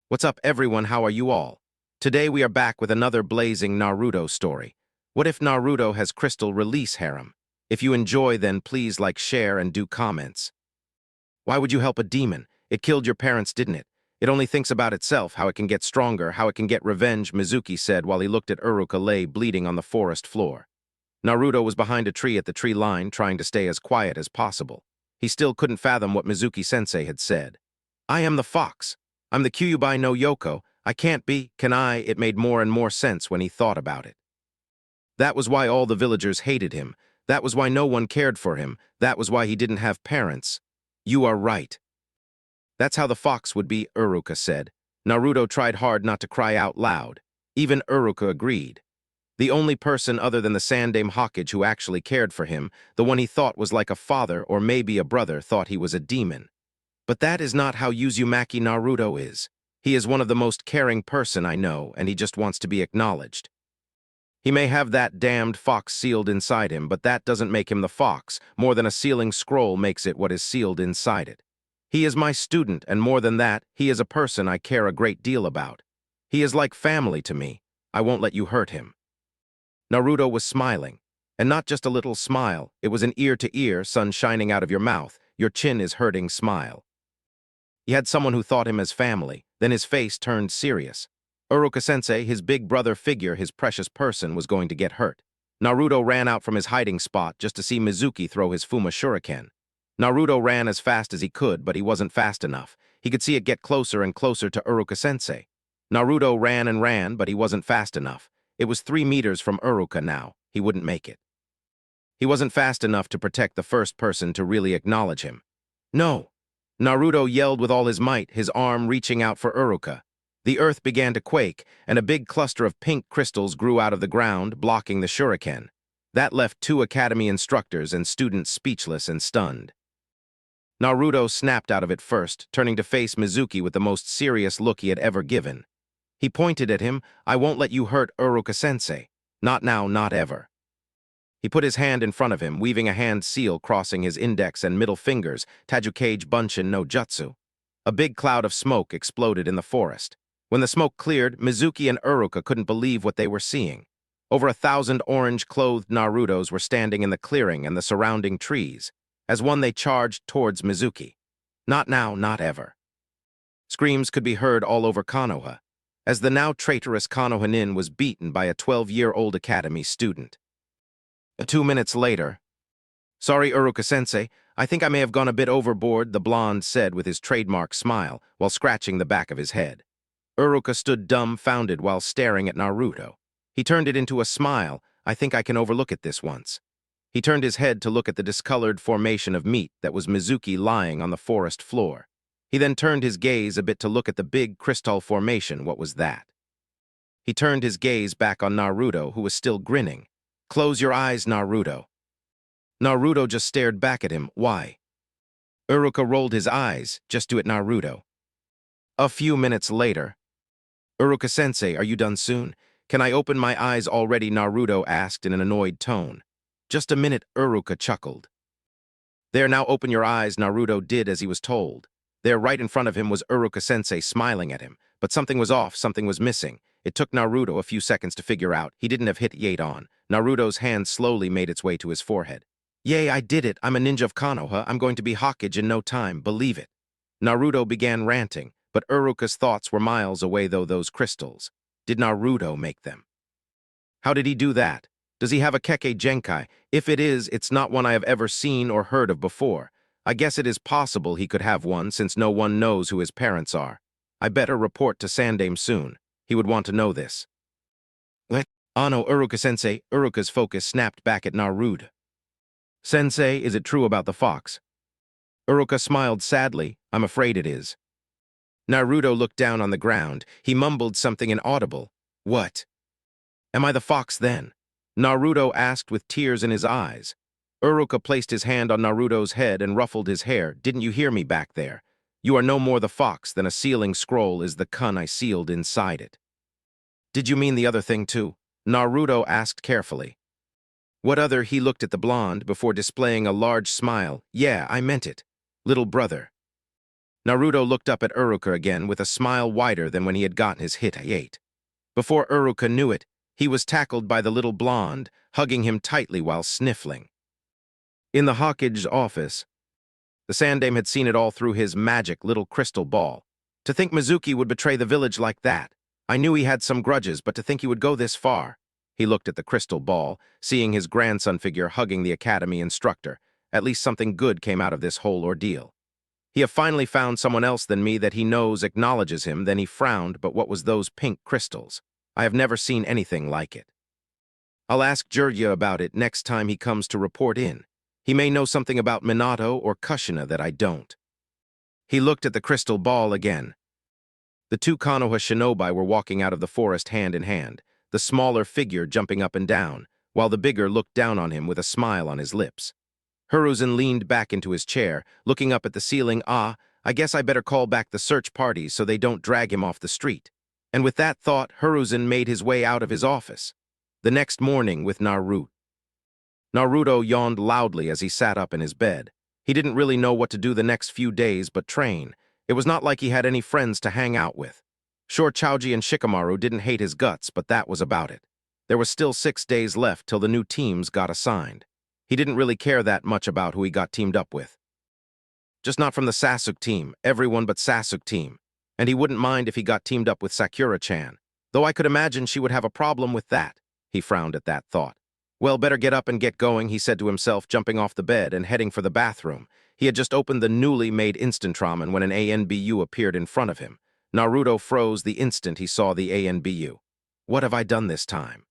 What's up, everyone? How are you all? Today we are back with another blazing Naruto story. What if Naruto has Crystal release Harem? If you enjoy, then please like, share, and do comments. Why would you help a demon? It killed your parents, didn't it? It only thinks about itself, how it can get stronger, how it can get revenge, Mizuki said while he looked at Uruka lay bleeding on the forest floor. Naruto was behind a tree at the tree line, trying to stay as quiet as possible. He still couldn't fathom what Mizuki-sensei had said. I am the fox. I'm the Kyuubi no Yoko. I can't be, can I? It made more and more sense when he thought about it. That was why all the villagers hated him. That was why no one cared for him. That was why he didn't have parents. You are right. That's how the fox would be, Uruka said. Naruto tried hard not to cry out loud. Even Uruka agreed. The only person other than the Sandaime Hokage who actually cared for him, the one he thought was like a father or maybe a brother, thought he was a demon. But that is not how Uzumaki Naruto is. He is one of the most caring person I know, and he just wants to be acknowledged. He may have that damned fox sealed inside him, but that doesn't make him the fox. More than a sealing scroll makes it what is sealed inside it. He is my student, and more than that, he is a person I care a great deal about. He is like family to me. I won't let you hurt him. Naruto was smiling. And not just a little smile, it was an ear-to-ear, sun shining out of your mouth, your chin is hurting smile. He had someone who thought him as family, then his face turned serious. Uruka-sensei, his big brother figure, his precious person, was going to get hurt. Naruto ran out from his hiding spot just to see Mizuki throw his Fuma Shuriken. Naruto ran as fast as he could, but he wasn't fast enough. He could see it get closer and closer to Uruka-sensei. Naruto ran and ran, but he wasn't fast enough. It was 3 meters from Uruka now. He wouldn't make it. He wasn't fast enough to protect the first person to really acknowledge him. No! Naruto yelled with all his might, his arm reaching out for Uruka. The earth began to quake, and a big cluster of pink crystals grew out of the ground, blocking the shuriken. That left 2 academy instructors and students speechless and stunned. Naruto snapped out of it first, turning to face Mizuki with the most serious look he had ever given. He pointed at him. I won't let you hurt Uruka-sensei. Not now, not ever. He put his hand in front of him, weaving a hand seal crossing his index and middle fingers, Tajukage Bunshin no Jutsu. A big cloud of smoke exploded in the forest. When the smoke cleared, Mizuki and Uruka couldn't believe what they were seeing. Over 1,000 orange-clothed Narutos were standing in the clearing and the surrounding trees. As one they charged towards Mizuki. Not now, not ever. Screams could be heard all over Konoha, as the now traitorous Konoha-nin was beaten by a 12-year-old academy student. 2 minutes later, Sorry, Uruka-sensei, I think I may have gone a bit overboard, the blonde said with his trademark smile, while scratching the back of his head. Uruka stood dumbfounded while staring at Naruto. He turned it into a smile. I think I can overlook it this once. He turned his head to look at the discolored formation of meat that was Mizuki lying on the forest floor. He then turned his gaze a bit to look at the big crystal formation. What was that? He turned his gaze back on Naruto, who was still grinning. Close your eyes, Naruto. Naruto just stared back at him. Why? Uruka rolled his eyes, just at Naruto. A few minutes later. Uruka-sensei, are you done soon? Can I open my eyes already? Naruto asked in an annoyed tone. Just a minute, Uruka chuckled. There, now open your eyes. Naruto did as he was told. There, right in front of him, was Uruka-sensei smiling at him. But something was off, something was missing. It took Naruto a few seconds to figure out. He didn't have hit Yate on. Naruto's hand slowly made its way to his forehead. Yay, I did it. I'm a ninja of Konoha. I'm going to be Hokage in no time. Believe it. Naruto began ranting, but Uruka's thoughts were miles away though those crystals. Did Naruto make them? How did he do that? Does he have a Kekkei Genkai? If it is, it's not one I have ever seen or heard of before. I guess it is possible he could have one since no one knows who his parents are. I better report to Sandaime soon. He would want to know this. What? Ano, Uruka-sensei. Uruka's focus snapped back at Naruto. Sensei, is it true about the fox? Uruka smiled sadly. I'm afraid it is. Naruto looked down on the ground. He mumbled something inaudible. What? Am I the fox then? Naruto asked with tears in his eyes. Uruka placed his hand on Naruto's head and ruffled his hair. Didn't you hear me back there? You are no more the fox than a sealing scroll is the kun I sealed inside it. Did you mean the other thing too? Naruto asked carefully. What other? He looked at the blonde before displaying a large smile. Yeah, I meant it. Little brother. Naruto looked up at Uruka again with a smile wider than when he had gotten his hit 8. Before Uruka knew it, he was tackled by the little blonde, hugging him tightly while sniffling. In the Hokage's office, the Sandaime had seen it all through his magic little crystal ball. To think Mizuki would betray the village like that. I knew he had some grudges, but to think he would go this far. He looked at the crystal ball, seeing his grandson figure hugging the academy instructor. At least something good came out of this whole ordeal. He have finally found someone else than me that he knows acknowledges him. Then he frowned, but what was those pink crystals? I have never seen anything like it. I'll ask Jirya about it next time he comes to report in. He may know something about Minato or Kushina that I don't. He looked at the crystal ball again. The two Konoha shinobi were walking out of the forest hand in hand, the smaller figure jumping up and down, while the bigger looked down on him with a smile on his lips. Hiruzen leaned back into his chair, looking up at the ceiling. I guess I better call back the search parties so they don't drag him off the street. And with that thought, Hiruzen made his way out of his office. The next morning with Naruto. Naruto yawned loudly as he sat up in his bed. He didn't really know what to do the next few days but train. It was not like he had any friends to hang out with. Sure, Choji and Shikamaru didn't hate his guts, but that was about it. There was still 6 days left till the new teams got assigned. He didn't really care that much about who he got teamed up with. Just not from the Sasuke team, everyone but Sasuke team. And he wouldn't mind if he got teamed up with Sakura-chan, though I could imagine she would have a problem with that. He frowned at that thought. Well, better get up and get going, he said to himself, jumping off the bed and heading for the bathroom. He had just opened the newly made instant ramen when an ANBU appeared in front of him. Naruto froze the instant he saw the ANBU. What have I done this time?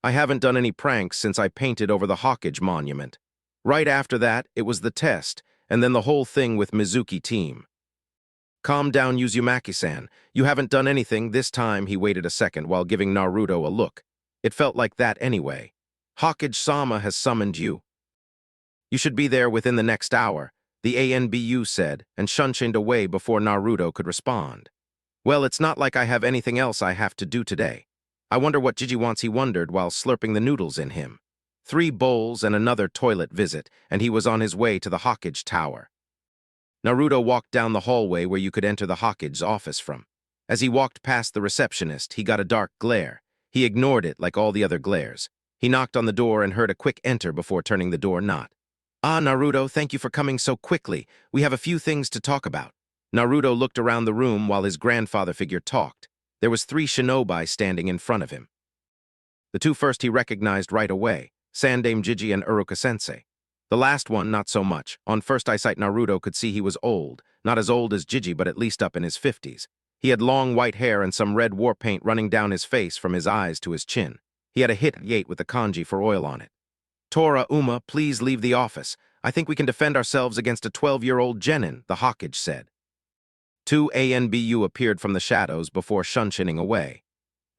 I haven't done any pranks since I painted over the Hokage monument. Right after that, it was the test, and then the whole thing with Mizuki team. Calm down, Uzumaki-san. You haven't done anything this time. He waited a second while giving Naruto a look. It felt like that anyway. Hokage-sama has summoned you. You should be there within the next hour, the ANBU said, and shunshined away before Naruto could respond. Well, it's not like I have anything else I have to do today. I wonder what Jiji wants, he wondered while slurping the noodles in him. 3 bowls and another toilet visit, and he was on his way to the Hokage Tower. Naruto walked down the hallway where you could enter the Hokage's office from. As he walked past the receptionist, he got a dark glare. He ignored it like all the other glares. He knocked on the door and heard a quick enter before turning the door knot. Naruto, thank you for coming so quickly. We have a few things to talk about. Naruto looked around the room while his grandfather figure talked. There was 3 shinobi standing in front of him. The 2 first he recognized right away, Sandaime Jiji and Uruka-sensei. The last one, not so much. On first eyesight, Naruto could see he was old. Not as old as Jiji, but at least up in his 50s. He had long white hair and some red war paint running down his face from his eyes to his chin. He had a hit 8 with the kanji for oil on it. Tora, Uma, please leave the office. I think we can defend ourselves against a 12-year-old genin, the Hokage said. 2 ANBU appeared from the shadows before shunshining away.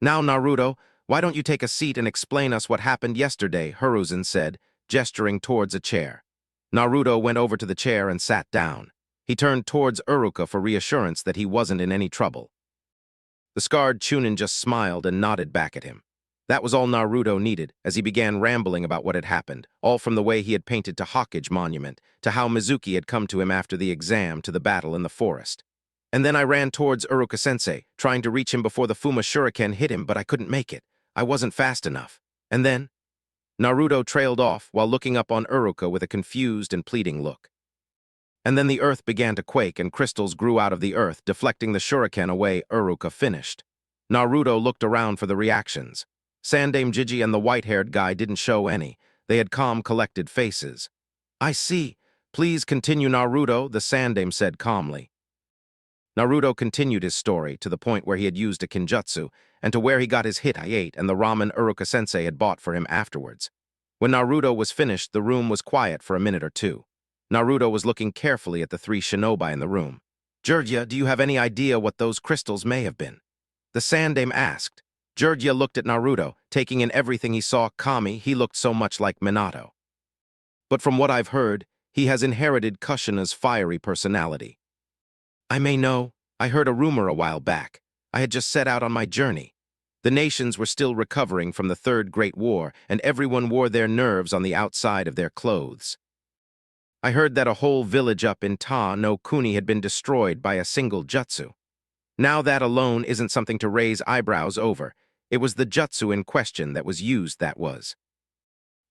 Now, Naruto, why don't you take a seat and explain us what happened yesterday, Hiruzen said, gesturing towards a chair. Naruto went over to the chair and sat down. He turned towards Uruka for reassurance that he wasn't in any trouble. The scarred Chunin just smiled and nodded back at him. That was all Naruto needed as he began rambling about what had happened, all from the way he had painted to Hokage Monument, to how Mizuki had come to him after the exam, to the battle in the forest. And then I ran towards Uruka-sensei, trying to reach him before the Fuma Shuriken hit him, but I couldn't make it. I wasn't fast enough. And then Naruto trailed off while looking up on Uruka with a confused and pleading look. And then the earth began to quake and crystals grew out of the earth, deflecting the shuriken away. Uruka finished. Naruto looked around for the reactions. Sandaime Jiji and the white-haired guy didn't show any. They had calm, collected faces. I see. Please continue, Naruto, the Sandaime said calmly. Naruto continued his story to the point where he had used a kinjutsu and to where he got his hit 8 and the ramen Uruka-sensei had bought for him afterwards. When Naruto was finished, the room was quiet for a minute or two. Naruto was looking carefully at the 3 shinobi in the room. Jirya, do you have any idea what those crystals may have been? The Sandaime asked. Jirya looked at Naruto, taking in everything he saw. Kami, he looked so much like Minato. But from what I've heard, he has inherited Kushina's fiery personality. I may know. I heard a rumor a while back. I had just set out on my journey. The nations were still recovering from the Third Great War, and everyone wore their nerves on the outside of their clothes. I heard that a whole village up in Ta no Kuni had been destroyed by a single jutsu. Now that alone isn't something to raise eyebrows over. It was the jutsu in question that was used that was.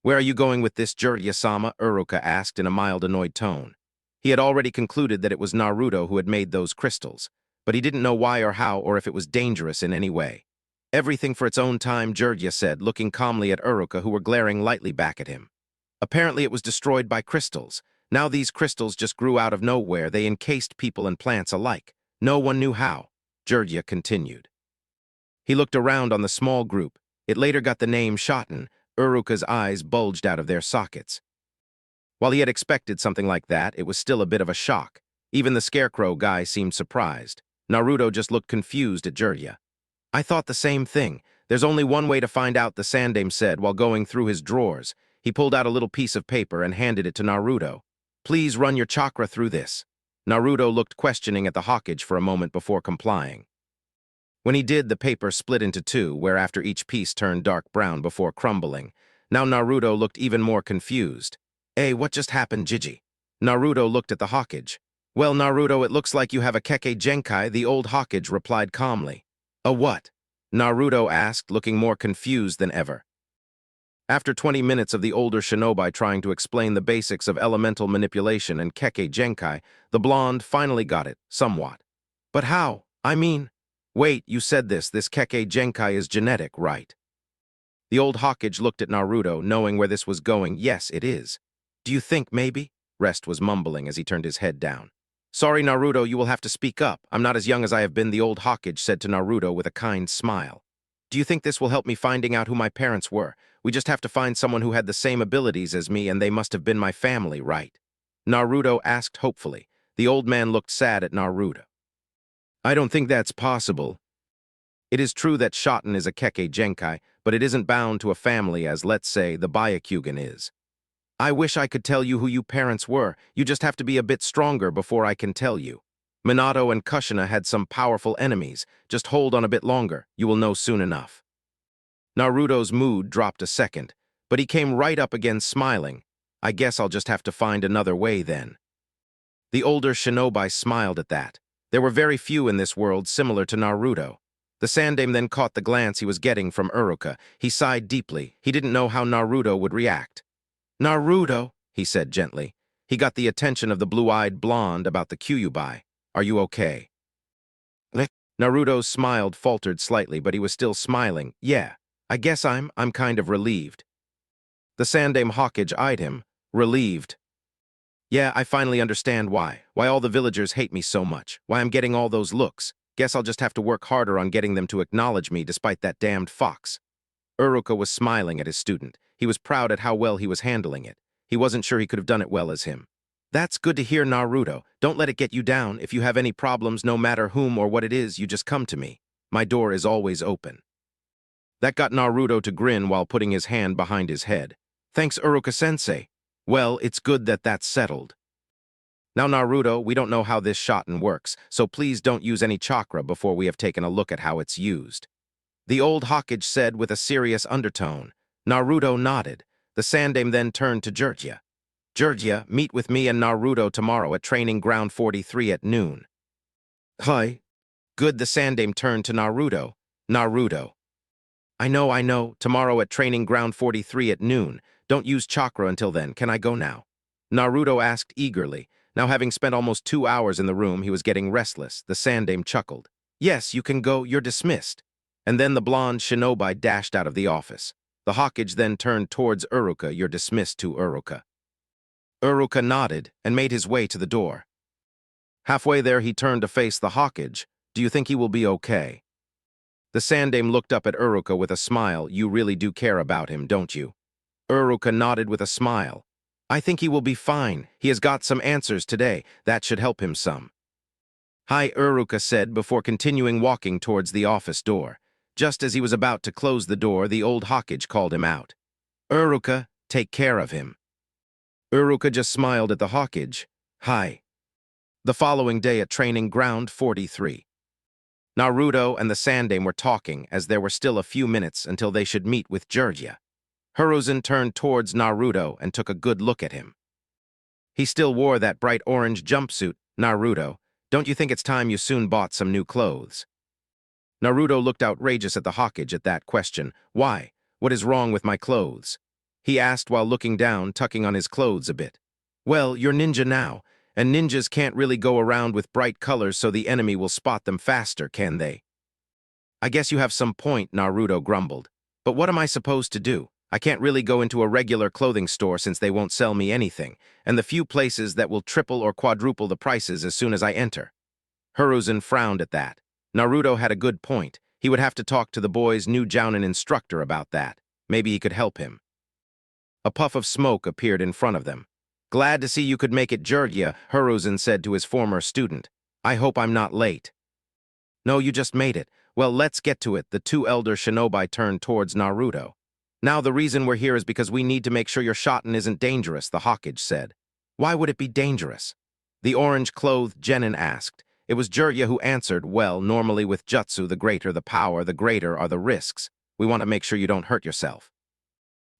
Where are you going with this, Jiraiya-sama? Uruka asked in a mild, annoyed tone. He had already concluded that it was Naruto who had made those crystals, but he didn't know why or how or if it was dangerous in any way. Everything for its own time, Jiraiya said, looking calmly at Uruka, who were glaring lightly back at him. Apparently it was destroyed by crystals. Now these crystals just grew out of nowhere. They encased people and plants alike. No one knew how. Jiraiya continued. He looked around on the small group. It later got the name Shoten. Uruka's eyes bulged out of their sockets. While he had expected something like that, it was still a bit of a shock. Even the scarecrow guy seemed surprised. Naruto just looked confused at Jiraiya. I thought the same thing. There's only one way to find out, the Sandaime said while going through his drawers. He pulled out a little piece of paper and handed it to Naruto. Please run your chakra through this. Naruto looked questioning at the Hokage for a moment before complying. When he did, the paper split into two, whereafter each piece turned dark brown before crumbling. Now Naruto looked even more confused. Hey, what just happened, Jiji? Naruto looked at the Hokage. Well, Naruto, it looks like you have a Kekkei Genkai, the old Hokage replied calmly. A what? Naruto asked, looking more confused than ever. After 20 minutes of the older shinobi trying to explain the basics of elemental manipulation and Kekkei Genkai, the blonde finally got it, somewhat. But how? I mean... Wait, you said this Kekkei Genkai is genetic, right? The old Hokage looked at Naruto, knowing where this was going. Yes, it is. Do you think, maybe? Rest was mumbling as he turned his head down. Sorry, Naruto, you will have to speak up. I'm not as young as I have been, the old Hokage said to Naruto with a kind smile. Do you think this will help me finding out who my parents were? We just have to find someone who had the same abilities as me, and they must have been my family, right? Naruto asked hopefully. The old man looked sad at Naruto. I don't think that's possible. It is true that Shoten is a Kekkei Genkai, but it isn't bound to a family as, let's say, the Byakugan is. I wish I could tell you who you parents were. You just have to be a bit stronger before I can tell you. Minato and Kushina had some powerful enemies. Just hold on a bit longer. You will know soon enough. Naruto's mood dropped a second, but he came right up again smiling. I guess I'll just have to find another way then. The older shinobi smiled at that. There were very few in this world similar to Naruto. The Sandaime then caught the glance he was getting from Uruka. He sighed deeply. He didn't know how Naruto would react. Naruto, he said gently. He got the attention of the blue-eyed blonde about the Kyuubi. Are you okay? Naruto's smile faltered slightly, but he was still smiling. Yeah, I guess I'm kind of relieved. The Sandaime Hokage eyed him. Relieved. Yeah, I finally understand why all the villagers hate me so much, why I'm getting all those looks. Guess I'll just have to work harder on getting them to acknowledge me despite that damned fox. Uruka was smiling at his student. He was proud at how well he was handling it. He wasn't sure he could have done it well as him. That's good to hear, Naruto. Don't let it get you down. If you have any problems, no matter whom or what it is, you just come to me. My door is always open. That got Naruto to grin while putting his hand behind his head. Thanks, Uruka-sensei. Well, it's good that that's settled. Now, Naruto, we don't know how this Shoten works, so please don't use any chakra before we have taken a look at how it's used. The old Hokage said with a serious undertone. Naruto nodded. The Sandaime then turned to Jiraiya. Jiraiya, meet with me and Naruto tomorrow at Training Ground 43 at noon. Hi. Good, the Sandaime turned to Naruto. Naruto. I know. Tomorrow at Training Ground 43 at noon. Don't use chakra until then. Can I go now? Naruto asked eagerly. Now, having spent almost 2 hours in the room, he was getting restless. The Sandaime chuckled. Yes, you can go. You're dismissed. And then the blonde shinobi dashed out of the office. The Hokage then turned towards Uruka. You're dismissed to Uruka. Uruka nodded and made his way to the door. Halfway there, he turned to face the Hokage. Do you think he will be okay? The Sandaime looked up at Uruka with a smile. You really do care about him, don't you? Uruka nodded with a smile. I think he will be fine. He has got some answers today. That should help him some. Hi, Uruka said before continuing walking towards the office door. Just as he was about to close the door, the old Hokage called him out. Uruka, take care of him. Uruka just smiled at the Hokage. Hi. The following day at Training Ground 43. Naruto and the Sandaime were talking as there were still a few minutes until they should meet with Jiraiya. Hiruzen turned towards Naruto and took a good look at him. He still wore that bright orange jumpsuit. Naruto, don't you think it's time you soon bought some new clothes? Naruto looked outrageous at the Hokage at that question. Why? What is wrong with my clothes? He asked while looking down, tucking on his clothes a bit. Well, you're ninja now, and ninjas can't really go around with bright colors so the enemy will spot them faster, can they? I guess you have some point, Naruto grumbled. But what am I supposed to do? I can't really go into a regular clothing store since they won't sell me anything, and the few places that will triple or quadruple the prices as soon as I enter. Hiruzen frowned at that. Naruto had a good point. He would have to talk to the boy's new Jounin instructor about that. Maybe he could help him. A puff of smoke appeared in front of them. Glad to see you could make it, Jiraiya, Hiruzen said to his former student. I hope I'm not late. No, you just made it. Well, let's get to it. The two elder shinobi turned towards Naruto. Now the reason we're here is because we need to make sure your shoten isn't dangerous, the Hokage said. Why would it be dangerous? The orange-clothed genin asked. It was Jiraiya who answered, well, normally with jutsu, the greater the power, the greater are the risks. We want to make sure you don't hurt yourself.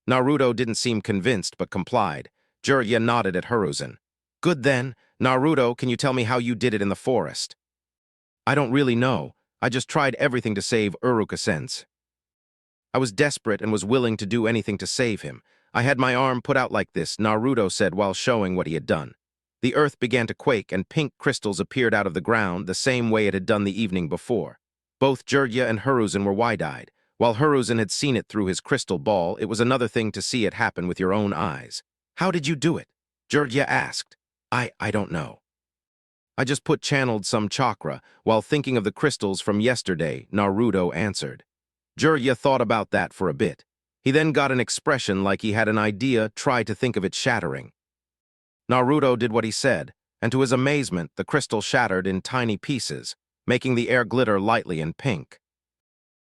Naruto didn't seem convinced, but complied. Jiraiya nodded at Hiruzen. Good then. Naruto, can you tell me how you did it in the forest? I don't really know. I just tried everything to save Uruka-sense. I was desperate and was willing to do anything to save him. I had my arm put out like this, Naruto said while showing what he had done. The earth began to quake and pink crystals appeared out of the ground the same way it had done the evening before. Both Jiraiya and Hiruzen were wide-eyed. While Hiruzen had seen it through his crystal ball, it was another thing to see it happen with your own eyes. How did you do it? Jiraiya asked. I don't know. I just channeled some chakra while thinking of the crystals from yesterday, Naruto answered. Jiraiya thought about that for a bit. He then got an expression like he had an idea, tried to think of it shattering. Naruto did what he said, and to his amazement, the crystal shattered in tiny pieces, making the air glitter lightly in pink.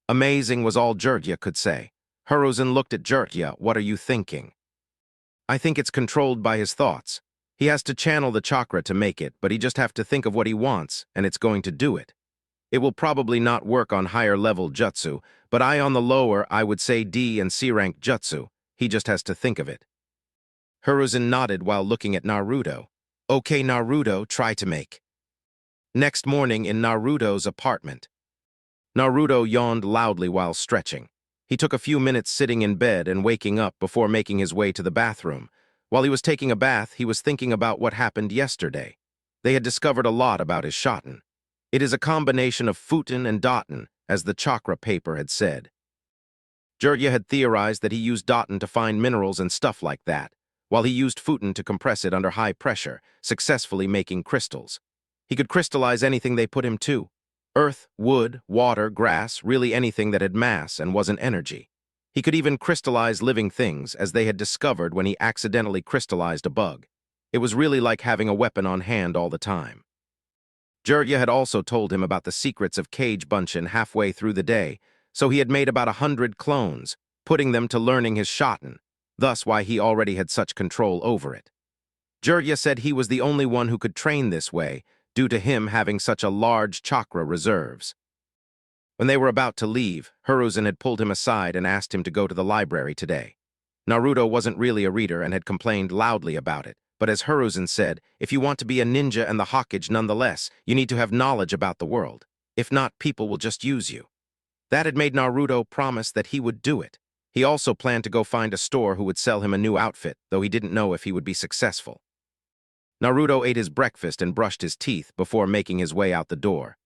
Amazing was all Jiraiya could say. Hiruzen looked at Jiraiya. What are you thinking? I think it's controlled by his thoughts. He has to channel the chakra to make it, but he just have to think of what he wants, and it's going to do it. It will probably not work on higher-level jutsu, but on the lower, I would say D and C-rank jutsu. He just has to think of it. Hiruzen nodded while looking at Naruto. Okay, Naruto, try to make. Next morning in Naruto's apartment. Naruto yawned loudly while stretching. He took a few minutes sitting in bed and waking up before making his way to the bathroom. While he was taking a bath, he was thinking about what happened yesterday. They had discovered a lot about his shoten. It is a combination of Futen and Daten, as the chakra paper had said. Jiraiya had theorized that he used Daten to find minerals and stuff like that, while he used Futen to compress it under high pressure, successfully making crystals. He could crystallize anything they put him to. Earth, wood, water, grass, really anything that had mass and wasn't energy. He could even crystallize living things, as they had discovered when he accidentally crystallized a bug. It was really like having a weapon on hand all the time. Jiraiya had also told him about the secrets of Cage Bunshin halfway through the day, so he had made about 100 clones, putting them to learning his shoten, thus why he already had such control over it. Jiraiya said he was the only one who could train this way, due to him having such a large chakra reserves. When they were about to leave, Hiruzen had pulled him aside and asked him to go to the library today. Naruto wasn't really a reader and had complained loudly about it, but as Hiruzen said, if you want to be a ninja and the Hokage nonetheless, you need to have knowledge about the world. If not, people will just use you. That had made Naruto promise that he would do it. He also planned to go find a store who would sell him a new outfit, though he didn't know if he would be successful. Naruto ate his breakfast and brushed his teeth before making his way out the door.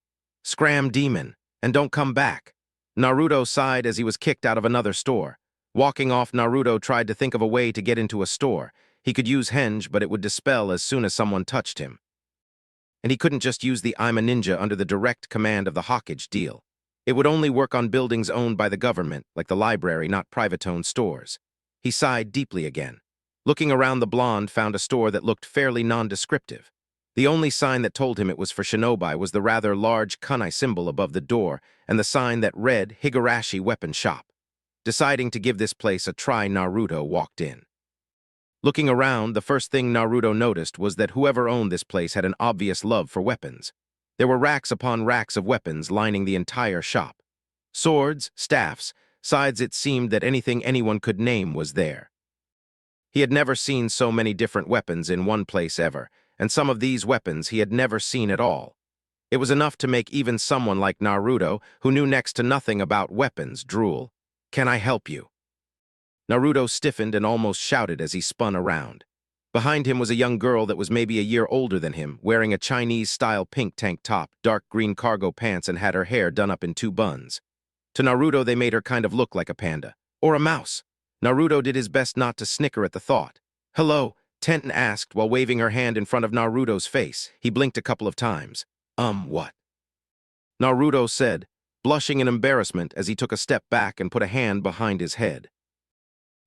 Scram, demon, and don't come back. Naruto sighed as he was kicked out of another store. Walking off, Naruto tried to think of a way to get into a store. He could use henge, but it would dispel as soon as someone touched him. And he couldn't just use the I'm a ninja under the direct command of the Hokage deal. It would only work on buildings owned by the government, like the library, not private-owned stores. He sighed deeply again. Looking around, the blonde found a store that looked fairly nondescriptive. The only sign that told him it was for shinobi was the rather large kunai symbol above the door and the sign that read Higurashi Weapon Shop. Deciding to give this place a try, Naruto walked in. Looking around, the first thing Naruto noticed was that whoever owned this place had an obvious love for weapons. There were racks upon racks of weapons lining the entire shop. Swords, staffs, sides, it seemed that anything anyone could name was there. He had never seen so many different weapons in one place ever, and some of these weapons he had never seen at all. It was enough to make even someone like Naruto, who knew next to nothing about weapons, drool. "Can I help you?" Naruto stiffened and almost shouted as he spun around. Behind him was a young girl that was maybe a year older than him, wearing a Chinese-style pink tank top, dark green cargo pants, and had her hair done up in two buns. To Naruto, they made her kind of look like a panda. Or a mouse. Naruto did his best not to snicker at the thought. "Hello?" Tenten asked while waving her hand in front of Naruto's face. He blinked a couple of times. What?" Naruto said, blushing in embarrassment as he took a step back and put a hand behind his head.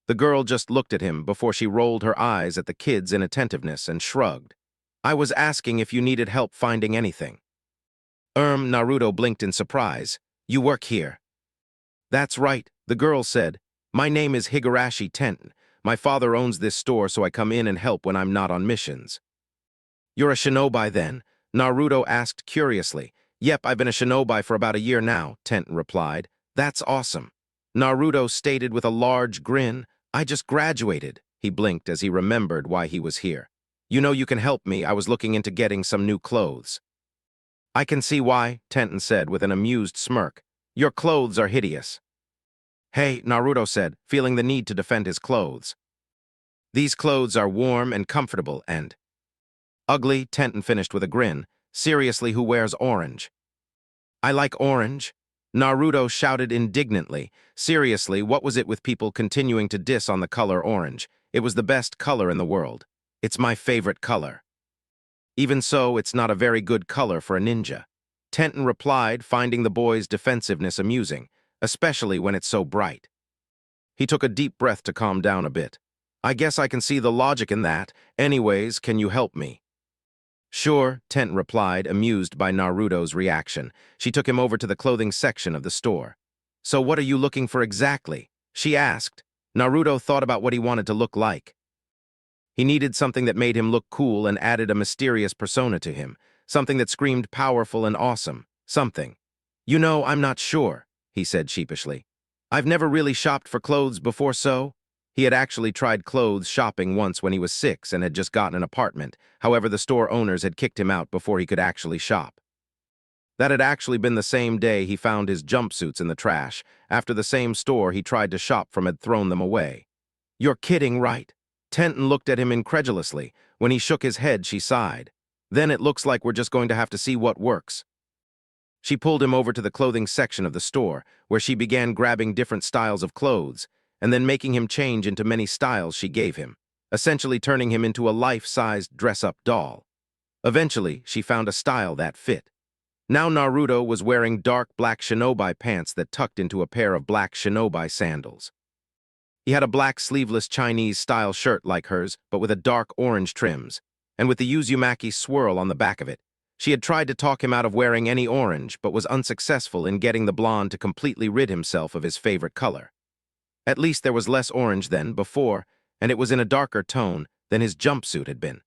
The girl just looked at him before she rolled her eyes at the kid's inattentiveness and shrugged. "I was asking if you needed help finding anything." Naruto blinked in surprise. "You work here?" "That's right," the girl said. "My name is Higurashi Tenten. My father owns this store, so I come in and help when I'm not on missions." "You're a shinobi then?" Naruto asked curiously. "Yep, I've been a shinobi for about a year now," Tenten replied. "That's awesome." Naruto stated with a large grin. "I just graduated." He blinked as he remembered why he was here. "You know you can help me. I was looking into getting some new clothes." "I can see why," Tenten said with an amused smirk. "Your clothes are hideous." "Hey," Naruto said, feeling the need to defend his clothes. "These clothes are warm and comfortable and—" "Ugly," Tenten finished with a grin. "Seriously, who wears orange?" "I like orange." Naruto shouted indignantly. Seriously, what was it with people continuing to diss on the color orange? It was the best color in the world. "It's my favorite color." "Even so, it's not a very good color for a ninja." Tenten replied, finding the boy's defensiveness amusing, especially when it's so bright. He took a deep breath to calm down a bit. "I guess I can see the logic in that. Anyways, can you help me?" "Sure," Tenten replied, amused by Naruto's reaction. She took him over to the clothing section of the store. "So what are you looking for exactly?" she asked. Naruto thought about what he wanted to look like. He needed something that made him look cool and added a mysterious persona to him, something that screamed powerful and awesome, something. "You know, I'm not sure," he said sheepishly. "I've never really shopped for clothes before, so—" He had actually tried clothes shopping once when he was 6 and had just gotten an apartment. However, the store owners had kicked him out before he could actually shop. That had actually been the same day he found his jumpsuits in the trash, after the same store he tried to shop from had thrown them away. "You're kidding, right?" Tenten looked at him incredulously. When he shook his head, she sighed. "Then it looks like we're just going to have to see what works." She pulled him over to the clothing section of the store, where she began grabbing different styles of clothes, and then making him change into many styles she gave him, essentially turning him into a life-sized dress-up doll. Eventually, she found a style that fit. Now Naruto was wearing dark black shinobi pants that tucked into a pair of black shinobi sandals. He had a black sleeveless Chinese-style shirt like hers, but with a dark orange trims, and with the Uzumaki swirl on the back of it. She had tried to talk him out of wearing any orange, but was unsuccessful in getting the blonde to completely rid himself of his favorite color. At least there was less orange than before, and it was in a darker tone than his jumpsuit had been.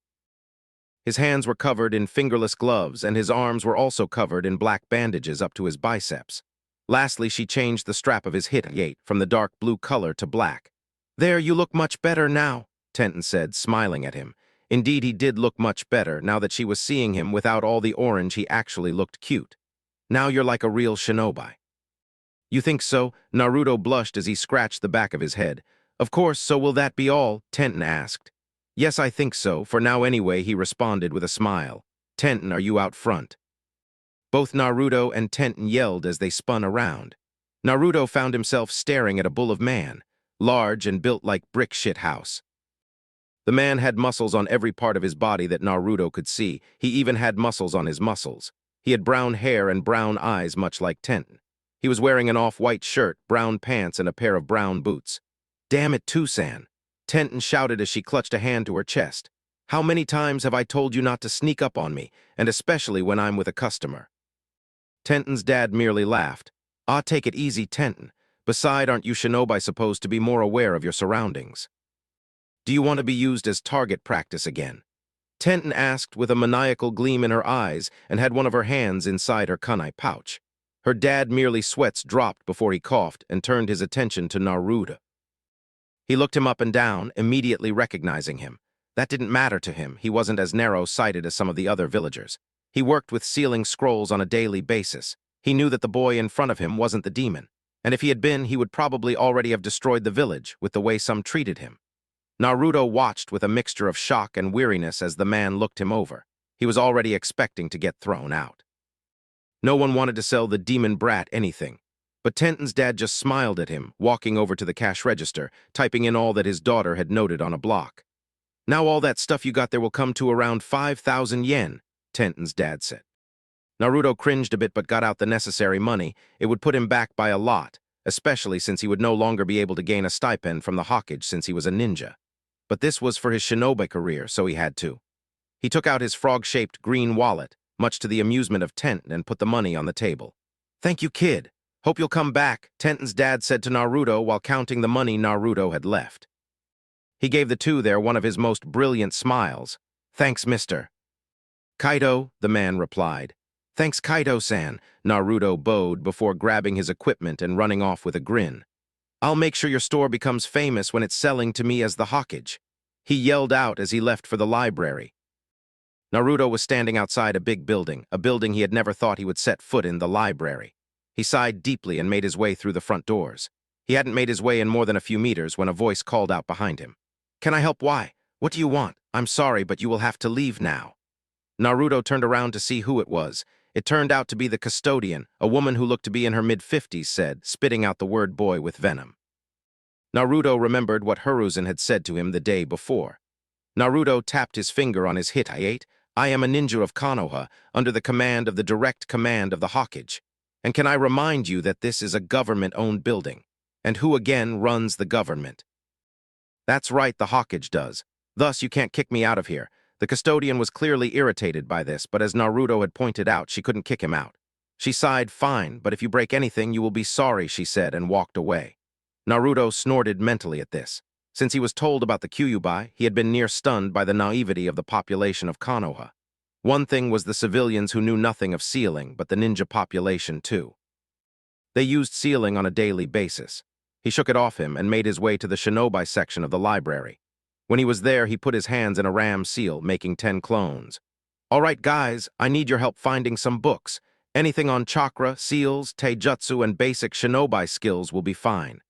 His hands were covered in fingerless gloves, and his arms were also covered in black bandages up to his biceps. Lastly, she changed the strap of his hit-gate from the dark blue color to black. "There, you look much better now," Tenten said, smiling at him. Indeed, he did look much better. Now that she was seeing him without all the orange, he actually looked cute. "Now you're like a real shinobi." "You think so?" Naruto blushed as he scratched the back of his head. "Of course, so will that be all?" Tenten asked. "Yes, I think so, for now anyway," he responded with a smile. "Tenten, are you out front?" Both Naruto and Tenten yelled as they spun around. Naruto found himself staring at a bull of man, large and built like brick shit house. The man had muscles on every part of his body that Naruto could see. He even had muscles on his muscles. He had brown hair and brown eyes much like Tenten. He was wearing an off-white shirt, brown pants, and a pair of brown boots. "Damn it, Tusan!" Tenten shouted as she clutched a hand to her chest. "How many times have I told you not to sneak up on me, and especially when I'm with a customer?" Tenten's dad merely laughed. "Ah, take it easy, Tenten. Beside, aren't you shinobi supposed to be more aware of your surroundings? Do you want to be used as target practice again?" Tenten asked with a maniacal gleam in her eyes and had one of her hands inside her kunai pouch. Her dad merely sweats dropped before he coughed and turned his attention to Naruto. He looked him up and down, immediately recognizing him. That didn't matter to him. He wasn't as narrow-sighted as some of the other villagers. He worked with sealing scrolls on a daily basis. He knew that the boy in front of him wasn't the demon, and if he had been, he would probably already have destroyed the village with the way some treated him. Naruto watched with a mixture of shock and weariness as the man looked him over. He was already expecting to get thrown out. No one wanted to sell the demon brat anything. But Tenten's dad just smiled at him, walking over to the cash register, typing in all that his daughter had noted on a block. "Now all that stuff you got there will come to around 5,000 yen, Tenten's dad said. Naruto cringed a bit but got out the necessary money. It would put him back by a lot, especially since he would no longer be able to gain a stipend from the hawkage since he was a ninja. But this was for his shinobi career, so he had to. He took out his frog-shaped green wallet, much to the amusement of Tenten, and put the money on the table. "Thank you, kid. Hope you'll come back," Tenten's dad said to Naruto while counting the money Naruto had left. He gave the two there one of his most brilliant smiles. "Thanks, mister." "Kaido," the man replied. "Thanks, Kaido-san," Naruto bowed before grabbing his equipment and running off with a grin. "I'll make sure your store becomes famous when it's selling to me as the hawkage," he yelled out as he left for the library. Naruto was standing outside a big building, a building he had never thought he would set foot in, the library. He sighed deeply and made his way through the front doors. He hadn't made his way in more than a few meters when a voice called out behind him. "Can I help? Why? What do you want? I'm sorry, but you will have to leave now." Naruto turned around to see who it was. It turned out to be the custodian, a woman who looked to be in her mid-50s, said, spitting out the word boy with venom. Naruto remembered what Hiruzen had said to him the day before. Naruto tapped his finger on his hit. I am a ninja of Konoha, under the command of the direct command of the hawkage. And can I remind you that this is a government-owned building? And who again runs the government? That's right, the hawkage does. Thus, you can't kick me out of here. The custodian was clearly irritated by this, but as Naruto had pointed out, she couldn't kick him out. She sighed, "Fine, but if you break anything, you will be sorry," she said, and walked away. Naruto snorted mentally at this. Since he was told about the Kyuubi, he had been near stunned by the naivety of the population of Konoha. One thing was the civilians who knew nothing of sealing, but the ninja population too. They used sealing on a daily basis. He shook it off him and made his way to the shinobi section of the library. When he was there, he put his hands in a ram seal, making 10 clones. "All right, guys, I need your help finding some books. Anything on chakra, seals, taijutsu, and basic shinobi skills will be fine.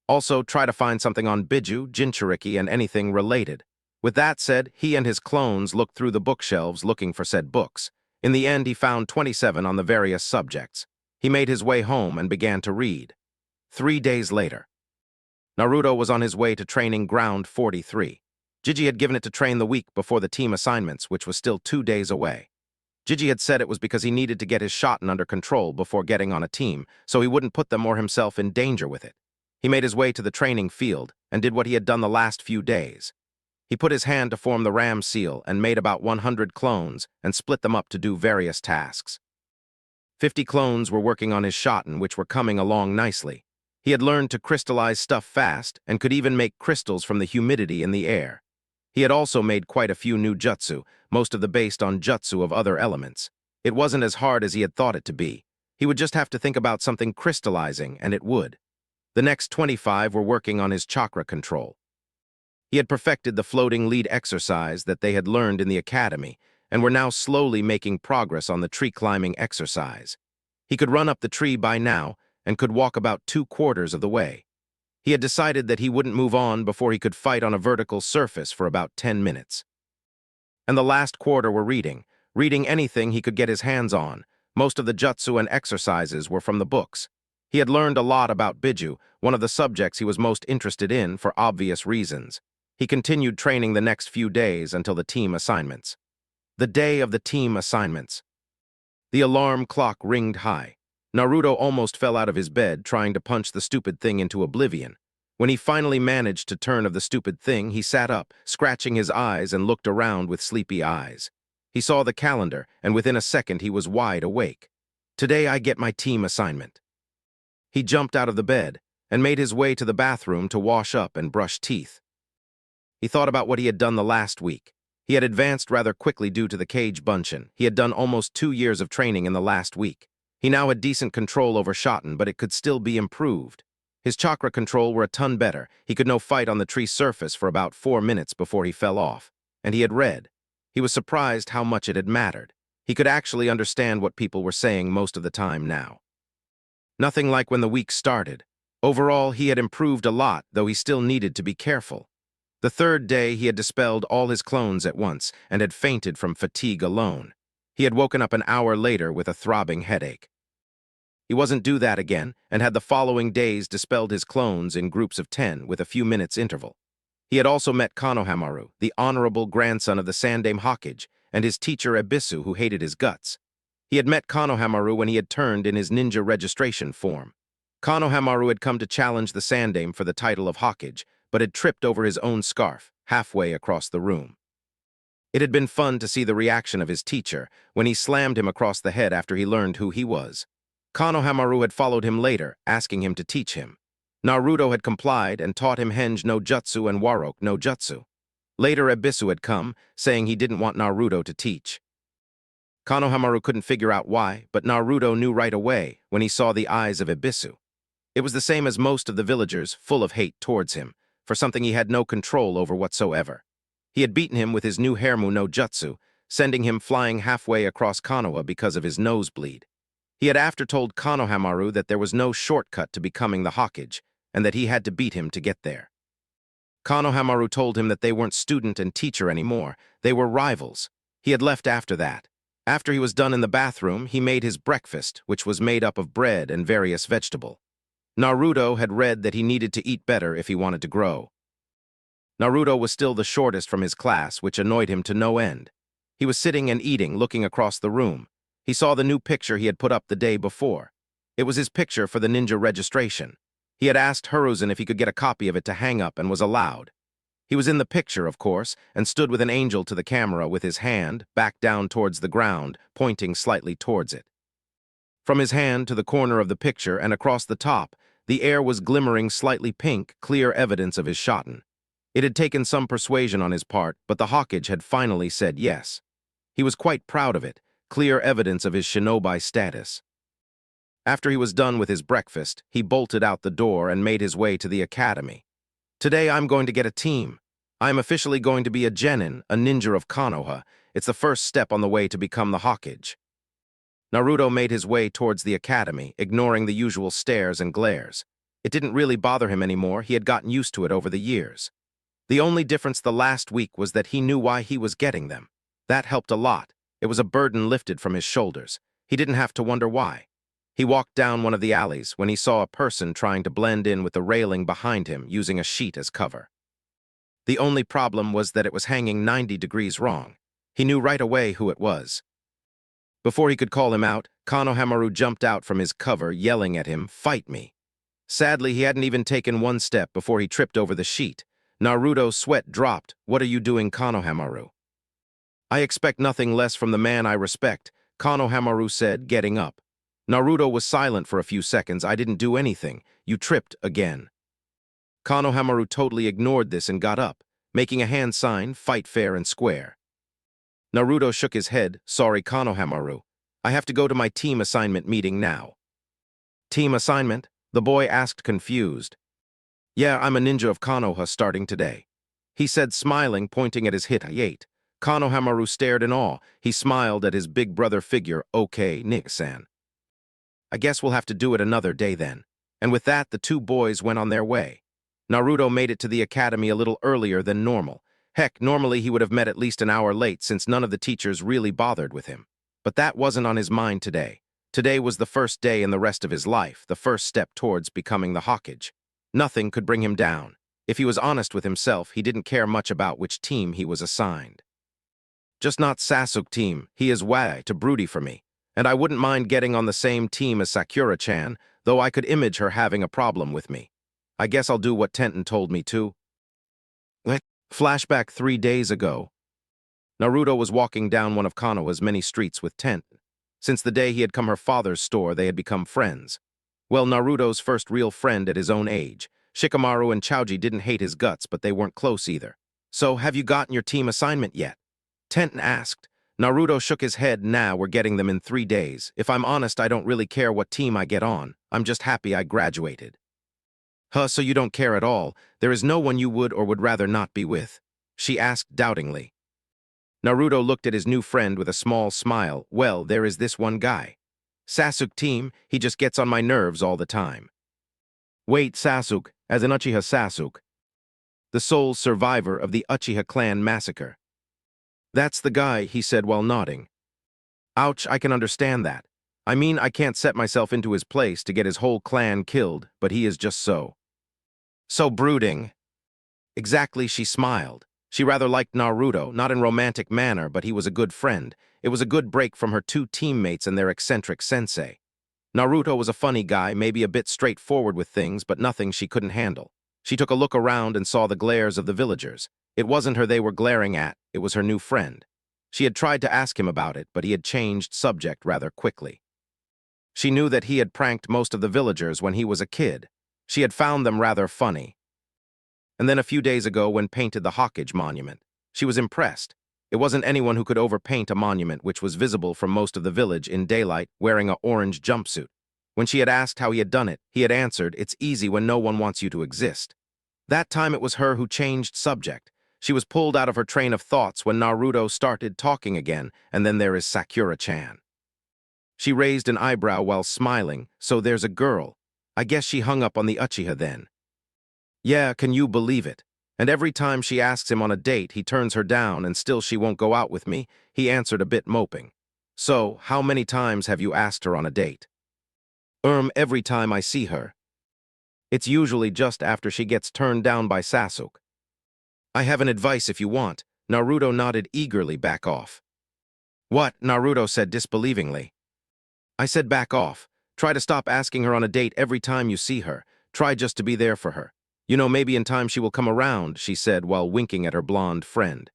Also, try to find something on Biju, Jinchuriki, and anything related." With that said, he and his clones looked through the bookshelves looking for said books. In the end, he found 27 on the various subjects. He made his way home and began to read. 3 days later, Naruto was on his way to training ground 43. Gigi had given it to train the week before the team assignments, which was still 2 days away. Gigi had said it was because he needed to get his shoten under control before getting on a team, so he wouldn't put them or himself in danger with it. He made his way to the training field and did what he had done the last few days. He put his hand to form the ram seal and made about 100 clones and split them up to do various tasks. 50 clones were working on his shoten, which were coming along nicely. He had learned to crystallize stuff fast and could even make crystals from the humidity in the air. He had also made quite a few new jutsu, most of them based on jutsu of other elements. It wasn't as hard as he had thought it to be. He would just have to think about something crystallizing, and it would. The next 25 were working on his chakra control. He had perfected the floating lead exercise that they had learned in the academy and were now slowly making progress on the tree climbing exercise. He could run up the tree by now and could walk about 2/4 of the way. He had decided that he wouldn't move on before he could fight on a vertical surface for about 10 minutes. And the last quarter were reading anything he could get his hands on. Most of the jutsu and exercises were from the books. He had learned a lot about Biju, one of the subjects he was most interested in for obvious reasons. He continued training the next few days until the team assignments. The day of the team assignments. The alarm clock ringed high. Naruto almost fell out of his bed trying to punch the stupid thing into oblivion. When he finally managed to turn of the stupid thing, he sat up, scratching his eyes and looked around with sleepy eyes. He saw the calendar, and within a second he was wide awake. "Today I get my team assignment." He jumped out of the bed and made his way to the bathroom to wash up and brush teeth. He thought about what he had done the last week. He had advanced rather quickly due to the Kage Bunshin. He had done almost 2 years of training in the last week. He now had decent control over shoten, but it could still be improved. His chakra control were a ton better. He could no fight on the tree's surface for about 4 minutes before he fell off. And he had read. He was surprised how much it had mattered. He could actually understand what people were saying most of the time now. Nothing like when the week started. Overall, he had improved a lot, though he still needed to be careful. The third day, he had dispelled all his clones at once and had fainted from fatigue alone. He had woken up an hour later with a throbbing headache. He wasn't due that again, and had the following days dispelled his clones in groups of 10 with a few minutes interval. He had also met Konohamaru, the honorable grandson of the Sandame Hokage, and his teacher Ebisu, who hated his guts. He had met Konohamaru when he had turned in his ninja registration form. Konohamaru had come to challenge the Sandame for the title of Hokage, but had tripped over his own scarf, halfway across the room. It had been fun to see the reaction of his teacher when he slammed him across the head after he learned who he was. Konohamaru had followed him later, asking him to teach him. Naruto had complied and taught him Henge no Jutsu and Warok no Jutsu. Later, Ebisu had come, saying he didn't want Naruto to teach. Konohamaru couldn't figure out why, but Naruto knew right away when he saw the eyes of Ebisu. It was the same as most of the villagers, full of hate towards him, for something he had no control over whatsoever. He had beaten him with his new Harem no Jutsu, sending him flying halfway across Konoha because of his nosebleed. He had after told Konohamaru that there was no shortcut to becoming the Hokage, and that he had to beat him to get there. Konohamaru told him that they weren't student and teacher anymore, they were rivals. He had left after that. After he was done in the bathroom, he made his breakfast, which was made up of bread and various vegetables. Naruto had read that he needed to eat better if he wanted to grow. Naruto was still the shortest from his class, which annoyed him to no end. He was sitting and eating, looking across the room. He saw the new picture he had put up the day before. It was his picture for the ninja registration. He had asked Hiruzen if he could get a copy of it to hang up and was allowed. He was in the picture, of course, and stood with an angel to the camera with his hand, back down towards the ground, pointing slightly towards it. From his hand to the corner of the picture and across the top, the air was glimmering slightly pink, clear evidence of his shoten. It had taken some persuasion on his part, but the Hokage had finally said yes. He was quite proud of it, clear evidence of his shinobi status. After he was done with his breakfast, he bolted out the door and made his way to the academy. Today I'm going to get a team. I'm officially going to be a genin, a ninja of Konoha. It's the first step on the way to become the Hokage. Naruto made his way towards the academy, ignoring the usual stares and glares. It didn't really bother him anymore, he had gotten used to it over the years. The only difference the last week was that he knew why he was getting them. That helped a lot. It was a burden lifted from his shoulders. He didn't have to wonder why. He walked down one of the alleys when he saw a person trying to blend in with the railing behind him using a sheet as cover. The only problem was that it was hanging 90 degrees wrong. He knew right away who it was. Before he could call him out, Konohamaru jumped out from his cover, yelling at him, "Fight me!" Sadly, he hadn't even taken one step before he tripped over the sheet. Naruto's sweat dropped. "What are you doing, Konohamaru?" "I expect nothing less from the man I respect," Konohamaru said, getting up. Naruto was silent for a few seconds. "I didn't do anything. You tripped again." Konohamaru totally ignored this and got up, making a hand sign, "Fight fair and square." Naruto shook his head. "Sorry, Konohamaru. I have to go to my team assignment meeting now." "Team assignment?" the boy asked, confused. "Yeah, I'm a ninja of Konoha starting today," he said, smiling, pointing at his hit. Konohamaru stared in awe. He smiled at his big brother figure. "Okay, Nick-san. I guess we'll have to do it another day then." And with that, the two boys went on their way. Naruto made it to the academy a little earlier than normal. Heck, normally he would have met at least an hour late since none of the teachers really bothered with him. But that wasn't on his mind today. Today was the first day in the rest of his life, the first step towards becoming the Hokage. Nothing could bring him down. If he was honest with himself, he didn't care much about which team he was assigned. "Just not Sasuke team. He is way too broody for me. And I wouldn't mind getting on the same team as Sakura-chan, though I could image her having a problem with me. I guess I'll do what Tenten told me to." Flashback 3 days ago. Naruto was walking down one of Konoha's many streets with Tenten. Since the day he had come her father's store, they had become friends. Well, Naruto's first real friend at his own age. Shikamaru and Choji didn't hate his guts, but they weren't close either. "So, have you gotten your team assignment yet?" Tenten asked. Naruto shook his head. "Nah, we're getting them in 3 days. If I'm honest, I don't really care what team I get on. I'm just happy I graduated." Huh, so you don't care at all. There is no one you would or would rather not be with? She asked doubtingly. Naruto looked at his new friend with a small smile. Well, there is this one guy. Sasuke team, he just gets on my nerves all the time. Wait, Sasuke, as in Uchiha Sasuke, the sole survivor of the Uchiha clan massacre. That's the guy, he said while nodding. Ouch, I can understand that. I mean, I can't set myself into his place to get his whole clan killed, but he is just so brooding. Exactly, she smiled. She rather liked Naruto, not in romantic manner, but he was a good friend. It was a good break from her two teammates and their eccentric sensei. Naruto was a funny guy, maybe a bit straightforward with things, but nothing she couldn't handle. She took a look around and saw the glares of the villagers. It wasn't her they were glaring at, it was her new friend. She had tried to ask him about it, but he had changed subject rather quickly. She knew that he had pranked most of the villagers when he was a kid. She had found them rather funny. And then a few days ago when painted the Hawkage monument, she was impressed. It wasn't anyone who could overpaint a monument which was visible from most of the village in daylight wearing an orange jumpsuit. When she had asked how he had done it, he had answered, "It's easy when no one wants you to exist." That time it was her who changed subject. She was pulled out of her train of thoughts when Naruto started talking again, and then there is Sakura-chan. She raised an eyebrow while smiling, so there's a girl. I guess she hung up on the Uchiha then. Yeah, can you believe it? And every time she asks him on a date, he turns her down and still she won't go out with me, he answered a bit moping. So, how many times have you asked her on a date? Every time I see her. It's usually just after she gets turned down by Sasuke. I have an advice if you want. Naruto nodded eagerly. Back off. What? Naruto said disbelievingly. I said back off. Try to stop asking her on a date every time you see her. Try just to be there for her. You know, maybe in time she will come around, she said while winking at her blonde friend.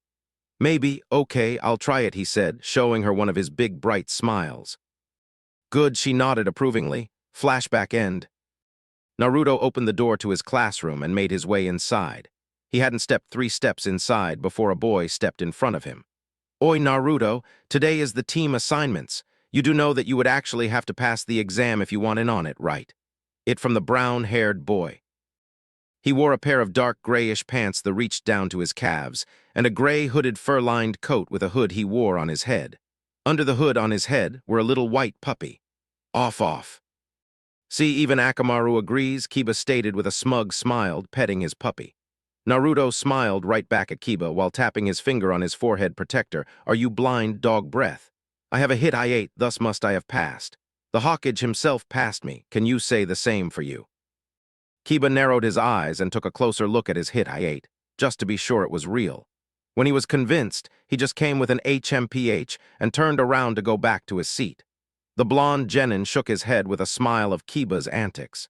Maybe, okay, I'll try it, he said, showing her one of his big bright smiles. Good, she nodded approvingly. Flashback end. Naruto opened the door to his classroom and made his way inside. He hadn't stepped 3 steps inside before a boy stepped in front of him. Oi, Naruto, today is the team assignments. You do know that you would actually have to pass the exam if you want in on it, right? It from the brown-haired boy. He wore a pair of dark grayish pants that reached down to his calves, and a gray hooded fur-lined coat with a hood he wore on his head. Under the hood on his head were a little white puppy. Off. See, even Akamaru agrees, Kiba stated with a smug smile, petting his puppy. Naruto smiled right back at Kiba while tapping his finger on his forehead protector. Are you blind, dog breath? I have a hit I ate, thus must I have passed. The Hawkage himself passed me. Can you say the same for you? Kiba narrowed his eyes and took a closer look at his hit I ate, just to be sure it was real. When he was convinced, he just came with an HMPH and turned around to go back to his seat. The blonde genin shook his head with a smile of Kiba's antics.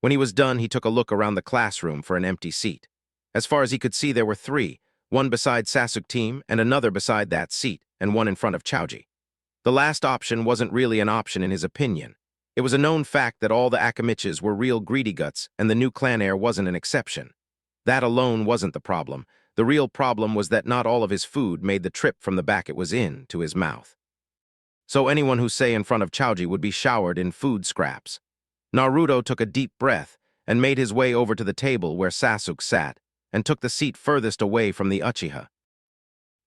When he was done, he took a look around the classroom for an empty seat. As far as he could see, there were 3, one beside Sasuke team and another beside that seat, and one in front of Choji. The last option wasn't really an option in his opinion. It was a known fact that all the Akamiches were real greedy guts, and the new clan heir wasn't an exception. That alone wasn't the problem. The real problem was that not all of his food made the trip from the back it was in to his mouth. So anyone who say in front of Choji would be showered in food scraps. Naruto took a deep breath and made his way over to the table where Sasuke sat, and took the seat furthest away from the Uchiha.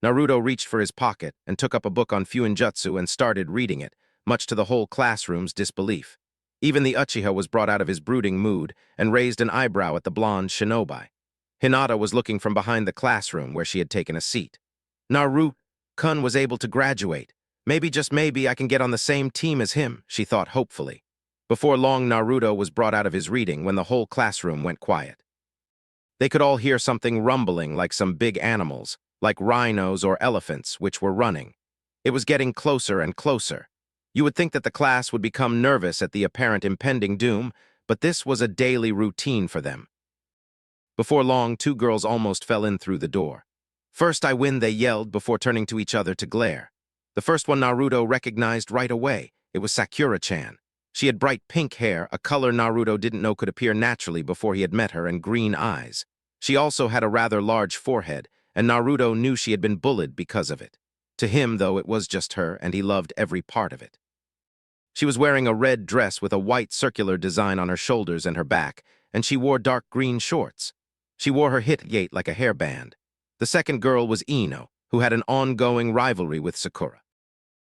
Naruto reached for his pocket and took up a book on Fuinjutsu and started reading it, much to the whole classroom's disbelief. Even the Uchiha was brought out of his brooding mood and raised an eyebrow at the blonde shinobi. Hinata was looking from behind the classroom where she had taken a seat. Naruto-kun was able to graduate. Maybe, just maybe, I can get on the same team as him, she thought hopefully. Before long, Naruto was brought out of his reading when the whole classroom went quiet. They could all hear something rumbling like some big animals, like rhinos or elephants, which were running. It was getting closer and closer. You would think that the class would become nervous at the apparent impending doom, but this was a daily routine for them. Before long, 2 girls almost fell in through the door. First I win, they yelled before turning to each other to glare. The first one Naruto recognized right away. It was Sakura-chan. She had bright pink hair, a color Naruto didn't know could appear naturally before he had met her, and green eyes. She also had a rather large forehead, and Naruto knew she had been bullied because of it. To him, though, it was just her, and he loved every part of it. She was wearing a red dress with a white circular design on her shoulders and her back, and she wore dark green shorts. She wore her hit like a hairband. The second girl was Ino, who had an ongoing rivalry with Sakura.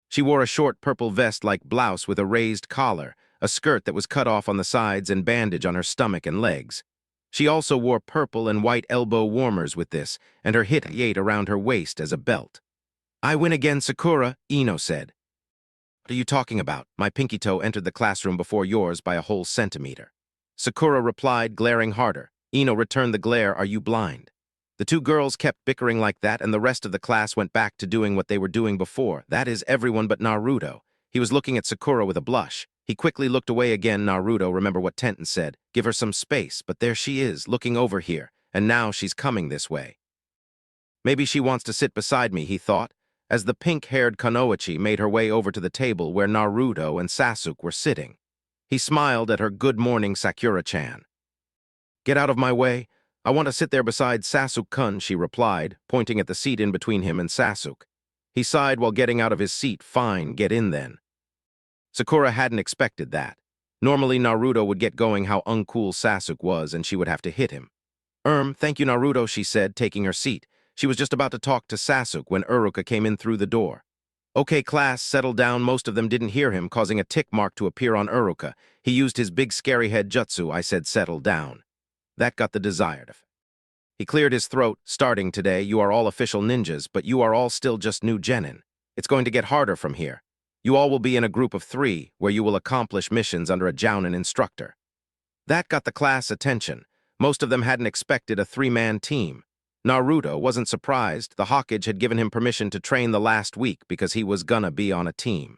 She wore a short purple vest-like blouse with a raised collar, a skirt that was cut off on the sides and bandage on her stomach and legs. She also wore purple and white elbow warmers with this, and her hit around her waist as a belt. "I win again, Sakura," Ino said. "What are you talking about? My pinky toe entered the classroom before yours by a whole centimeter." Sakura replied, glaring harder. Ino returned the glare, "Are you blind?" The two girls kept bickering like that, and the rest of the class went back to doing what they were doing before. That is, everyone but Naruto. He was looking at Sakura with a blush. He quickly looked away again. Naruto, remember what Tenten said. Give her some space, but there she is, looking over here, and now she's coming this way. Maybe she wants to sit beside me, he thought, as the pink-haired Kunoichi made her way over to the table where Naruto and Sasuke were sitting. He smiled at her. "Good morning, Sakura-chan." "Get out of my way. I want to sit there beside Sasuke-kun," she replied, pointing at the seat in between him and Sasuke. He sighed while getting out of his seat. "Fine, get in then." Sakura hadn't expected that. Normally, Naruto would get going how uncool Sasuke was, and she would have to hit him. Thank you, Naruto," she said, taking her seat. She was just about to talk to Sasuke when Uruka came in through the door. "Okay, class, settle down." Most of them didn't hear him, causing a tick mark to appear on Uruka. He used his big scary head jutsu. "I said settle down." That got the desired effect. He cleared his throat. "Starting today, you are all official ninjas, but you are all still just new genin. It's going to get harder from here. You all will be in a group of 3, where you will accomplish missions under a jounin instructor." That got the class attention. Most of them hadn't expected a 3-man team. Naruto wasn't surprised. The Hokage had given him permission to train the last week because he was gonna be on a team.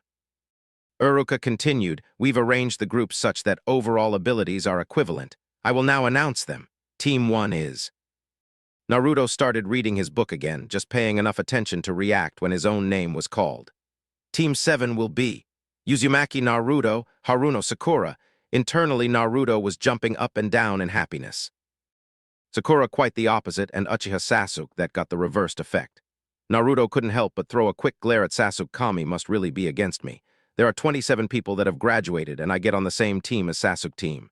Uruka continued, "We've arranged the groups such that overall abilities are equivalent. I will now announce them. Team 1 is..." Naruto started reading his book again, just paying enough attention to react when his own name was called. "Team 7 will be Uzumaki Naruto, Haruno Sakura." Internally, Naruto was jumping up and down in happiness. Sakura quite the opposite, and Uchiha Sasuke that got the reversed effect. Naruto couldn't help but throw a quick glare at Sasuke. "Kami must really be against me. There are 27 people that have graduated, and I get on the same team as Sasuke team."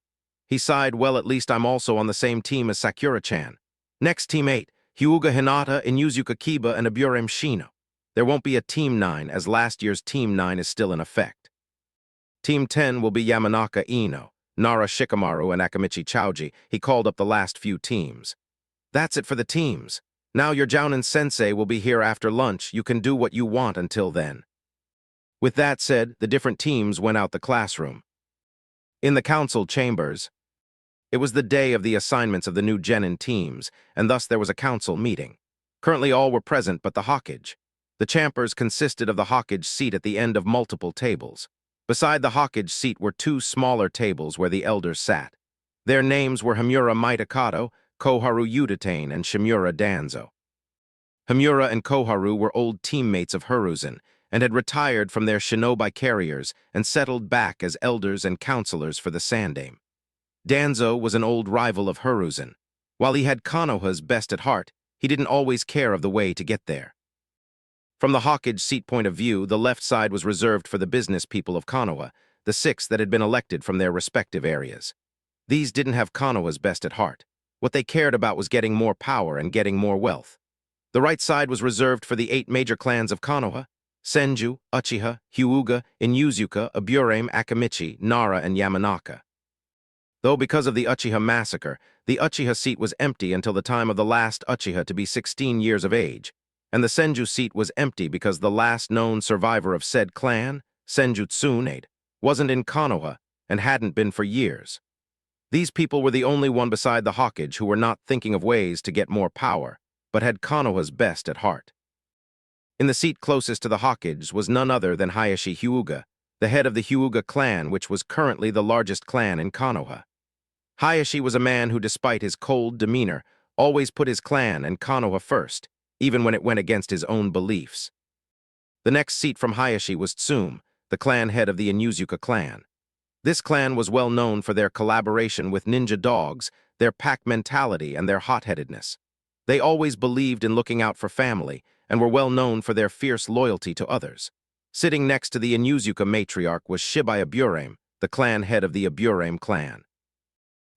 He sighed, "Well, at least I'm also on the same team as Sakura-chan." Next, Team 8, Hyuga Hinata, Inuzuka Kiba, and Aburame Shino. There won't be a Team 9, as last year's Team 9 is still in effect. Team 10 will be Yamanaka Ino, Nara Shikamaru, and Akamichi Chouji. He called up the last few teams. "That's it for the teams. Now your Jounin sensei will be here after lunch. You can do what you want until then." With that said, the different teams went out the classroom. In the council chambers, it was the day of the assignments of the new genin teams, and thus there was a council meeting. Currently all were present but the Hokage. The chambers consisted of the Hokage seat at the end of multiple tables. Beside the Hokage seat were 2 smaller tables where the elders sat. Their names were Himura Mitakato, Koharu Udatane, and Shimura Danzo. Himura and Koharu were old teammates of Hiruzen and had retired from their shinobi carriers and settled back as elders and counselors for the Sandaime. Danzo was an old rival of Hiruzen. While he had Konoha's best at heart, he didn't always care of the way to get there. From the Hokage seat point of view, the left side was reserved for the business people of Konoha, the 6 that had been elected from their respective areas. These didn't have Konoha's best at heart. What they cared about was getting more power and getting more wealth. The right side was reserved for the 8 major clans of Konoha: Senju, Uchiha, Hyuga, Inuzuka, Aburame, Akamichi, Nara, and Yamanaka. Though because of the Uchiha massacre, the Uchiha seat was empty until the time of the last Uchiha to be 16 years of age, and the Senju seat was empty because the last known survivor of said clan, Senju Tsunade, wasn't in Konoha and hadn't been for years. These people were the only one beside the Hokage who were not thinking of ways to get more power, but had Konoha's best at heart. In the seat closest to the Hokage was none other than Hayashi Hyuga, the head of the Hyuga clan, which was currently the largest clan in Konoha. Hayashi was a man who, despite his cold demeanor, always put his clan and Konoha first, even when it went against his own beliefs. The next seat from Hayashi was Tsume, the clan head of the Inuzuka clan. This clan was well known for their collaboration with ninja dogs, their pack mentality, and their hot-headedness. They always believed in looking out for family and were well known for their fierce loyalty to others. Sitting next to the Inuzuka matriarch was Shibai Aburame, the clan head of the Aburame clan.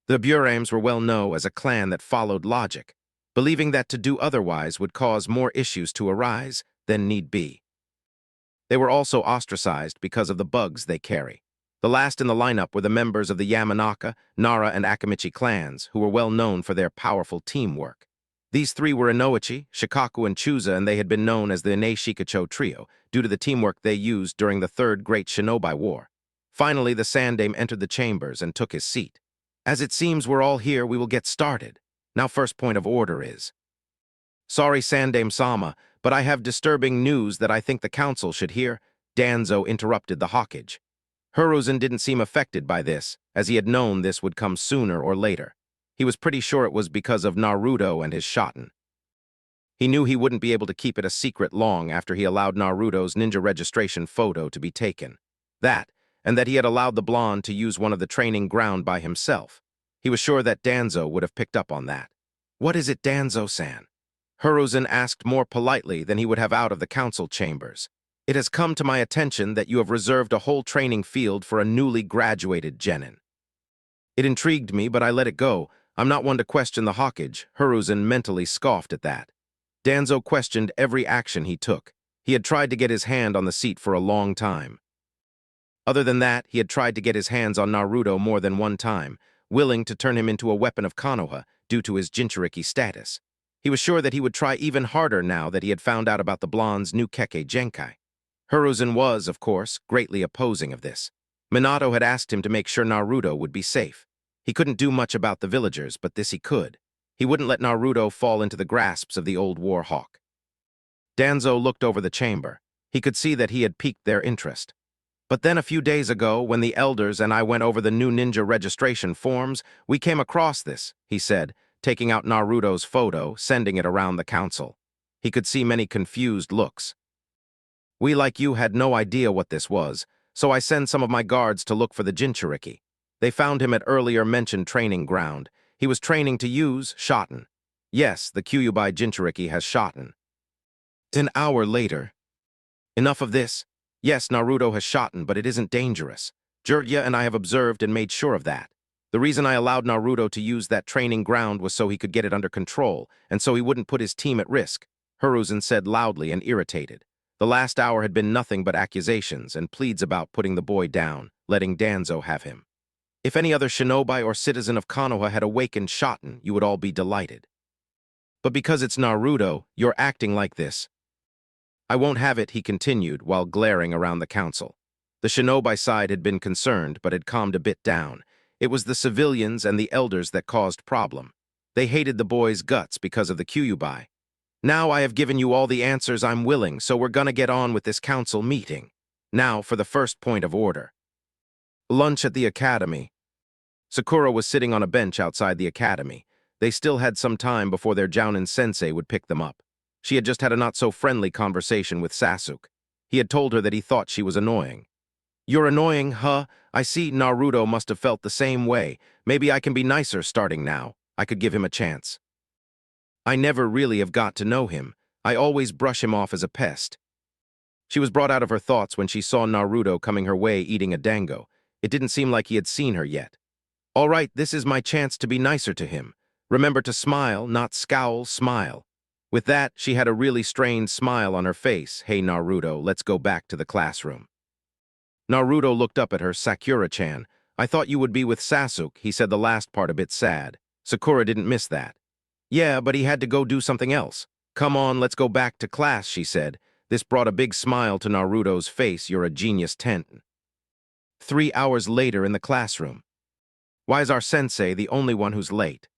The Burames were well known as a clan that followed logic, believing that to do otherwise would cause more issues to arise than need be. They were also ostracized because of the bugs they carry. The last in the lineup were the members of the Yamanaka, Nara, and Akamichi clans, who were well known for their powerful teamwork. These three were Inoichi, Shikaku, and Chusa, and they had been known as the Ine Shikacho Trio due to the teamwork they used during the Third Great Shinobi War. Finally, the Sandame entered the chambers and took his seat. As it seems we're all here, we will get started. Now, first point of order is... Sorry, Sandame-sama, but I have disturbing news that I think the council should hear. Danzo interrupted the Hawkage. Hiruzen didn't seem affected by this, as he had known this would come sooner or later. He was pretty sure it was because of Naruto and his shoten. He knew he wouldn't be able to keep it a secret long after he allowed Naruto's ninja registration photo to be taken. That, and that he had allowed the blonde to use one of the training ground by himself. He was sure that Danzo would have picked up on that. What is it, Danzo-san? Hiruzen asked more politely than he would have out of the council chambers. It has come to my attention that you have reserved a whole training field for a newly graduated genin. It intrigued me, but I let it go. I'm not one to question the Hawkage. Hiruzen mentally scoffed at that. Danzo questioned every action he took. He had tried to get his hand on the seat for a long time. Other than that, he had tried to get his hands on Naruto more than one time, willing to turn him into a weapon of Konoha due to his Jinchuriki status. He was sure that he would try even harder now that he had found out about the blonde's new Kekkei Genkai. Hiruzen was, of course, greatly opposing of this. Minato had asked him to make sure Naruto would be safe. He couldn't do much about the villagers, but this he could. He wouldn't let Naruto fall into the grasps of the old war hawk. Danzo looked over the chamber. He could see that he had piqued their interest. But then a few days ago, when the elders and I went over the new ninja registration forms, we came across this, he said, taking out Naruto's photo, sending it around the council. He could see many confused looks. We, like you, had no idea what this was, so I sent some of my guards to look for the Jinchuriki. They found him at earlier mentioned training ground. He was training to use shoten. Yes, the Kyuubi Jinchuriki has shoten. An hour later. Enough of this. Yes, Naruto has shoten, but it isn't dangerous. Jiraiya and I have observed and made sure of that. The reason I allowed Naruto to use that training ground was so he could get it under control, and so he wouldn't put his team at risk, Hiruzen said loudly and irritated. The last hour had been nothing but accusations and pleads about putting the boy down, letting Danzo have him. If any other shinobi or citizen of Konoha had awakened shoten, you would all be delighted. But because it's Naruto, you're acting like this. I won't have it, he continued, while glaring around the council. The shinobi side had been concerned, but had calmed a bit down. It was the civilians and the elders that caused problem. They hated the boy's guts because of the Kyuubi. Now I have given you all the answers I'm willing, so we're gonna get on with this council meeting. Now for the first point of order. Lunch at the academy. Sakura was sitting on a bench outside the academy. They still had some time before their Jounin sensei would pick them up. She had just had a not-so-friendly conversation with Sasuke. He had told her that he thought she was annoying. You're annoying, huh? I see Naruto must have felt the same way. Maybe I can be nicer starting now. I could give him a chance. I never really have got to know him. I always brush him off as a pest. She was brought out of her thoughts when she saw Naruto coming her way eating a dango. It didn't seem like he had seen her yet. All right, this is my chance to be nicer to him. Remember to smile, not scowl, smile. With that, she had a really strained smile on her face. Hey, Naruto, let's go back to the classroom. Naruto looked up at her. Sakura-chan, I thought you would be with Sasuke, he said, the last part a bit sad. Sakura didn't miss that. Yeah, but he had to go do something else. Come on, let's go back to class, she said. This brought a big smile to Naruto's face. You're a genius, Tenten. 3 hours later in the classroom. Why is our sensei the only one who's late?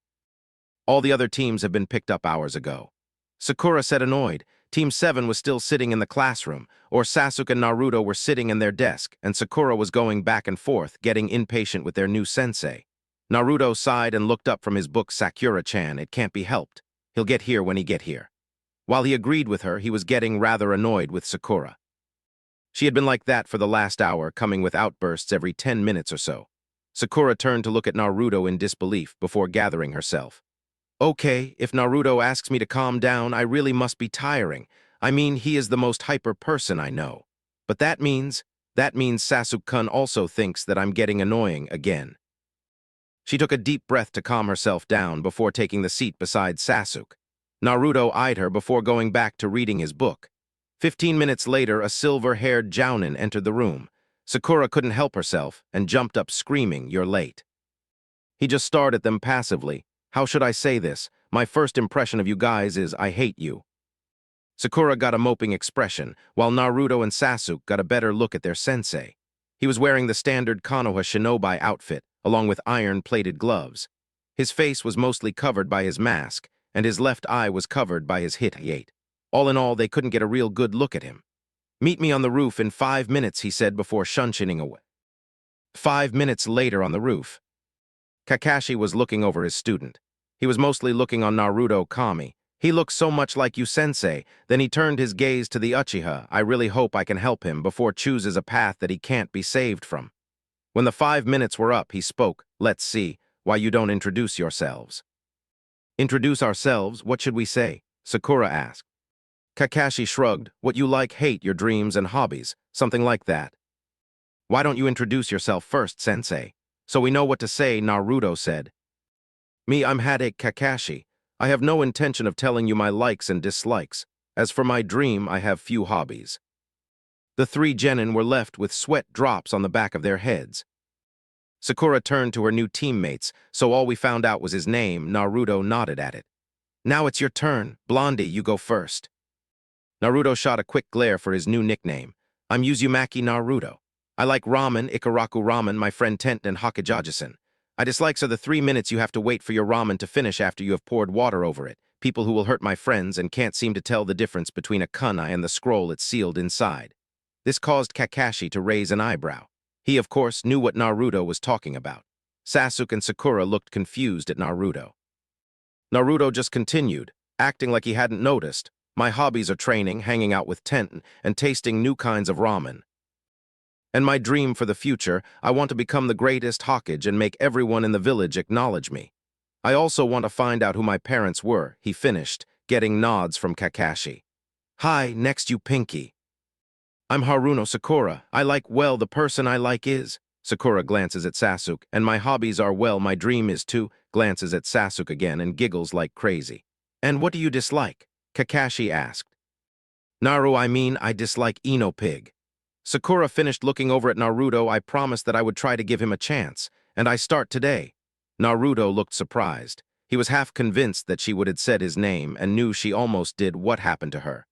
All the other teams have been picked up hours ago. Sakura said, annoyed. Team 7 was still sitting in the classroom, or Sasuke and Naruto were sitting in their desk, and Sakura was going back and forth, getting impatient with their new sensei. Naruto sighed and looked up from his book. Sakura-chan, it can't be helped. He'll get here when he get here. While he agreed with her, he was getting rather annoyed with Sakura. She had been like that for the last hour, coming with outbursts every 10 minutes or so. Sakura turned to look at Naruto in disbelief before gathering herself. Okay, if Naruto asks me to calm down, I really must be tiring. I mean, he is the most hyper person I know. But that means Sasuke-kun also thinks that I'm getting annoying again. She took a deep breath to calm herself down before taking the seat beside Sasuke. Naruto eyed her before going back to reading his book. 15 minutes later, a silver-haired jounin entered the room. Sakura couldn't help herself and jumped up screaming, "You're late." He just stared at them passively. How should I say this? My first impression of you guys is I hate you. Sakura got a moping expression, while Naruto and Sasuke got a better look at their sensei. He was wearing the standard Konoha shinobi outfit, along with iron-plated gloves. His face was mostly covered by his mask, and his left eye was covered by his hit-yate. All in all, they couldn't get a real good look at him. "Meet me on the roof in 5 minutes," he said before shunshining away. 5 minutes later on the roof, Kakashi was looking over his student. He was mostly looking on Naruto Kami. "He looks so much like you, sensei." Then he turned his gaze to the Uchiha. "I really hope I can help him before chooses a path that he can't be saved from." When the 5 minutes were up, he spoke. "Let's see, why you don't introduce yourselves." "Introduce ourselves? What should we say?" Sakura asked. Kakashi shrugged. "What you like, hate, your dreams and hobbies, something like that." "Why don't you introduce yourself first, sensei?" "So we know what to say," Naruto said. "Me, I'm Hadake Kakashi. I have no intention of telling you my likes and dislikes. As for my dream, I have few hobbies." The three genin were left with sweat drops on the back of their heads. Sakura turned to her new teammates, "So all we found out was his name." Naruto nodded at it. "Now it's your turn. Blondie, you go first." Naruto shot a quick glare for his new nickname. "I'm Uzumaki Naruto. I like ramen, Ikaraku ramen, my friend Tent and Hokage-san. I dislike the 3 minutes you have to wait for your ramen to finish after you have poured water over it. People who will hurt my friends and can't seem to tell the difference between a kunai and the scroll it's sealed inside." This caused Kakashi to raise an eyebrow. He, of course, knew what Naruto was talking about. Sasuke and Sakura looked confused at Naruto. Naruto just continued, acting like he hadn't noticed. "My hobbies are training, hanging out with Tent, and tasting new kinds of ramen. And my dream for the future, I want to become the greatest Hokage and make everyone in the village acknowledge me. I also want to find out who my parents were," he finished, getting nods from Kakashi. "Hi, next you Pinky." "I'm Haruno Sakura. I like, well, the person I like is." Sakura glances at Sasuke. "And my hobbies are, well, my dream is to," glances at Sasuke again and giggles like crazy. "And what do you dislike?" Kakashi asked. I dislike Ino Pig." Sakura finished looking over at Naruto. "I promised that I would try to give him a chance, and I start today." Naruto looked surprised. He was half convinced that she would have said his name and knew she almost did. What happened to her?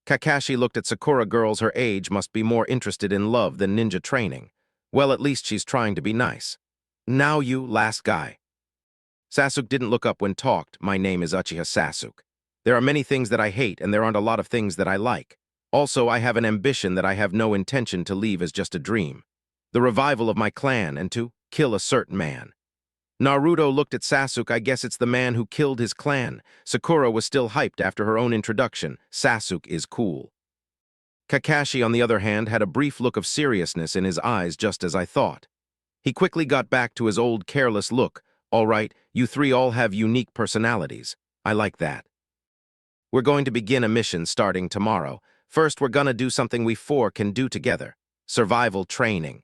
Kakashi looked at Sakura. Girls her age must be more interested in love than ninja training. Well, at least she's trying to be nice. "Now you, last guy." Sasuke didn't look up when talked. "My name is Uchiha Sasuke. There are many things that I hate, and there aren't a lot of things that I like. Also, I have an ambition that I have no intention to leave as just a dream. The revival of my clan and to kill a certain man." Naruto looked at Sasuke. "I guess it's the man who killed his clan." Sakura was still hyped after her own introduction. Sasuke is cool. Kakashi, on the other hand, had a brief look of seriousness in his eyes, just as I thought. He quickly got back to his old careless look. "All right, you three all have unique personalities. I like that. We're going to begin a mission starting tomorrow. First, we're gonna do something we four can do together. Survival training."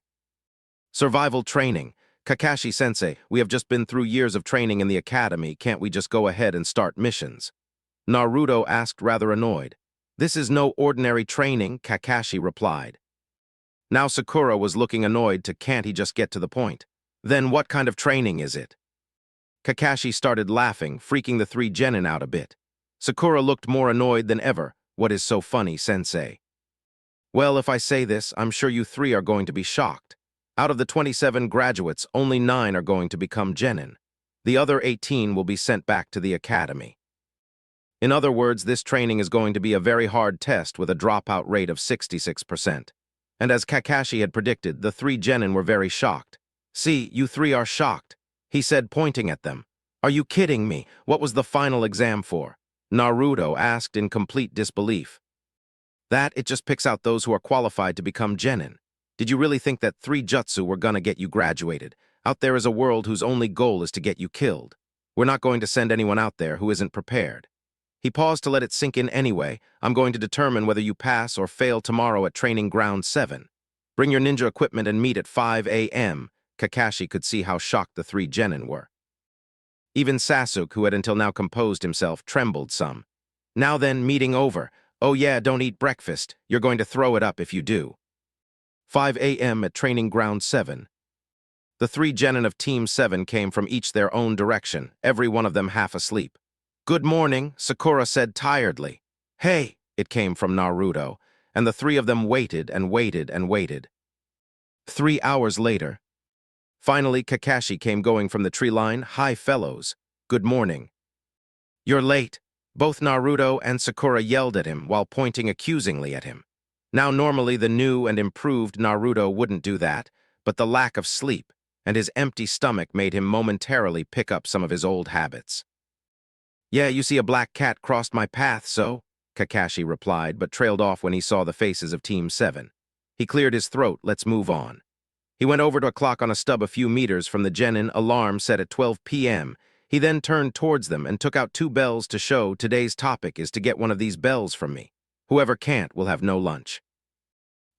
"Survival training? Kakashi-sensei, we have just been through years of training in the academy. Can't we just go ahead and start missions?" Naruto asked, rather annoyed. "This is no ordinary training," Kakashi replied. Now Sakura was looking annoyed to can't he just get to the point. "Then what kind of training is it?" Kakashi started laughing, freaking the three genin out a bit. Sakura looked more annoyed than ever. "What is so funny, sensei?" "Well, if I say this, I'm sure you three are going to be shocked. Out of the 27 graduates, only 9 are going to become genin. The other 18 will be sent back to the academy. In other words, this training is going to be a very hard test with a dropout rate of 66%. And as Kakashi had predicted, the 3 genin were very shocked. "See, you 3 are shocked," he said, pointing at them. "Are you kidding me? What was the final exam for?" Naruto asked in complete disbelief. "That, it just picks out those who are qualified to become genin. Did you really think that 3 jutsu were gonna get you graduated? Out there is a world whose only goal is to get you killed. We're not going to send anyone out there who isn't prepared." He paused to let it sink in. "Anyway, I'm going to determine whether you pass or fail tomorrow at Training Ground 7. Bring your ninja equipment and meet at 5 a.m. Kakashi could see how shocked the three genin were. Even Sasuke, who had until now composed himself, trembled some. Now then, meeting over. Oh yeah, don't eat breakfast. You're going to throw it up if you do. 5 a.m. at Training Ground 7. The three genin of Team 7 came from each their own direction, every one of them half asleep. Good morning, Sakura said tiredly. Hey, it came from Naruto, and the three of them waited and waited and waited. 3 hours later, finally Kakashi came going from the tree line. Hi, fellows. Good morning. You're late. Both Naruto and Sakura yelled at him while pointing accusingly at him. Now normally the new and improved Naruto wouldn't do that, but the lack of sleep and his empty stomach made him momentarily pick up some of his old habits. Yeah, you see a black cat crossed my path, so? Kakashi replied, but trailed off when he saw the faces of Team 7. He cleared his throat. Let's move on. He went over to a clock on a stub a few meters from the genin alarm set at 12 p.m. He then turned towards them and took out 2 bells to show today's topic is to get one of these bells from me. Whoever can't will have no lunch.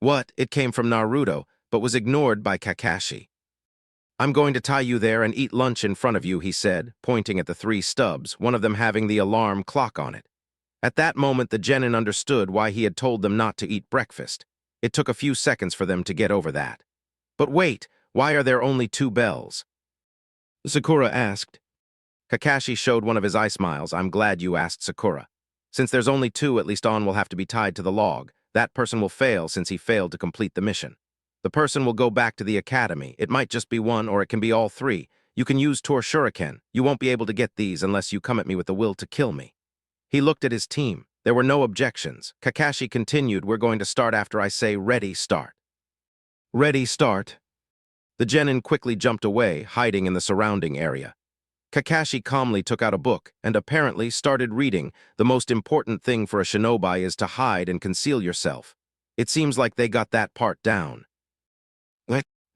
What? It came from Naruto, but was ignored by Kakashi. I'm going to tie you there and eat lunch in front of you, he said, pointing at the 3 stubs, one of them having the alarm clock on it. At that moment, the genin understood why he had told them not to eat breakfast. It took a few seconds for them to get over that. But wait, why are there only 2 bells? Sakura asked. Kakashi showed one of his eye smiles. I'm glad you asked, Sakura. Since there's only 2, at least On will have to be tied to the log. That person will fail since he failed to complete the mission. The person will go back to the academy. It might just be 1 or it can be all 3. You can use Tor Shuriken. You won't be able to get these unless you come at me with the will to kill me. He looked at his team. There were no objections. Kakashi continued, we're going to start after I say ready, start. Ready, start. The genin quickly jumped away, hiding in the surrounding area. Kakashi calmly took out a book and apparently started reading. The most important thing for a shinobi is to hide and conceal yourself. It seems like they got that part down.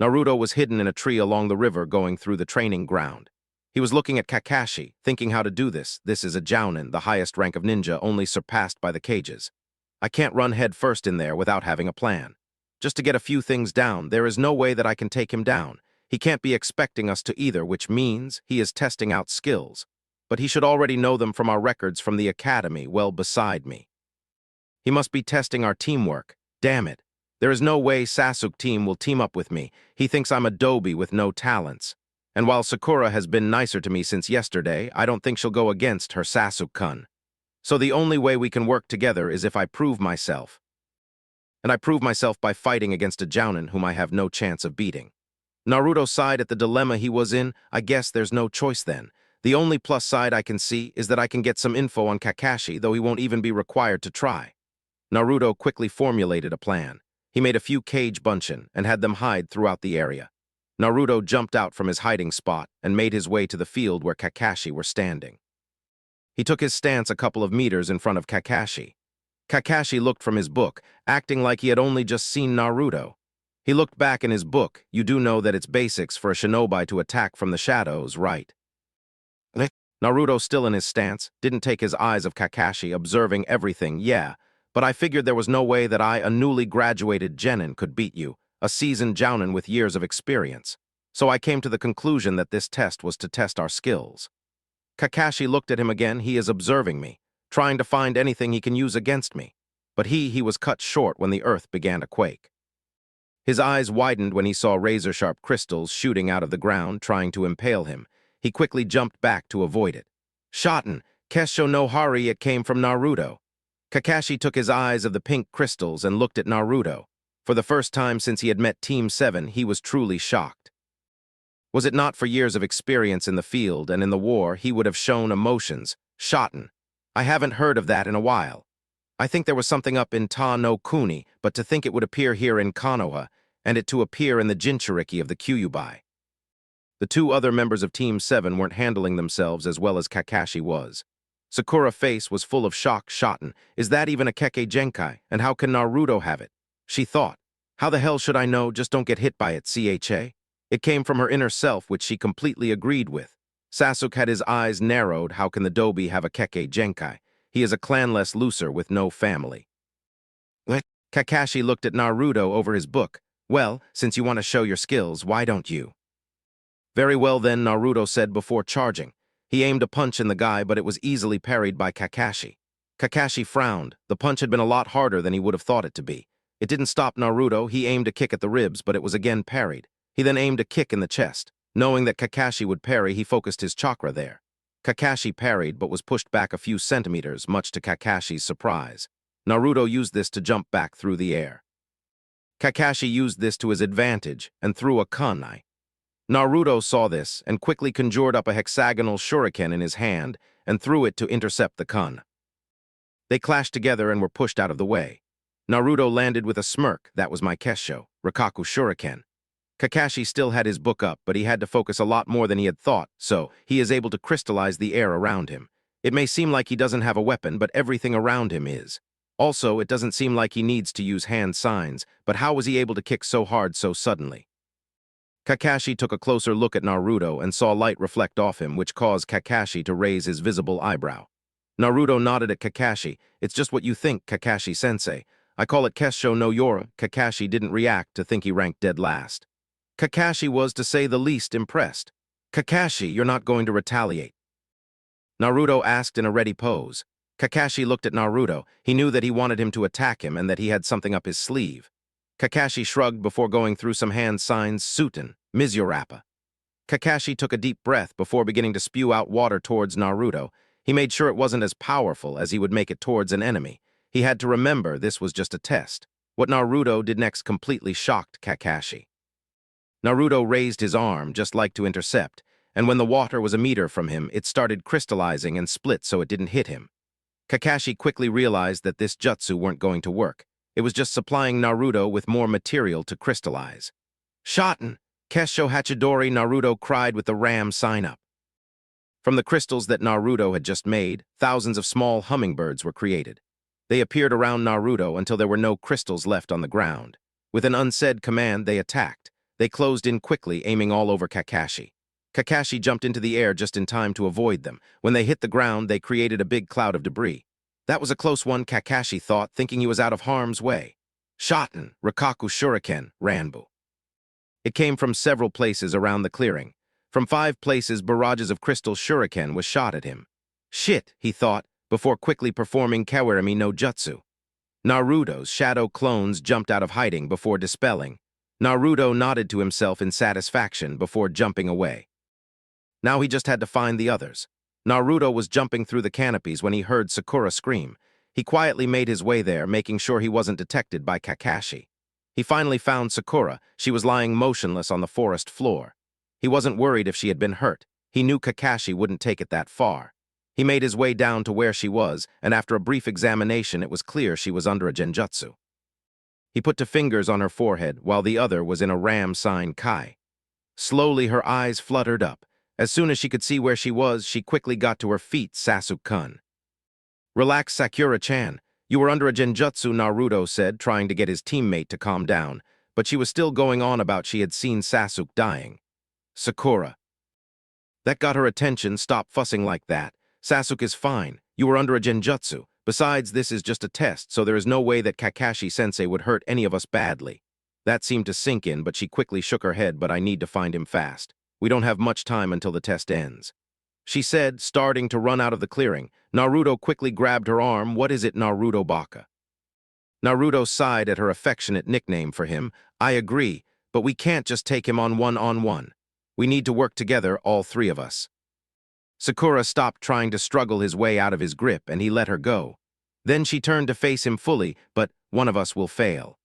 Naruto was hidden in a tree along the river going through the training ground. He was looking at Kakashi, thinking how to do this. This is a jounin, the highest rank of ninja, only surpassed by the cages. I can't run head first in there without having a plan. Just to get a few things down, there is no way that I can take him down. He can't be expecting us to either, which means he is testing out skills. But he should already know them from our records from the academy well beside me. He must be testing our teamwork. Damn it. There is no way Sasuke team will team up with me. He thinks I'm a doby with no talents. And while Sakura has been nicer to me since yesterday, I don't think she'll go against her Sasuke-kun. So the only way we can work together is if I prove myself. And I prove myself by fighting against a jounin whom I have no chance of beating. Naruto sighed at the dilemma he was in. I guess there's no choice then. The only plus side I can see is that I can get some info on Kakashi, though he won't even be required to try. Naruto quickly formulated a plan. He made a few cage bunshin and had them hide throughout the area. Naruto jumped out from his hiding spot and made his way to the field where Kakashi were standing. He took his stance a couple of meters in front of Kakashi. Kakashi looked from his book, acting like he had only just seen Naruto. He looked back in his book. You do know that it's basics for a shinobi to attack from the shadows, right? Naruto, still in his stance, didn't take his eyes of Kakashi, observing everything. Yeah, but I figured there was no way that I, a newly graduated genin, could beat you, a seasoned jounin with years of experience. So I came to the conclusion that this test was to test our skills. Kakashi looked at him again. He is observing me, trying to find anything he can use against me. But he was cut short when the earth began to quake. His eyes widened when he saw razor-sharp crystals shooting out of the ground, trying to impale him. He quickly jumped back to avoid it. Shoten, Kesho no Hari, it came from Naruto. Kakashi took his eyes of the pink crystals and looked at Naruto. For the first time since he had met Team 7, he was truly shocked. Was it not for years of experience in the field and in the war, he would have shown emotions. Shoten, I haven't heard of that in a while. I think there was something up in Ta no Kuni, but to think it would appear here in Konoha, and it to appear in the Jinchuriki of the Kyuubi. The 2 other members of Team 7 weren't handling themselves as well as Kakashi was. Sakura's face was full of shock. Shoten, is that even a Kekkei Genkai, and how can Naruto have it? She thought, how the hell should I know? Just don't get hit by it, CHA. It came from her inner self, which she completely agreed with. Sasuke had his eyes narrowed. How can the doby have a Kekkei Genkai? He is a clanless loser with no family. Kakashi looked at Naruto over his book. Well, since you want to show your skills, why don't you? Very well then, Naruto said before charging. He aimed a punch in the guy, but it was easily parried by Kakashi. Kakashi frowned. The punch had been a lot harder than he would have thought it to be. It didn't stop Naruto. He aimed a kick at the ribs, but it was again parried. He then aimed a kick in the chest. Knowing that Kakashi would parry, he focused his chakra there. Kakashi parried, but was pushed back a few centimeters, much to Kakashi's surprise. Naruto used this to jump back through the air. Kakashi used this to his advantage and threw a kunai. Naruto saw this and quickly conjured up a hexagonal shuriken in his hand and threw it to intercept the kun. They clashed together and were pushed out of the way. Naruto landed with a smirk. That was my Kesho, Rikaku Shuriken. Kakashi still had his book up, but he had to focus a lot more than he had thought, so he is able to crystallize the air around him. It may seem like he doesn't have a weapon, but everything around him is. Also, it doesn't seem like he needs to use hand signs, but how was he able to kick so hard so suddenly? Kakashi took a closer look at Naruto and saw light reflect off him, which caused Kakashi to raise his visible eyebrow. Naruto nodded at Kakashi. It's just what you think, Kakashi-sensei. I call it Kesho no Yora. Kakashi didn't react to think he ranked dead last. Kakashi was, to say the least, impressed. Kakashi, you're not going to retaliate? Naruto asked in a ready pose. Kakashi looked at Naruto. He knew that he wanted him to attack him and that he had something up his sleeve. Kakashi shrugged before going through some hand signs, Suten, Mizurappa. Kakashi took a deep breath before beginning to spew out water towards Naruto. He made sure it wasn't as powerful as he would make it towards an enemy. He had to remember this was just a test. What Naruto did next completely shocked Kakashi. Naruto raised his arm, just like to intercept, and when the water was a meter from him, it started crystallizing and split so it didn't hit him. Kakashi quickly realized that this jutsu weren't going to work. It was just supplying Naruto with more material to crystallize. Shoten! Kesho Hachidori, Naruto cried with the ram sign-up. From the crystals that Naruto had just made, thousands of small hummingbirds were created. They appeared around Naruto until there were no crystals left on the ground. With an unsaid command, they attacked. They closed in quickly, aiming all over Kakashi. Kakashi jumped into the air just in time to avoid them. When they hit the ground, they created a big cloud of debris. That was a close one, Kakashi thought, thinking he was out of harm's way. Shoten, Rikaku Shuriken, Ranbu. It came from several places around the clearing. From 5 places, barrages of crystal shuriken was shot at him. Shit, he thought, before quickly performing Kawarimi no Jutsu. Naruto's shadow clones jumped out of hiding before dispelling. Naruto nodded to himself in satisfaction before jumping away. Now he just had to find the others. Naruto was jumping through the canopies when he heard Sakura scream. He quietly made his way there, making sure he wasn't detected by Kakashi. He finally found Sakura. She was lying motionless on the forest floor. He wasn't worried if she had been hurt. He knew Kakashi wouldn't take it that far. He made his way down to where she was, and after a brief examination, it was clear she was under a genjutsu. He put 2 fingers on her forehead, while the other was in a ram sign Kai. Slowly, her eyes fluttered up. As soon as she could see where she was, she quickly got to her feet, Sasuke-kun. Relax, Sakura-chan. You were under a genjutsu, Naruto said, trying to get his teammate to calm down, but she was still going on about she had seen Sasuke dying. Sakura. That got her attention. Stop fussing like that. Sasuke is fine. You were under a genjutsu. Besides, this is just a test, so there is no way that Kakashi-sensei would hurt any of us badly. That seemed to sink in, but she quickly shook her head, but I need to find him fast. We don't have much time until the test ends. She said, starting to run out of the clearing. Naruto quickly grabbed her arm. What is it, Naruto Baka? Naruto sighed at her affectionate nickname for him. I agree, but we can't just take him on one-on-one. We need to work together, all 3 of us. Sakura stopped trying to struggle his way out of his grip, and he let her go. Then she turned to face him fully, but one of us will fail.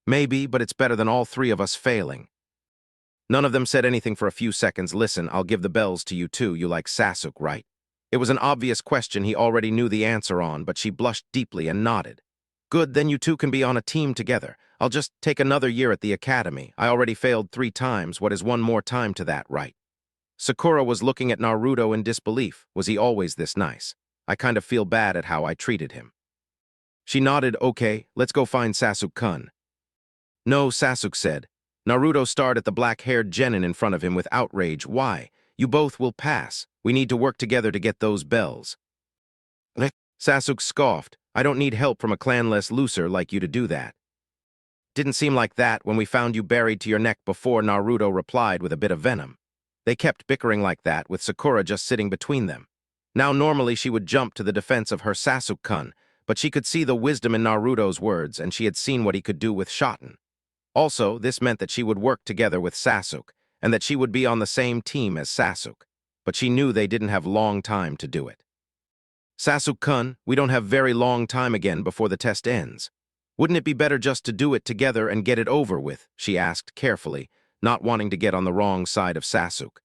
Maybe, but it's better than all 3 of us failing. None of them said anything for a few seconds. Listen, I'll give the bells to you too. You like Sasuke, right? It was an obvious question he already knew the answer on, but she blushed deeply and nodded. Good, then you 2 can be on a team together. I'll just take another year at the academy. I already failed 3 times. What is one more time to that, right? Sakura was looking at Naruto in disbelief. Was he always this nice? I kind of feel bad at how I treated him. She nodded. Okay, let's go find Sasuke-kun. No, Sasuke said. Naruto stared at the black-haired genin in front of him with outrage. Why? You both will pass. We need to work together to get those bells. Sasuke scoffed. I don't need help from a clanless loser like you to do that. Didn't seem like that when we found you buried to your neck before, Naruto replied with a bit of venom. They kept bickering like that, with Sakura just sitting between them. Now normally she would jump to the defense of her Sasuke-kun, but she could see the wisdom in Naruto's words, and she had seen what he could do with Shoten. Also, this meant that she would work together with Sasuke, and that she would be on the same team as Sasuke. But she knew they didn't have long time to do it. Sasuke-kun, we don't have very long time again before the test ends. Wouldn't it be better just to do it together and get it over with? She asked carefully, not wanting to get on the wrong side of Sasuke.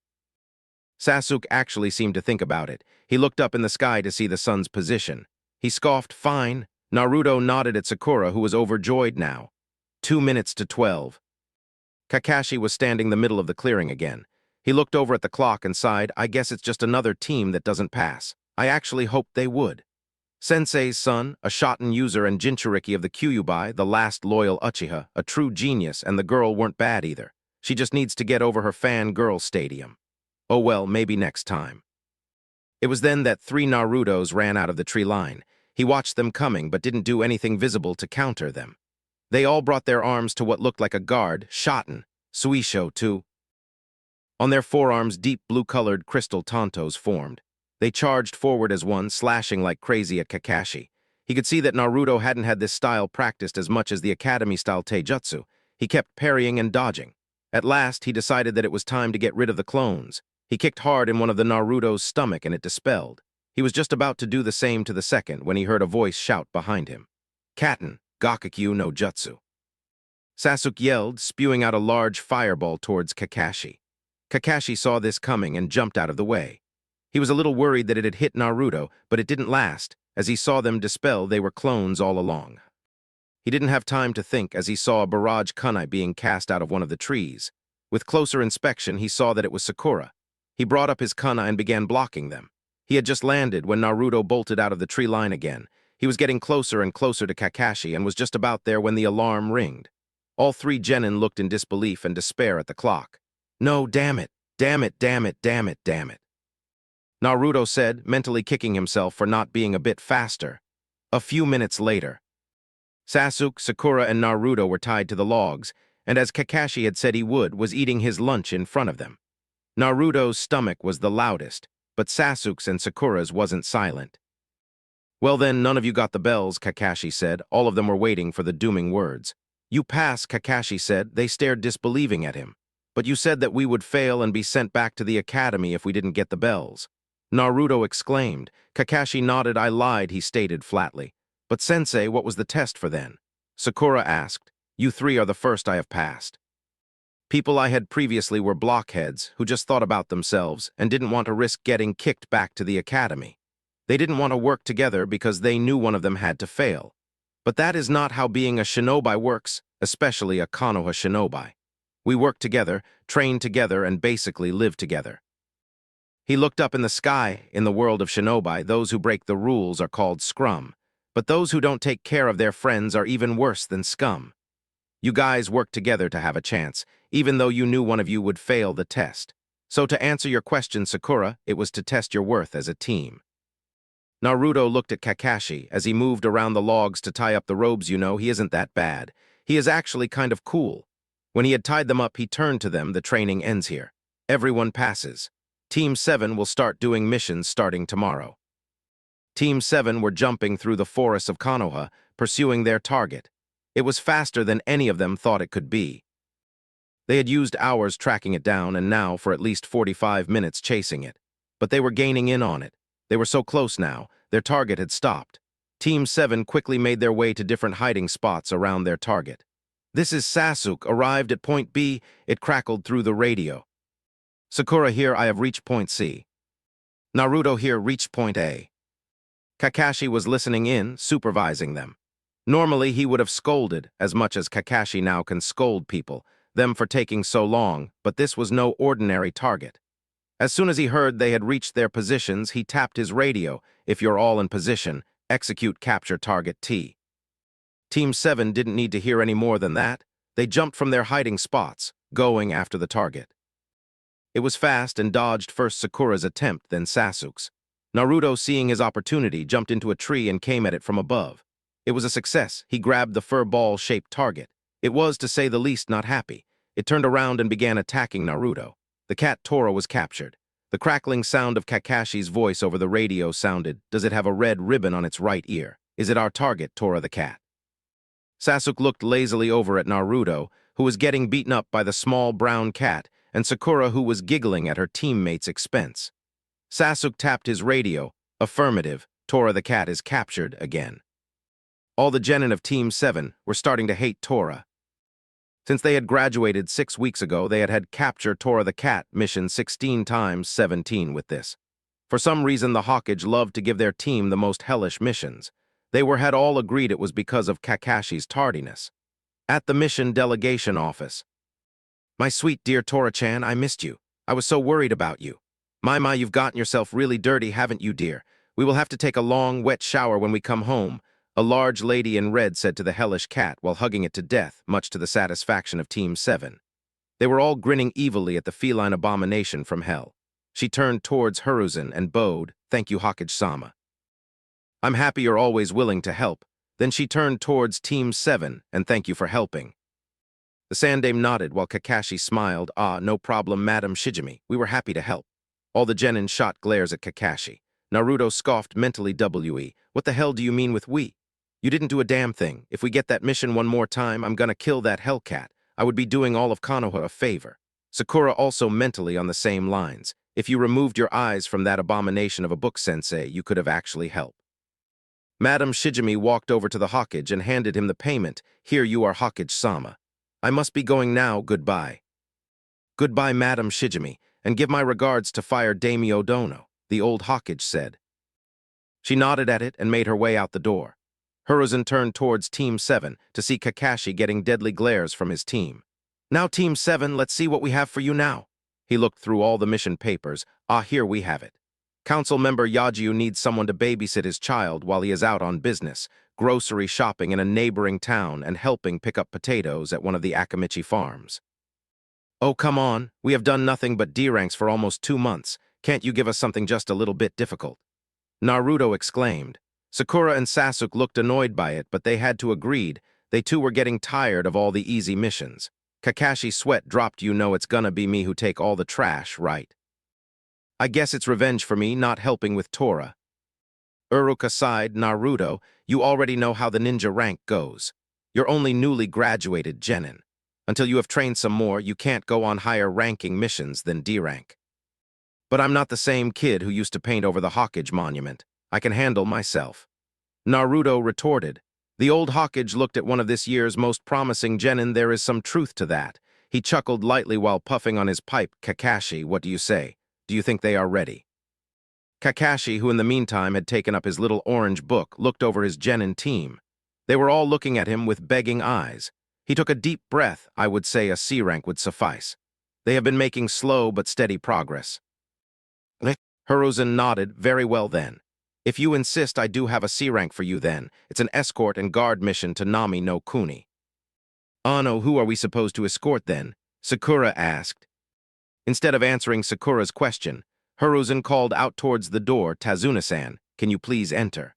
Sasuke actually seemed to think about it. He looked up in the sky to see the sun's position. He scoffed, "Fine." Naruto nodded at Sakura, who was overjoyed now. 2 minutes to 12. Kakashi was standing in the middle of the clearing again. He looked over at the clock and sighed, "I guess it's just another team that doesn't pass. I actually hoped they would." Sensei's son, a Shoten user and Jinchuriki of the Kyuubi, the last loyal Uchiha, a true genius, and the girl weren't bad either. She just needs to get over her fangirl stadium. Oh well, maybe next time. It was then that 3 Narutos ran out of the tree line. He watched them coming but didn't do anything visible to counter them. They all brought their arms to what looked like a guard, Shoten, Suisho too. On their forearms, deep blue-colored crystal tantos formed. They charged forward as one, slashing like crazy at Kakashi. He could see that Naruto hadn't had this style practiced as much as the academy-style taijutsu. He kept parrying and dodging. At last, he decided that it was time to get rid of the clones. He kicked hard in one of the Naruto's stomach and it dispelled. He was just about to do the same to the second when he heard a voice shout behind him. "Katen, Gakukyu no Jutsu." Sasuke yelled, spewing out a large fireball towards Kakashi. Kakashi saw this coming and jumped out of the way. He was a little worried that it had hit Naruto, but it didn't last. As he saw them dispel, they were clones all along. He didn't have time to think as he saw a barrage kunai being cast out of one of the trees. With closer inspection, he saw that it was Sakura. He brought up his kunai and began blocking them. He had just landed when Naruto bolted out of the tree line again. He was getting closer and closer to Kakashi and was just about there when the alarm ringed. All 3 genin looked in disbelief and despair at the clock. "No, damn it, damn it, damn it, damn it, damn it," Naruto said, mentally kicking himself for not being a bit faster. A few minutes later, Sasuke, Sakura, and Naruto were tied to the logs, and as Kakashi had said he would, was eating his lunch in front of them. Naruto's stomach was the loudest, but Sasuke's and Sakura's wasn't silent. "Well then, none of you got the bells," Kakashi said. All of them were waiting for the dooming words. "You pass," Kakashi said. They stared disbelieving at him. "But you said that we would fail and be sent back to the academy if we didn't get the bells." Naruto exclaimed. Kakashi nodded. "I lied," he stated flatly. "But sensei, what was the test for then?" Sakura asked. "You 3 are the first I have passed." People I had previously were blockheads who just thought about themselves and didn't want to risk getting kicked back to the academy. They didn't want to work together because they knew one of them had to fail. But that is not how being a shinobi works, especially a Konoha shinobi. We work together, train together, and basically live together. He looked up in the sky. In the world of shinobi, those who break the rules are called scrum. But those who don't take care of their friends are even worse than scum. You guys worked together to have a chance, even though you knew one of you would fail the test. So to answer your question, Sakura, it was to test your worth as a team. Naruto looked at Kakashi as he moved around the logs to tie up the robes. "You know, he isn't that bad. He is actually kind of cool." When he had tied them up, he turned to them. "The training ends here. Everyone passes. Team 7 will start doing missions starting tomorrow." Team 7 were jumping through the forests of Konoha, pursuing their target. It was faster than any of them thought it could be. They had used hours tracking it down and now for at least 45 minutes chasing it. But they were gaining in on it. They were so close now, their target had stopped. Team 7 quickly made their way to different hiding spots around their target. "This is Sasuke, arrived at point B," it crackled through the radio. "Sakura here, I have reached point C. Naruto here, reached point A." Kakashi was listening in, supervising them. Normally, he would have scolded, as much as Kakashi now can scold people, them for taking so long, but this was no ordinary target. As soon as he heard they had reached their positions, he tapped his radio. "If you're all in position, execute capture target T." Team 7 didn't need to hear any more than that. They jumped from their hiding spots, going after the target. It was fast and dodged first Sakura's attempt, then Sasuke's. Naruto, seeing his opportunity, jumped into a tree and came at it from above. It was a success. He grabbed the fur ball-shaped target. It was, to say the least, not happy. It turned around and began attacking Naruto. The cat Tora was captured. The crackling sound of Kakashi's voice over the radio sounded, "Does it have a red ribbon on its right ear? Is it our target, Tora the cat?" Sasuke looked lazily over at Naruto, who was getting beaten up by the small brown cat, and Sakura, who was giggling at her teammate's expense. Sasuke tapped his radio. Affirmative, Tora the cat is captured again. All the genin of Team 7 were starting to hate Tora. Since they had graduated 6 weeks ago, they had had Capture Tora the Cat mission 16 times 17 with this. For some reason, the Hokage loved to give their team the most hellish missions. They had all agreed it was because of Kakashi's tardiness. At the mission delegation office. "My sweet dear Tora-chan, I missed you. I was so worried about you. My, you've gotten yourself really dirty, haven't you, dear? We will have to take a long, wet shower when we come home," a large lady in red said to the hellish cat while hugging it to death, much to the satisfaction of Team 7. They were all grinning evilly at the feline abomination from hell. She turned towards Hiruzen and bowed, "Thank you, Hokage-sama. I'm happy you're always willing to help." Then she turned towards Team 7 and "Thank you for helping." The Sandame nodded while Kakashi smiled, "Ah, no problem, Madam Shijimi. We were happy to help." All the genin shot glares at Kakashi. Naruto scoffed mentally, "What the hell do you mean with we? You didn't do a damn thing. If we get that mission one more time, I'm gonna kill that Hellcat. I would be doing all of Konoha a favor." Sakura also mentally on the same lines. If you removed your eyes from that abomination of a book sensei, you could have actually helped. Madam Shijimi walked over to the Hokage and handed him the payment. "Here you are, Hokage-sama. I must be going now, goodbye." "Goodbye, Madam Shijimi, and give my regards to Fire Daimyo Dono," the old Hokage said. She nodded at it and made her way out the door. Hiruzen turned towards Team 7 to see Kakashi getting deadly glares from his team. "Now, Team 7, let's see what we have for you now." He looked through all the mission papers. "Ah, here we have it. Council member Yajiu needs someone to babysit his child while he is out on business, grocery shopping in a neighboring town and helping pick up potatoes at one of the Akamichi farms." "Oh, come on. We have done nothing but D ranks for almost 2 months. Can't you give us something just a little bit difficult?" Naruto exclaimed. Sakura and Sasuke looked annoyed by it, but they had to agree. They too were getting tired of all the easy missions. Kakashi's sweat dropped. "You know it's gonna be me who take all the trash, right? I guess it's revenge for me not helping with Tora." Uruka sighed. "Naruto, you already know how the ninja rank goes. You're only newly graduated genin. Until you have trained some more, you can't go on higher ranking missions than D rank." "But I'm not the same kid who used to paint over the Hokage monument. I can handle myself," Naruto retorted. The old Hokage looked at one of this year's most promising genin. "There is some truth to that." He chuckled lightly while puffing on his pipe. "Kakashi, what do you say? Do you think they are ready?" Kakashi, who in the meantime had taken up his little orange book, looked over his genin team. They were all looking at him with begging eyes. He took a deep breath. "I would say a C rank would suffice. They have been making slow but steady progress." Hiruzen nodded. "Very well then. If you insist, I do have a C rank for you then. It's an escort and guard mission to Nami no Kuni." "Ano, who are we supposed to escort then?" Sakura asked. Instead of answering Sakura's question, Hiruzen called out towards the door, "Tazuna-san, can you please enter?"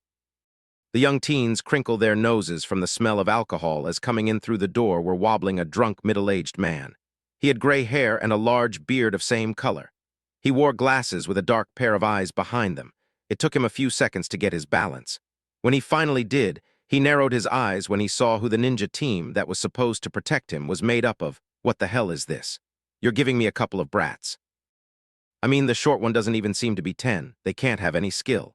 The young teens crinkled their noses from the smell of alcohol as coming in through the door were wobbling a drunk middle-aged man. He had gray hair and a large beard of same color. He wore glasses with a dark pair of eyes behind them. It took him a few seconds to get his balance. When he finally did, he narrowed his eyes when he saw who the ninja team that was supposed to protect him was made up of. "What the hell is this? You're giving me a couple of brats. I mean, the short one doesn't even seem to be 10. They can't have any skill."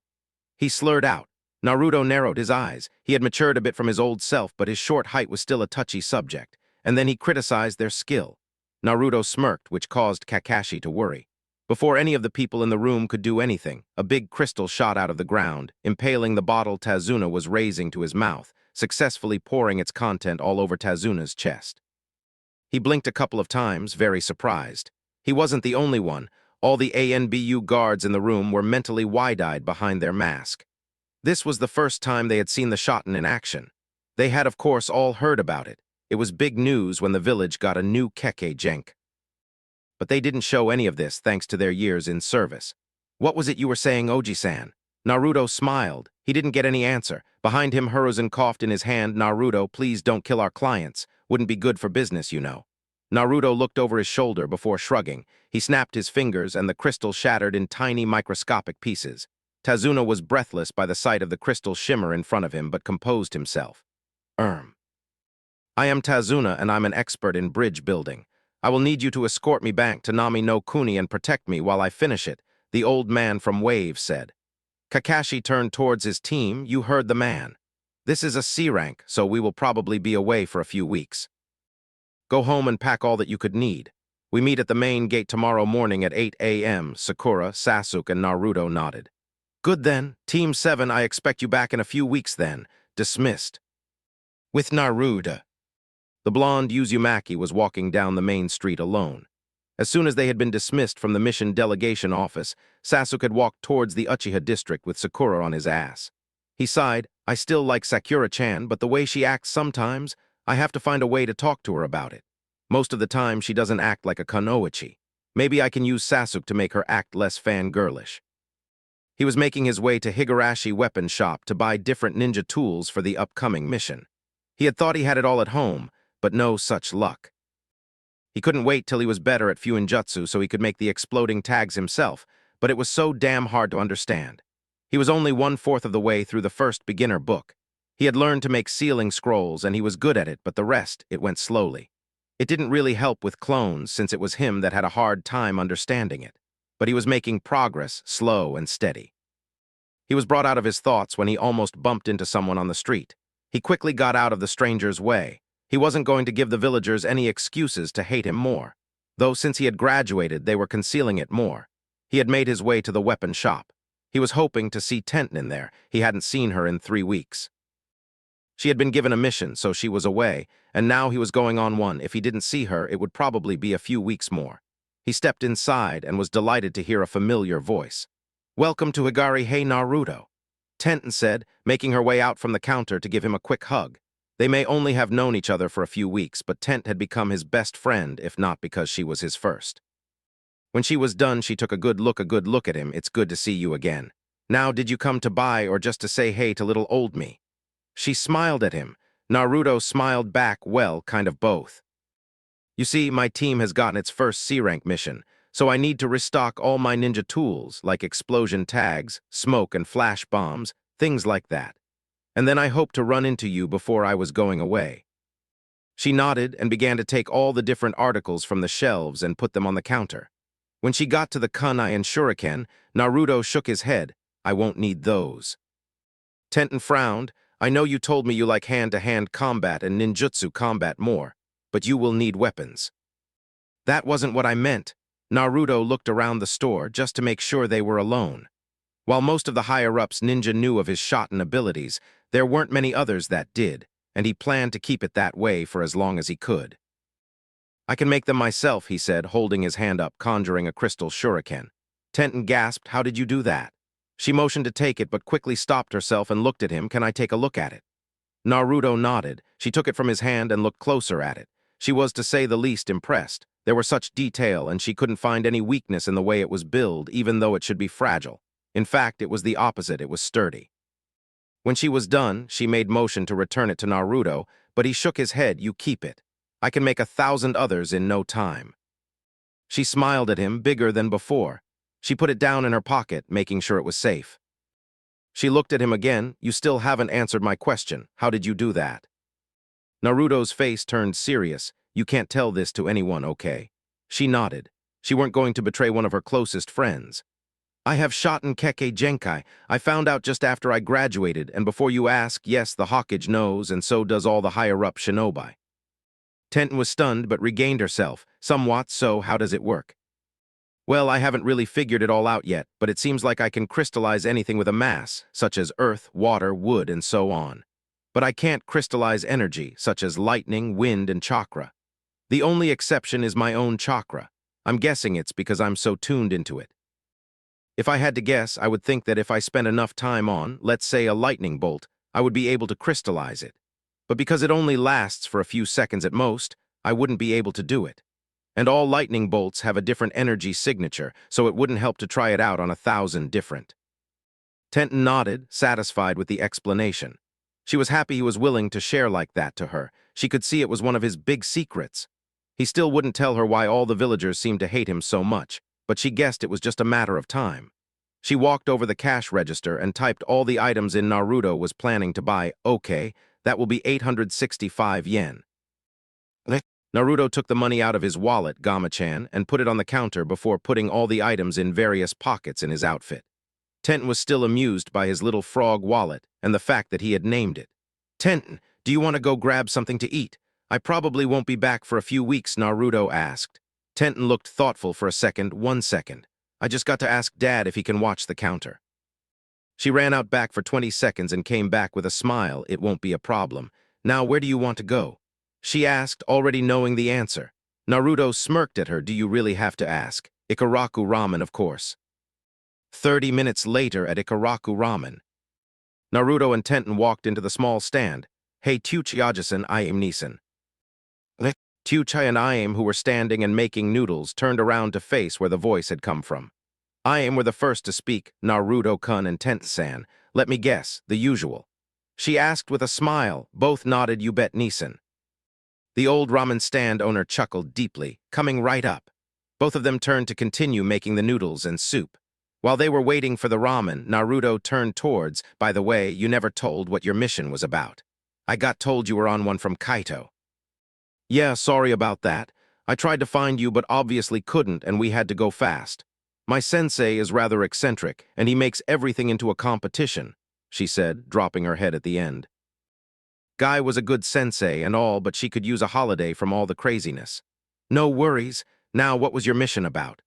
He slurred out. Naruto narrowed his eyes. He had matured a bit from his old self, but his short height was still a touchy subject. And then he criticized their skill. Naruto smirked, which caused Kakashi to worry. Before any of the people in the room could do anything, a big crystal shot out of the ground, impaling the bottle Tazuna was raising to his mouth, successfully pouring its content all over Tazuna's chest. He blinked a couple of times, very surprised. He wasn't the only one. All the ANBU guards in the room were mentally wide-eyed behind their mask. This was the first time they had seen the shoten in action. They had, of course, all heard about it. It was big news when the village got a new Keke Genk. But they didn't show any of this thanks to their years in service. "What was it you were saying, Oji-san?" Naruto smiled. He didn't get any answer. Behind him, Hiruzen coughed in his hand. "Naruto, please don't kill our clients. Wouldn't be good for business, you know." Naruto looked over his shoulder before shrugging. He snapped his fingers and the crystal shattered in tiny microscopic pieces. Tazuna was breathless by the sight of the crystal shimmer in front of him but composed himself. I am Tazuna and I'm an expert in bridge building. I will need you to escort me back to Nami no Kuni and protect me while I finish it, the old man from Wave said. Kakashi turned towards his team. You heard the man. This is a C rank, so we will probably be away for a few weeks. Go home and pack all that you could need. We meet at the main gate tomorrow morning at 8 a.m. Sakura, Sasuke, and Naruto nodded. Good then. Team 7, I expect you back in a few weeks then. Dismissed. With Naruto. The blonde Uzumaki was walking down the main street alone. As soon as they had been dismissed from the mission delegation office, Sasuke had walked towards the Uchiha district with Sakura on his ass. He sighed, I still like Sakura-chan, but the way she acts sometimes, I have to find a way to talk to her about it. Most of the time, she doesn't act like a kunoichi. Maybe I can use Sasuke to make her act less fangirlish. He was making his way to Higurashi Weapon Shop to buy different ninja tools for the upcoming mission. He had thought he had it all at home, but no such luck. He couldn't wait till he was better at Fuinjutsu so he could make the exploding tags himself, but it was so damn hard to understand. He was only 1/4 of the way through the first beginner book. He had learned to make sealing scrolls and he was good at it, but the rest, it went slowly. It didn't really help with clones since it was him that had a hard time understanding it, but he was making progress, slow and steady. He was brought out of his thoughts when he almost bumped into someone on the street. He quickly got out of the stranger's way. He wasn't going to give the villagers any excuses to hate him more, though since he had graduated, they were concealing it more. He had made his way to the weapon shop. He was hoping to see Tenten in there. He hadn't seen her in 3 weeks. She had been given a mission, so she was away, and now he was going on one. If he didn't see her, it would probably be a few weeks more. He stepped inside and was delighted to hear a familiar voice. Welcome to Higari Hey Naruto, Tenten said, making her way out from the counter to give him a quick hug. They may only have known each other for a few weeks, but Tent had become his best friend, if not because she was his first. When she was done, she took a good look at him. It's good to see you again. Now, did you come to buy or just to say hey to little old me? She smiled at him. Naruto smiled back, well, kind of both. You see, my team has gotten its first C-rank mission, so I need to restock all my ninja tools, like explosion tags, smoke and flash bombs, things like that. And then I hope to run into you before I was going away. She nodded and began to take all the different articles from the shelves and put them on the counter. When she got to the kunai and shuriken, Naruto shook his head. I won't need those. Tenten frowned. I know you told me you like hand-to-hand combat and ninjutsu combat more, but you will need weapons. That wasn't what I meant. Naruto looked around the store just to make sure they were alone. While most of the higher-ups ninja knew of his shoten abilities, there weren't many others that did, and he planned to keep it that way for as long as he could. I can make them myself, he said, holding his hand up, conjuring a crystal shuriken. Tenten gasped, how did you do that? She motioned to take it, but quickly stopped herself and looked at him. Can I take a look at it? Naruto nodded. She took it from his hand and looked closer at it. She was, to say the least, impressed. There were such detail, and she couldn't find any weakness in the way it was built, even though it should be fragile. In fact, it was the opposite, it was sturdy. When she was done, she made motion to return it to Naruto, but he shook his head. You keep it. I can make 1,000 others in no time. She smiled at him, bigger than before. She put it down in her pocket, making sure it was safe. She looked at him again. You still haven't answered my question. How did you do that? Naruto's face turned serious. You can't tell this to anyone, okay? She nodded. She weren't going to betray one of her closest friends. I have Shoten Kekkei Genkai. I found out just after I graduated, and before you ask, yes, the Hokage knows, and so does all the higher-up shinobi. Tenten was stunned, but regained herself. Somewhat, so how does it work? Well, I haven't really figured it all out yet, but it seems like I can crystallize anything with a mass, such as earth, water, wood, and so on. But I can't crystallize energy, such as lightning, wind, and chakra. The only exception is my own chakra. I'm guessing it's because I'm so tuned into it. If I had to guess, I would think that if I spent enough time on, let's say, a lightning bolt, I would be able to crystallize it. But because it only lasts for a few seconds at most, I wouldn't be able to do it. And all lightning bolts have a different energy signature, so it wouldn't help to try it out on 1,000 different. Tenten nodded, satisfied with the explanation. She was happy he was willing to share like that to her. She could see it was one of his big secrets. He still wouldn't tell her why all the villagers seemed to hate him so much, but she guessed it was just a matter of time. She walked over the cash register and typed all the items in Naruto was planning to buy. Okay, that will be 865 yen. Naruto took the money out of his wallet, Gama-chan, and put it on the counter before putting all the items in various pockets in his outfit. Tenten was still amused by his little frog wallet and the fact that he had named it. Tenten, do you want to go grab something to eat? I probably won't be back for a few weeks, Naruto asked. Tenten looked thoughtful for a second. 1 second. I just got to ask Dad if he can watch the counter. She ran out back for 20 seconds and came back with a smile. It won't be a problem. Now, where do you want to go? She asked, already knowing the answer. Naruto smirked at her. Do you really have to ask? Ikaraku Ramen, of course. 30 minutes later at Ikaraku Ramen. Naruto and Tenten walked into the small stand. Hey, Teuchiajasan, I am Nisan. Teuchi and Iam, who were standing and making noodles, turned around to face where the voice had come from. Iam were the first to speak, Naruto-kun and Tenten-san. Let me guess, the usual. She asked with a smile. Both nodded. You bet, Nisan. The old ramen stand owner chuckled deeply, coming right up. Both of them turned to continue making the noodles and soup. While they were waiting for the ramen, Naruto turned towards, by the way, you never told what your mission was about. I got told you were on one from Kaito. Yeah, sorry about that. I tried to find you but obviously couldn't and we had to go fast. My sensei is rather eccentric and he makes everything into a competition, she said, dropping her head at the end. Guy was a good sensei and all, but she could use a holiday from all the craziness. No worries. Now, what was your mission about?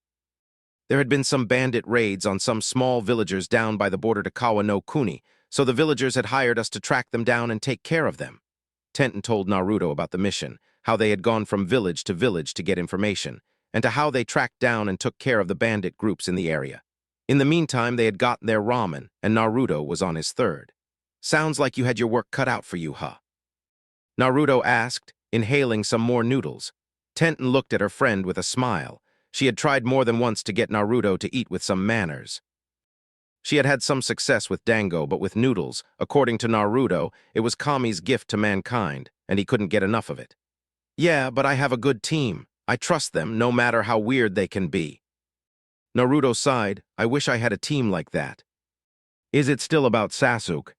There had been some bandit raids on some small villagers down by the border to Kawa-no-Kuni, so the villagers had hired us to track them down and take care of them. Tenten told Naruto about the mission, how they had gone from village to get information, and to how they tracked down and took care of the bandit groups in the area. In the meantime, they had gotten their ramen, and Naruto was on his third. Sounds like you had your work cut out for you, huh? Naruto asked, inhaling some more noodles. Tenten looked at her friend with a smile. She had tried more than once to get Naruto to eat with some manners. She had had some success with Dango, but with noodles, according to Naruto, it was Kami's gift to mankind, and he couldn't get enough of it. Yeah, but I have a good team. I trust them, no matter how weird they can be. Naruto sighed. I wish I had a team like that. Is it still about Sasuke?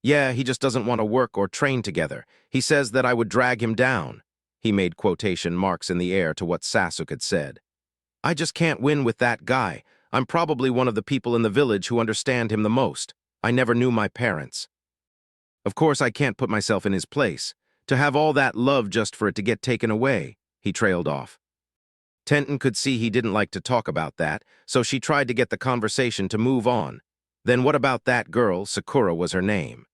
Yeah, he just doesn't want to work or train together. He says that I would drag him down. He made quotation marks in the air to what Sasuke had said. I just can't win with that guy. I'm probably one of the people in the village who understand him the most. I never knew my parents. Of course, I can't put myself in his place. To have all that love just for it to get taken away, he trailed off. Tenten could see he didn't like to talk about that, so she tried to get the conversation to move on. Then what about that girl? Sakura was her name.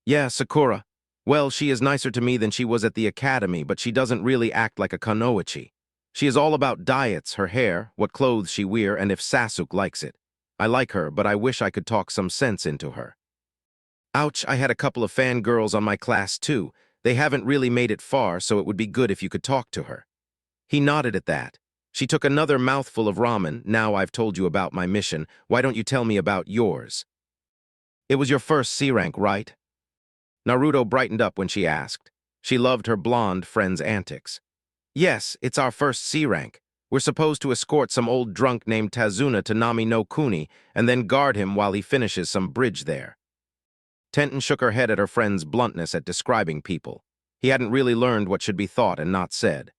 Yeah, Sakura. Well, she is nicer to me than she was at the academy, but she doesn't really act like a kunoichi. She is all about diets, her hair, what clothes she wear, and if Sasuke likes it. I like her, but I wish I could talk some sense into her. Ouch, I had a couple of fangirls on my class too. They haven't really made it far, so it would be good if you could talk to her. He nodded at that. She took another mouthful of ramen. Now I've told you about my mission. Why don't you tell me about yours? It was your first C rank, right? Naruto brightened up when she asked. She loved her blonde friend's antics. Yes, it's our first C rank. We're supposed to escort some old drunk named Tazuna to Nami no Kuni and then guard him while he finishes some bridge there. Tenten shook her head at her friend's bluntness at describing people. He hadn't really learned what should be thought and not said.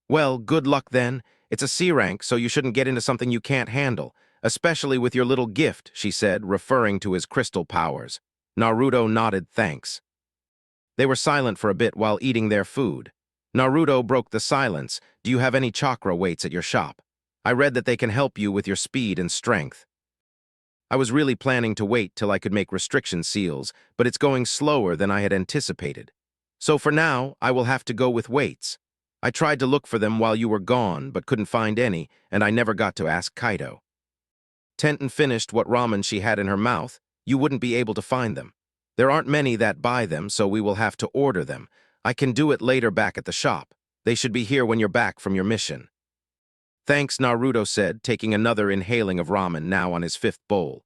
Well, good luck then. It's a C rank, so you shouldn't get into something you can't handle, especially with your little gift, she said, referring to his crystal powers. Naruto nodded thanks. They were silent for a bit while eating their food. Naruto broke the silence. Do you have any chakra weights at your shop? I read that they can help you with your speed and strength. I was really planning to wait till I could make restriction seals, but it's going slower than I had anticipated. So for now, I will have to go with weights. I tried to look for them while you were gone, but couldn't find any, and I never got to ask Kaito. Tenten finished what ramen she had in her mouth. You wouldn't be able to find them. There aren't many that buy them, so we will have to order them. I can do it later back at the shop. They should be here when you're back from your mission. Thanks, Naruto said, taking another inhaling of ramen, now on his 5th bowl.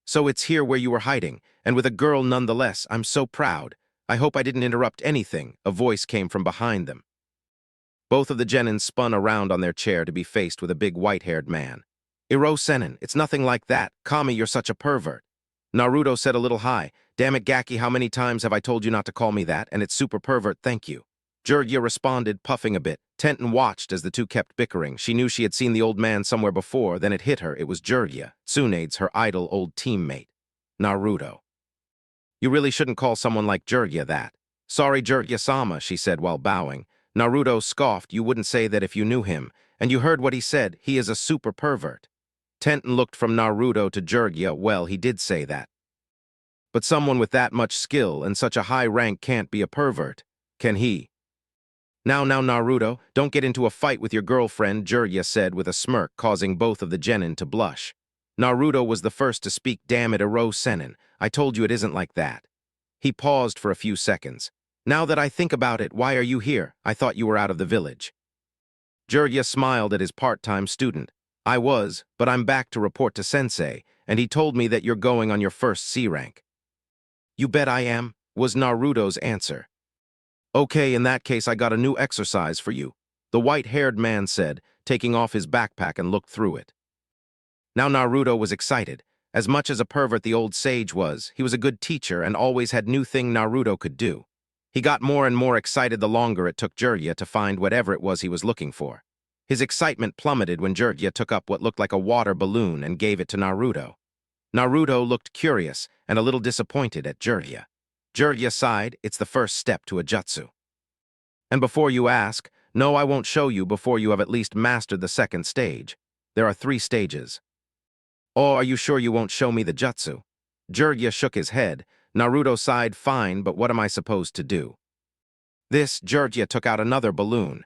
So it's here where you were hiding, and with a girl nonetheless. I'm so proud. I hope I didn't interrupt anything. A voice came from behind them. Both of the genins spun around on their chair to be faced with a big white-haired man. Iro Sennin, it's nothing like that. Kami, you're such a pervert. Naruto said a little high. Damn it, Gaki, how many times have I told you not to call me that? And it's super pervert, thank you. Jiraiya responded, puffing a bit. Tenten watched as the two kept bickering. She knew she had seen the old man somewhere before, then it hit her. It was Jiraiya, Tsunade's her idle old teammate. Naruto. You really shouldn't call someone like Jiraiya that. Sorry, Jiraiya-sama, she said while bowing. Naruto scoffed. You wouldn't say that if you knew him. And you heard what he said. He is a super pervert. Tenten looked from Naruto to Jiraiya. Well, he did say that. But someone with that much skill and such a high rank can't be a pervert. Can he? Now, Naruto, don't get into a fight with your girlfriend, Jiraiya said with a smirk, causing both of the genin to blush. Naruto was the first to speak. Damn it, Iro Sennin. I told you it isn't like that. He paused for a few seconds. Now that I think about it, why are you here? I thought you were out of the village. Jiraiya smiled at his part-time student. I was, but I'm back to report to Sensei, and he told me that you're going on your first C rank. You bet I am, was Naruto's answer. Okay, in that case I got a new exercise for you, the white-haired man said, taking off his backpack and looked through it. Now Naruto was excited. As much as a pervert the old sage was, he was a good teacher and always had new thing Naruto could do. He got more and more excited the longer it took Jiraiya to find whatever it was he was looking for. His excitement plummeted when Jiraiya took up what looked like a water balloon and gave it to Naruto. Naruto looked curious and a little disappointed at Jiraiya. Jiraiya sighed. It's the first step to a jutsu. And before you ask, no, I won't show you before you have at least mastered the second stage. There are 3 stages. Oh, are you sure you won't show me the jutsu? Jiraiya shook his head. Naruto sighed, fine, but what am I supposed to do? Jiraiya took out another balloon.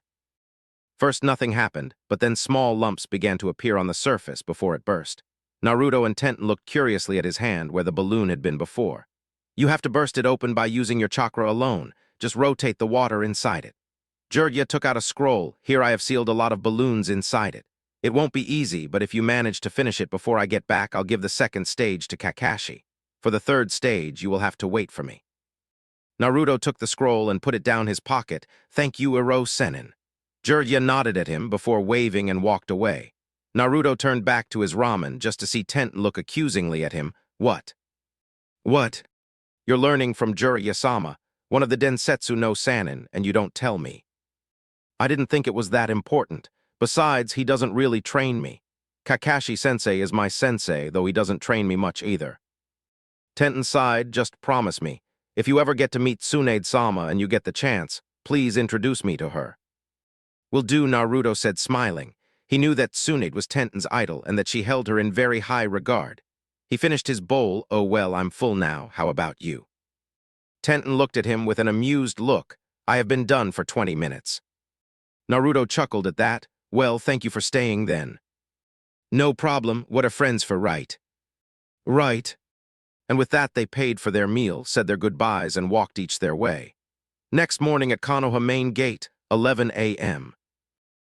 First nothing happened, but then small lumps began to appear on the surface before it burst. Naruto and Tenten looked curiously at his hand where the balloon had been before. You have to burst it open by using your chakra alone. Just rotate the water inside it. Jiraiya took out a scroll. Here I have sealed a lot of balloons inside it. It won't be easy, but if you manage to finish it before I get back, I'll give the second stage to Kakashi. For the third stage, you will have to wait for me. Naruto took the scroll and put it down his pocket. Thank you, Iro Sennin. Jiraiya nodded at him before waving and walked away. Naruto turned back to his ramen just to see Tenten look accusingly at him. What? What? You're learning from Jiraiya-sama, one of the Densetsu no Sannin, and you don't tell me. I didn't think it was that important. Besides, he doesn't really train me. Kakashi-sensei is my sensei, though he doesn't train me much either. Tenten sighed. Just promise me. If you ever get to meet Tsunade-sama and you get the chance, please introduce me to her. Will do, Naruto said, smiling. He knew that Tsunade was Tenten's idol and that she held her in very high regard. He finished his bowl. Oh well, I'm full now. How about you? Tenten looked at him with an amused look. I have been done for 20 minutes. Naruto chuckled at that. Well, thank you for staying then. No problem. What are friends for, right? Right. And with that they paid for their meal, said their goodbyes, and walked each their way. Next morning at Konoha main gate, 11 a.m.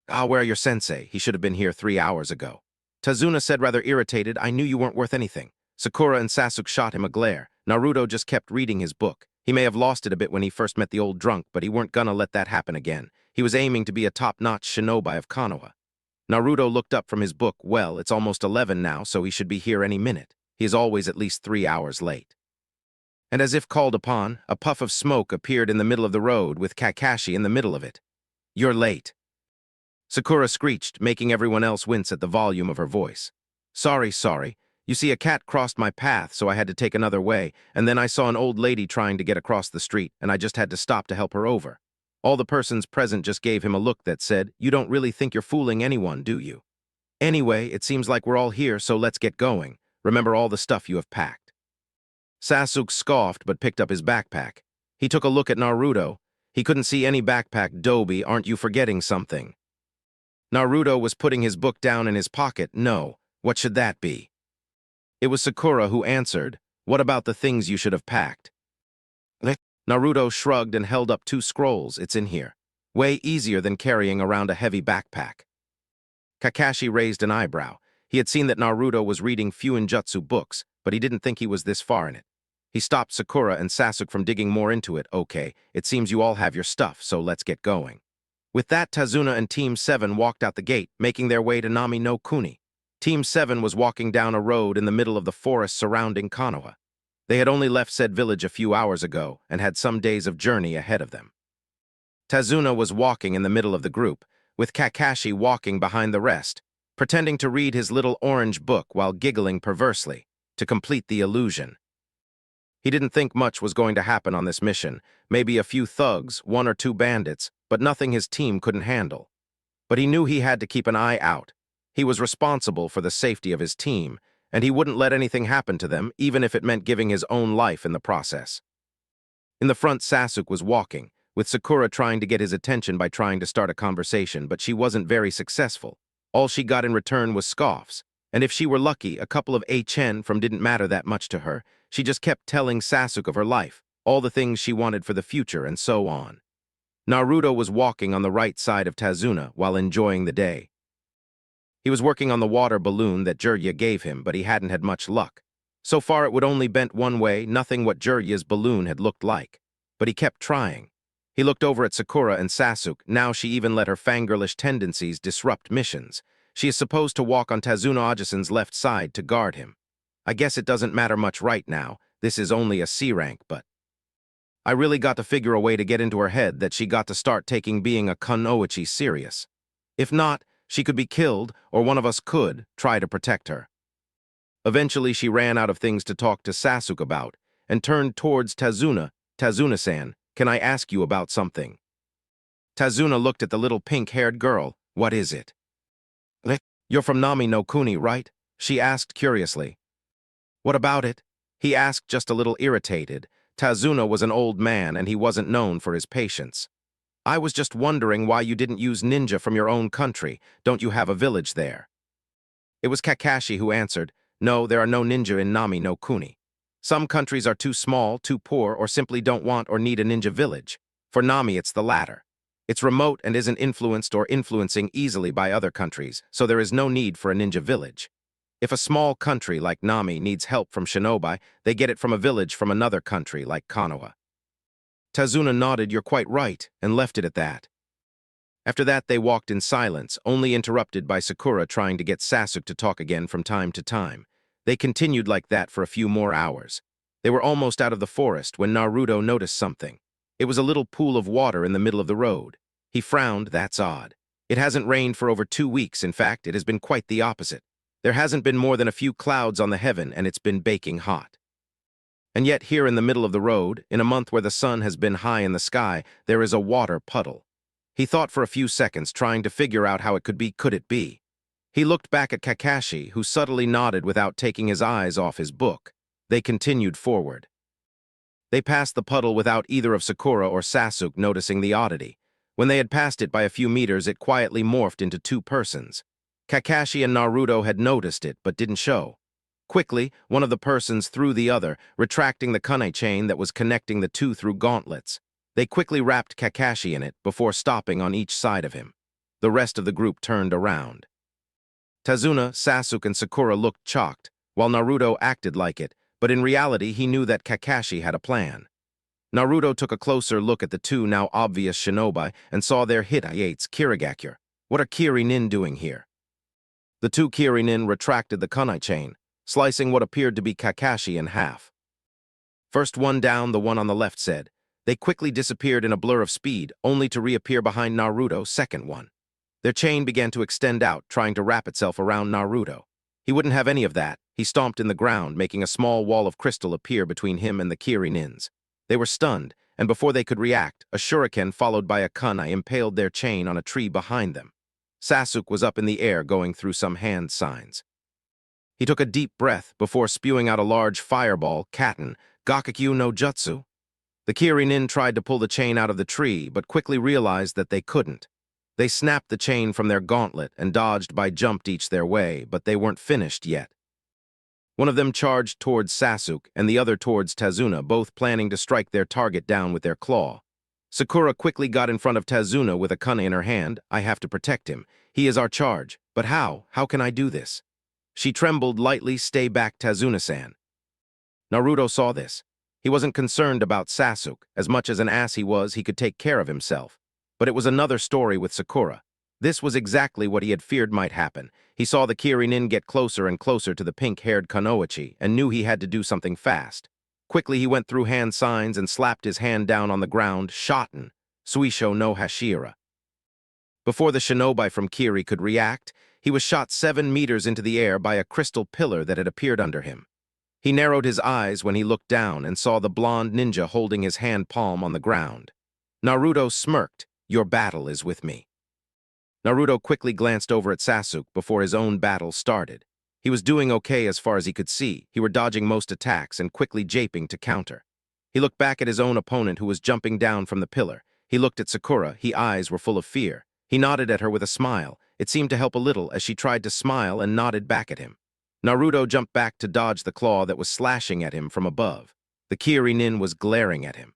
Where are your sensei? He should have been here 3 hours ago. Tazuna said rather irritated, I knew you weren't worth anything. Sakura and Sasuke shot him a glare. Naruto just kept reading his book. He may have lost it a bit when he first met the old drunk, but he weren't gonna let that happen again. He was aiming to be a top-notch shinobi of Konoha. Naruto looked up from his book. Well, it's almost 11 now, so he should be here any minute. He is always at least 3 hours late. And as if called upon, a puff of smoke appeared in the middle of the road with Kakashi in the middle of it. You're late. Sakura screeched, making everyone else wince at the volume of her voice. Sorry. You see, a cat crossed my path, so I had to take another way, and then I saw an old lady trying to get across the street, and I just had to stop to help her over. All the persons present just gave him a look that said, you don't really think you're fooling anyone, do you? Anyway, it seems like we're all here, so let's get going. Remember all the stuff you have packed. Sasuke scoffed but picked up his backpack. He took a look at Naruto. He couldn't see any backpack. Dobi, aren't you forgetting something? Naruto was putting his book down in his pocket. No, what should that be? It was Sakura who answered, what about the things you should have packed? Naruto shrugged and held up 2 scrolls. It's in here. Way easier than carrying around a heavy backpack. Kakashi raised an eyebrow. He had seen that Naruto was reading Fuinjutsu books, but he didn't think he was this far in it. He stopped Sakura and Sasuke from digging more into it. Okay, it seems you all have your stuff, so let's get going. With that, Tazuna and Team 7 walked out the gate, making their way to Nami no Kuni. Team 7 was walking down a road in the middle of the forest surrounding Konoha. They had only left said village a few hours ago and had some days of journey ahead of them. Tazuna was walking in the middle of the group, with Kakashi walking behind the rest, pretending to read his little orange book while giggling perversely, to complete the illusion. He didn't think much was going to happen on this mission, maybe a few thugs, one or two bandits, but nothing his team couldn't handle. But he knew he had to keep an eye out. He was responsible for the safety of his team, and he wouldn't let anything happen to them, even if it meant giving his own life in the process. In the front, Sasuke was walking, with Sakura trying to get his attention by trying to start a conversation, but she wasn't very successful. All she got in return was scoffs, and if she were lucky, a couple of HN from didn't matter that much to her. She just kept telling Sasuke of her life, all the things she wanted for the future, and so on. Naruto was walking on the right side of Tazuna while enjoying the day. He was working on the water balloon that Jiraiya gave him, but he hadn't had much luck. So far it would only bent one way, nothing what Jiraiya's balloon had looked like. But he kept trying. He looked over at Sakura and Sasuke. Now she even let her fangirlish tendencies disrupt missions. She is supposed to walk on Tazuna Ojisan's left side to guard him. I guess it doesn't matter much right now. This is only a C rank, but I really got to figure a way to get into her head that she got to start taking being a kunoichi serious. If not, she could be killed, or one of us could try to protect her. Eventually, she ran out of things to talk to Sasuke about and turned towards Tazuna. Tazuna-san, can I ask you about something? Tazuna looked at the little pink-haired girl. What is it? You're from Nami no Kuni, right? She asked curiously. What about it? He asked, just a little irritated. Tazuna was an old man and he wasn't known for his patience. I was just wondering why you didn't use ninja from your own country. Don't you have a village there? It was Kakashi who answered, no, there are no ninja in Nami no Kuni. Some countries are too small, too poor, or simply don't want or need a ninja village. For Nami, it's the latter. It's remote and isn't influenced or influencing easily by other countries, so there is no need for a ninja village. If a small country like Nami needs help from shinobi, they get it from a village from another country like Konoha. Tazuna nodded, you're quite right, and left it at that. After that, they walked in silence, only interrupted by Sakura trying to get Sasuke to talk again from time to time. They continued like that for a few more hours. They were almost out of the forest when Naruto noticed something. It was a little pool of water in the middle of the road. He frowned, that's odd. It hasn't rained for over 2 weeks, in fact, it has been quite the opposite. There hasn't been more than a few clouds on the heaven, and it's been baking hot. And yet here in the middle of the road, in a month where the sun has been high in the sky, there is a water puddle. He thought for a few seconds, trying to figure out how it could be. Could it be? He looked back at Kakashi, who subtly nodded without taking his eyes off his book. They continued forward. They passed the puddle without either of Sakura or Sasuke noticing the oddity. When they had passed it by a few meters, it quietly morphed into 2 persons. Kakashi and Naruto had noticed it, but didn't show. Quickly, one of the persons threw the other, retracting the kunai chain that was connecting the 2 through gauntlets. They quickly wrapped Kakashi in it before stopping on each side of him. The rest of the group turned around. Tazuna, Sasuke, and Sakura looked shocked, while Naruto acted like it, but in reality he knew that Kakashi had a plan. Naruto took a closer look at the 2 now obvious shinobi and saw their Hitaites Kirigakure. What are Kiri-nin doing here? The 2 Kiri-nin retracted the kunai chain, slicing what appeared to be Kakashi in half. First one down, the one on the left said. They quickly disappeared in a blur of speed, only to reappear behind Naruto, second one. Their chain began to extend out, trying to wrap itself around Naruto. He wouldn't have any of that. He stomped in the ground, making a small wall of crystal appear between him and the Kiri-nins. They were stunned, and before they could react, a shuriken followed by a kunai impaled their chain on a tree behind them. Sasuke was up in the air going through some hand signs. He took a deep breath before spewing out a large fireball, Katen, Gakakyu no Jutsu. The Kiri-nin tried to pull the chain out of the tree, but quickly realized that they couldn't. They snapped the chain from their gauntlet and dodged by jumped each their way, but they weren't finished yet. One of them charged towards Sasuke and the other towards Tazuna, both planning to strike their target down with their claw. Sakura quickly got in front of Tazuna with a kunai in her hand. I have to protect him. He is our charge. But how? How can I do this? She trembled lightly. Stay back, Tazuna-san. Naruto saw this. He wasn't concerned about Sasuke. As much as an ass he was, he could take care of himself. But it was another story with Sakura. This was exactly what he had feared might happen. He saw the Kirinin get closer and closer to the pink-haired Kunoichi and knew he had to do something fast. Quickly he went through hand signs and slapped his hand down on the ground, shotten, Suisho no Hashira. Before the shinobi from Kiri could react, he was shot 7 meters into the air by a crystal pillar that had appeared under him. He narrowed his eyes when he looked down and saw the blonde ninja holding his hand palm on the ground. Naruto smirked, "Your battle is with me." Naruto quickly glanced over at Sasuke before his own battle started. He was doing okay as far as he could see. He were dodging most attacks and quickly japing to counter. He looked back at his own opponent who was jumping down from the pillar. He looked at Sakura. His eyes were full of fear. He nodded at her with a smile. It seemed to help a little as she tried to smile and nodded back at him. Naruto jumped back to dodge the claw that was slashing at him from above. The Kirinin was glaring at him.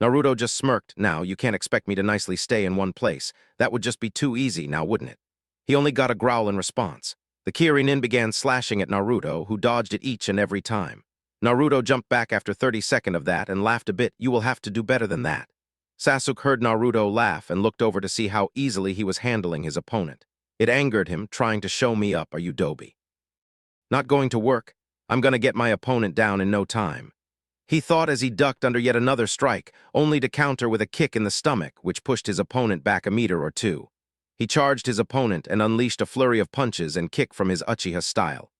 Naruto just smirked. "Now, you can't expect me to nicely stay in one place. That would just be too easy now, wouldn't it?" He only got a growl in response. The Kirinin began slashing at Naruto, who dodged it each and every time. Naruto jumped back after 30 seconds of that and laughed a bit. "You will have to do better than that." Sasuke heard Naruto laugh and looked over to see how easily he was handling his opponent. It angered him, trying to show me up, "Are you doby? Not going to work? I'm gonna get my opponent down in no time." He thought as he ducked under yet another strike, only to counter with a kick in the stomach, which pushed his opponent back a meter or two. He charged his opponent and unleashed a flurry of punches and kick from his Uchiha style.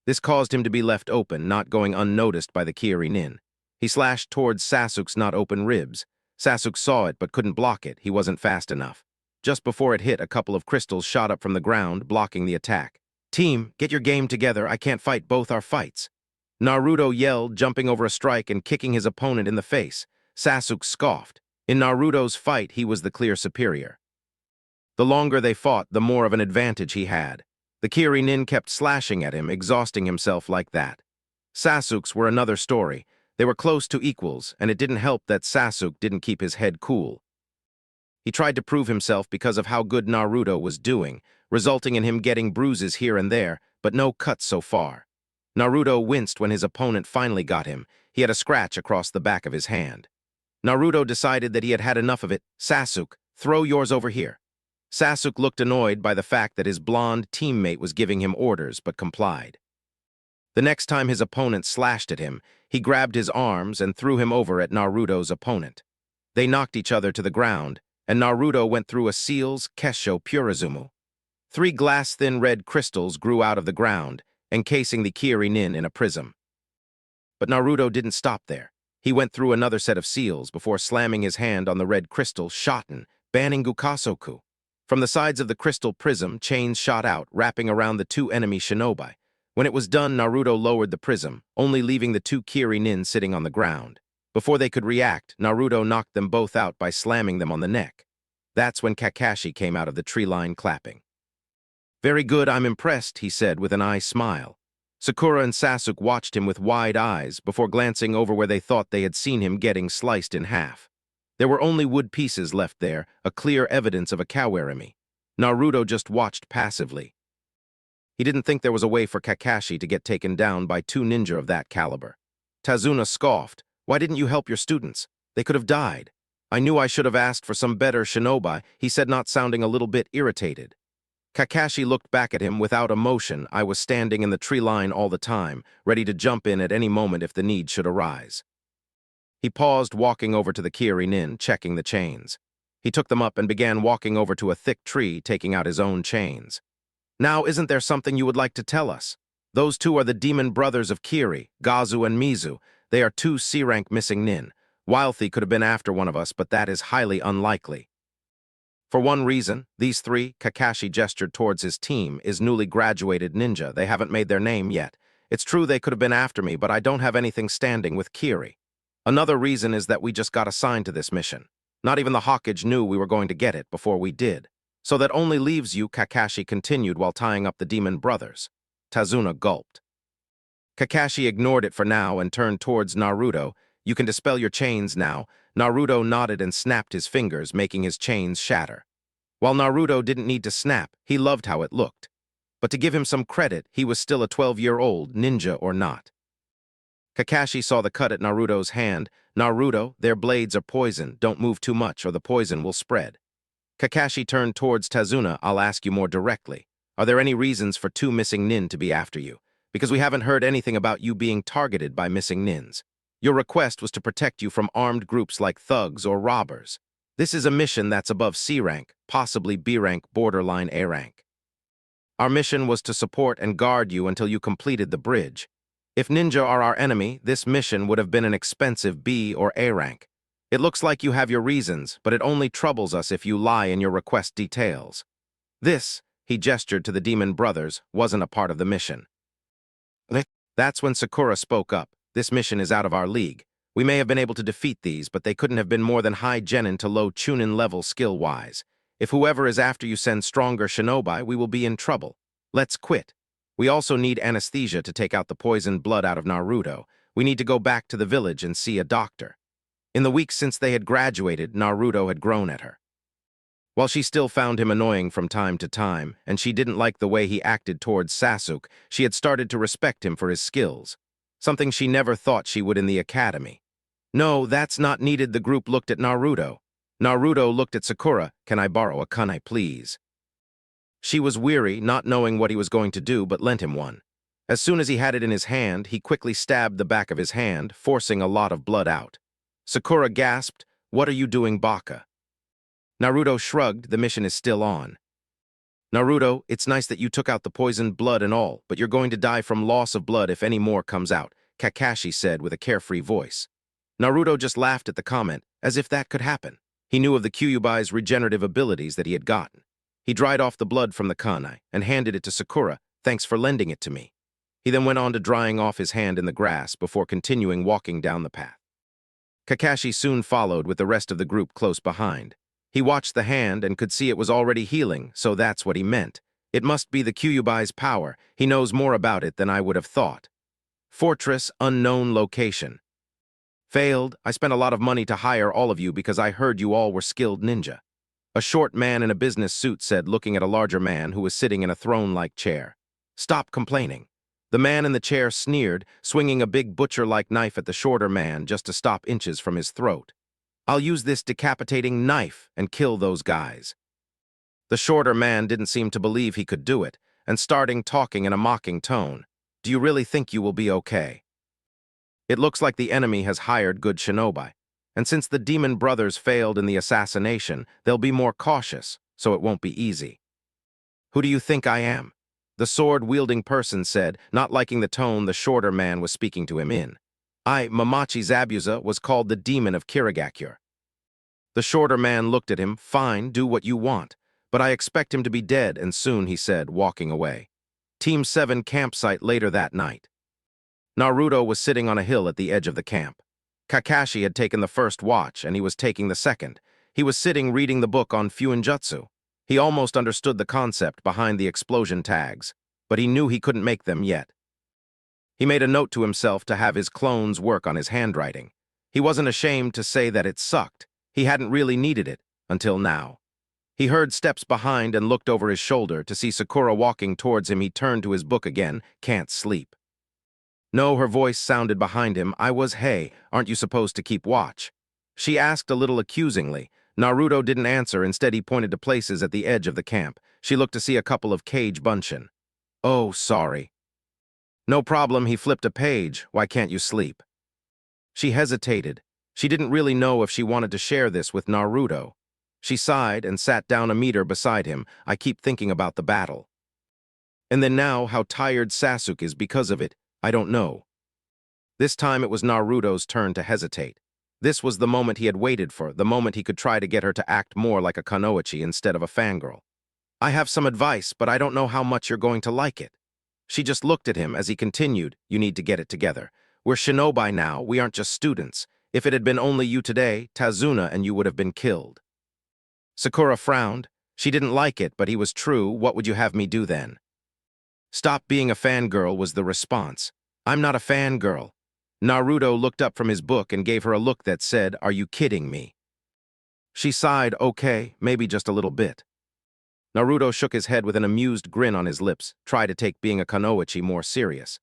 This caused him to be left open, not going unnoticed by the Kirinin. He slashed towards Sasuke's not open ribs. Sasuke saw it but couldn't block it. He wasn't fast enough. Just before it hit, a couple of crystals shot up from the ground, blocking the attack. "Team, get your game together. I can't fight both our fights." Naruto yelled, jumping over a strike and kicking his opponent in the face. Sasuke scoffed. In Naruto's fight, he was the clear superior. The longer they fought, the more of an advantage he had. The Kirinin kept slashing at him, exhausting himself like that. Sasuke's were another story. They were close to equals, and it didn't help that Sasuke didn't keep his head cool. He tried to prove himself because of how good Naruto was doing, resulting in him getting bruises here and there, but no cuts so far. Naruto winced when his opponent finally got him. He had a scratch across the back of his hand. Naruto decided that he had had enough of it. "Sasuke, throw yours over here." Sasuke looked annoyed by the fact that his blonde teammate was giving him orders, but complied. The next time his opponent slashed at him, he grabbed his arms and threw him over at Naruto's opponent. They knocked each other to the ground, and Naruto went through a seal's Kesho Purizumu. 3 glass-thin red crystals grew out of the ground, encasing the Kirinin in a prism. But Naruto didn't stop there. He went through another set of seals before slamming his hand on the red crystal, shotten, banning Gukasoku. From the sides of the crystal prism, chains shot out, wrapping around the 2 enemy shinobi. When it was done, Naruto lowered the prism, only leaving the 2 Kirinin sitting on the ground. Before they could react, Naruto knocked them both out by slamming them on the neck. That's when Kakashi came out of the tree line clapping. "Very good, I'm impressed," he said with an eye smile. Sakura and Sasuke watched him with wide eyes before glancing over where they thought they had seen him getting sliced in half. There were only wood pieces left there, a clear evidence of a kawarimi. Naruto just watched passively. He didn't think there was a way for Kakashi to get taken down by 2 ninja of that caliber. Tazuna scoffed. "Why didn't you help your students? They could have died." "I knew I should have asked for some better shinobi," he said, not sounding a little bit irritated. Kakashi looked back at him without emotion. "I was standing in the tree line all the time, ready to jump in at any moment if the need should arise." He paused, walking over to the Kirinin, checking the chains. He took them up and began walking over to a thick tree, taking out his own chains. "Now, isn't there something you would like to tell us? Those 2 are the demon brothers of Kiri, Gazu and Mizu. They are 2 C-rank missing nin. Wilthy could have been after one of us, but that is highly unlikely. For one reason, these 3, Kakashi gestured towards his team, is newly graduated ninja. They haven't made their name yet. It's true they could have been after me, but I don't have anything standing with Kiri. Another reason is that we just got assigned to this mission. Not even the Hokage knew we were going to get it before we did. So that only leaves you," Kakashi continued while tying up the demon brothers. Tazuna gulped. Kakashi ignored it for now and turned towards Naruto. "You can dispel your chains now." Naruto nodded and snapped his fingers, making his chains shatter. While Naruto didn't need to snap, he loved how it looked. But to give him some credit, he was still a 12-year-old, ninja or not. Kakashi saw the cut at Naruto's hand. Naruto, their blades are poison. Don't move too much or the poison will spread. Kakashi turned towards Tazuna. I'll ask you more directly. Are there any reasons for two missing nin to be after you? Because we haven't heard anything about you being targeted by missing nins. Your request was to protect you from armed groups like thugs or robbers. This is a mission that's above C rank, possibly B rank, borderline A rank. Our mission was to support and guard you until you completed the bridge. If ninja are our enemy, this mission would have been an expensive B or A rank. It looks like you have your reasons, but it only troubles us if you lie in your request details. This, he gestured to the demon brothers, wasn't a part of the mission. That's when Sakura spoke up. This mission is out of our league. We may have been able to defeat these, but they couldn't have been more than high genin to low chunin level skill-wise. If whoever is after you sends stronger shinobi, we will be in trouble. Let's quit. We also need anesthesia to take out the poisoned blood out of Naruto. We need to go back to the village and see a doctor. In the weeks since they had graduated, Naruto had grown at her. While she still found him annoying from time to time, and she didn't like the way he acted towards Sasuke, she had started to respect him for his skills, something she never thought she would in the academy. No, that's not needed. The group looked at Naruto. Naruto looked at Sakura. Can I borrow a kunai, please? She was weary, not knowing what he was going to do, but lent him one. As soon as he had it in his hand, he quickly stabbed the back of his hand, forcing a lot of blood out. Sakura gasped, "What are you doing, Baka?" Naruto shrugged. The mission is still on. Naruto, it's nice that you took out the poisoned blood and all, but you're going to die from loss of blood if any more comes out, Kakashi said with a carefree voice. Naruto just laughed at the comment, as if that could happen. He knew of the Kyubai's regenerative abilities that he had gotten. He dried off the blood from the kunai and handed it to Sakura. Thanks for lending it to me. He then went on to drying off his hand in the grass before continuing walking down the path. Kakashi soon followed with the rest of the group close behind. He watched the hand and could see it was already healing, so that's what he meant. It must be the Kyubai's power. He knows more about it than I would have thought. Fortress, unknown location. Failed. I spent a lot of money to hire all of you because I heard you all were skilled ninja. A short man in a business suit said, looking at a larger man who was sitting in a throne-like chair. Stop complaining. The man in the chair sneered, swinging a big butcher-like knife at the shorter man just to stop inches from his throat. I'll use this decapitating knife and kill those guys. The shorter man didn't seem to believe he could do it, and starting talking in a mocking tone. Do you really think you will be okay? It looks like the enemy has hired good shinobi, and since the demon brothers failed in the assassination, they'll be more cautious, so it won't be easy. Who do you think I am? The sword-wielding person said, not liking the tone the shorter man was speaking to him in. Mamachi Zabuza, was called the demon of Kirigakure. The shorter man looked at him. Fine, do what you want, but I expect him to be dead, and soon, he said, walking away. Team 7 campsite later that night. Naruto was sitting on a hill at the edge of the camp. Kakashi had taken the first watch, and he was taking the second. He was sitting reading the book on Fuinjutsu. He almost understood the concept behind the explosion tags, but he knew he couldn't make them yet. He made a note to himself to have his clones work on his handwriting. He wasn't ashamed to say that it sucked. He hadn't really needed it, until now. He heard steps behind and looked over his shoulder to see Sakura walking towards him. He turned to his book again. Can't sleep. No, her voice sounded behind him. Hey, aren't you supposed to keep watch? She asked a little accusingly. Naruto didn't answer. Instead, he pointed to places at the edge of the camp. She looked to see a couple of cage bunshin. Oh, sorry. No problem, he flipped a page. Why can't you sleep? She hesitated. She didn't really know if she wanted to share this with Naruto. She sighed and sat down a meter beside him. I keep thinking about the battle. And then now, how tired Sasuke is because of it, I don't know. This time it was Naruto's turn to hesitate. This was the moment he had waited for, the moment he could try to get her to act more like a kunoichi instead of a fangirl. I have some advice, but I don't know how much you're going to like it. She just looked at him as he continued, you need to get it together. We're shinobi now, we aren't just students. If it had been only you today, Tazuna and you would have been killed. Sakura frowned. She didn't like it, but he was true. What would you have me do then? Stop being a fangirl was the response. I'm not a fangirl. Naruto looked up from his book and gave her a look that said, are you kidding me? She sighed, okay, maybe just a little bit. Naruto shook his head with an amused grin on his lips, tried to take being a kunoichi more serious.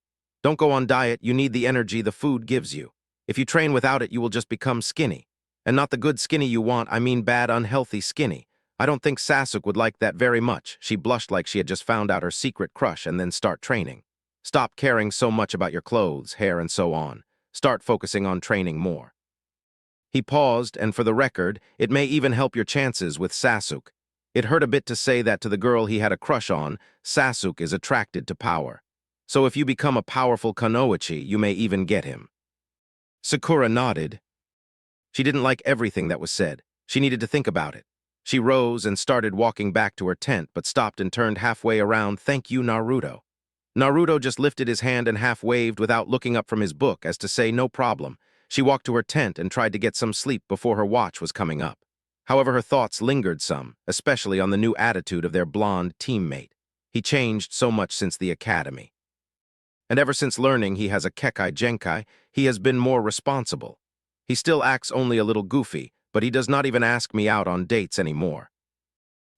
Don't go on diet, you need the energy the food gives you. If you train without it, you will just become skinny. And not the good skinny you want, I mean bad, unhealthy skinny. I don't think Sasuke would like that very much. She blushed like she had just found out her secret crush and then start training. Stop caring so much about your clothes, hair, and so on. Start focusing on training more. He paused, and for the record, it may even help your chances with Sasuke. It hurt a bit to say that to the girl he had a crush on. Sasuke is attracted to power. So if you become a powerful kunoichi, you may even get him. Sakura nodded. She didn't like everything that was said. She needed to think about it. She rose and started walking back to her tent, but stopped and turned halfway around. Thank you, Naruto. Naruto just lifted his hand and half-waved without looking up from his book as to say no problem. She walked to her tent and tried to get some sleep before her watch was coming up. However, her thoughts lingered some, especially on the new attitude of their blonde teammate. He changed so much since the academy. And ever since learning he has a Kekai Genkai, he has been more responsible. He still acts only a little goofy, but he does not even ask me out on dates anymore.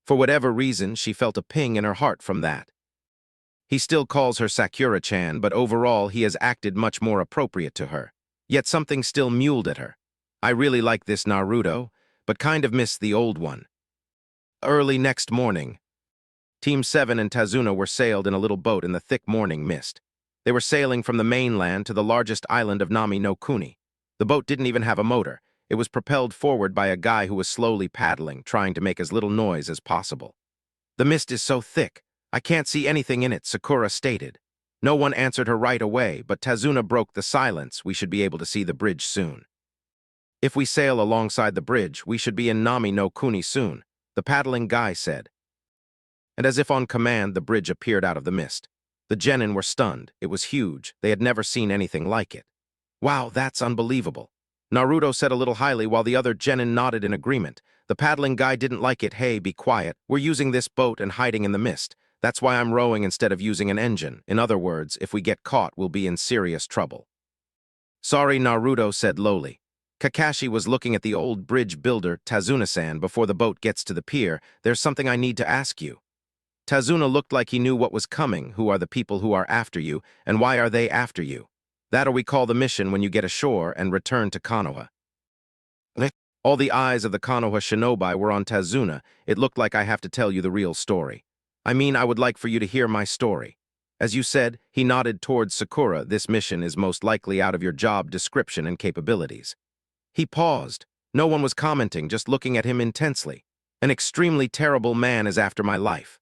For whatever reason, she felt a ping in her heart from that. He still calls her Sakura-chan, but overall he has acted much more appropriate to her. Yet something still mewled at her. I really like this Naruto, but kind of miss the old one. Early next morning, Team 7 and Tazuna were sailed in a little boat in the thick morning mist. They were sailing from the mainland to the largest island of Nami no Kuni. The boat didn't even have a motor. It was propelled forward by a guy who was slowly paddling, trying to make as little noise as possible. The mist is so thick, I can't see anything in it, Sakura stated. No one answered her right away, but Tazuna broke the silence. We should be able to see the bridge soon. If we sail alongside the bridge, we should be in Nami no Kuni soon, the paddling guy said. And as if on command, the bridge appeared out of the mist. The genin were stunned. It was huge. They had never seen anything like it. Wow, that's unbelievable. Naruto said a little highly while the other genin nodded in agreement. The paddling guy didn't like it. Hey, be quiet. We're using this boat and hiding in the mist. That's why I'm rowing instead of using an engine. In other words, if we get caught, we'll be in serious trouble. Sorry, Naruto said lowly. Kakashi was looking at the old bridge builder, Tazuna-san, before the boat gets to the pier. There's something I need to ask you. Tazuna looked like he knew what was coming. Who are the people who are after you, and why are they after you? That'll we call the mission when you get ashore and return to Konoha. All the eyes of the Konoha shinobi were on Tazuna. It looked like I have to tell you the real story. I mean, I would like for you to hear my story. As you said, he nodded towards Sakura. This mission is most likely out of your job description and capabilities. He paused. No one was commenting, just looking at him intensely. An extremely terrible man is after my life.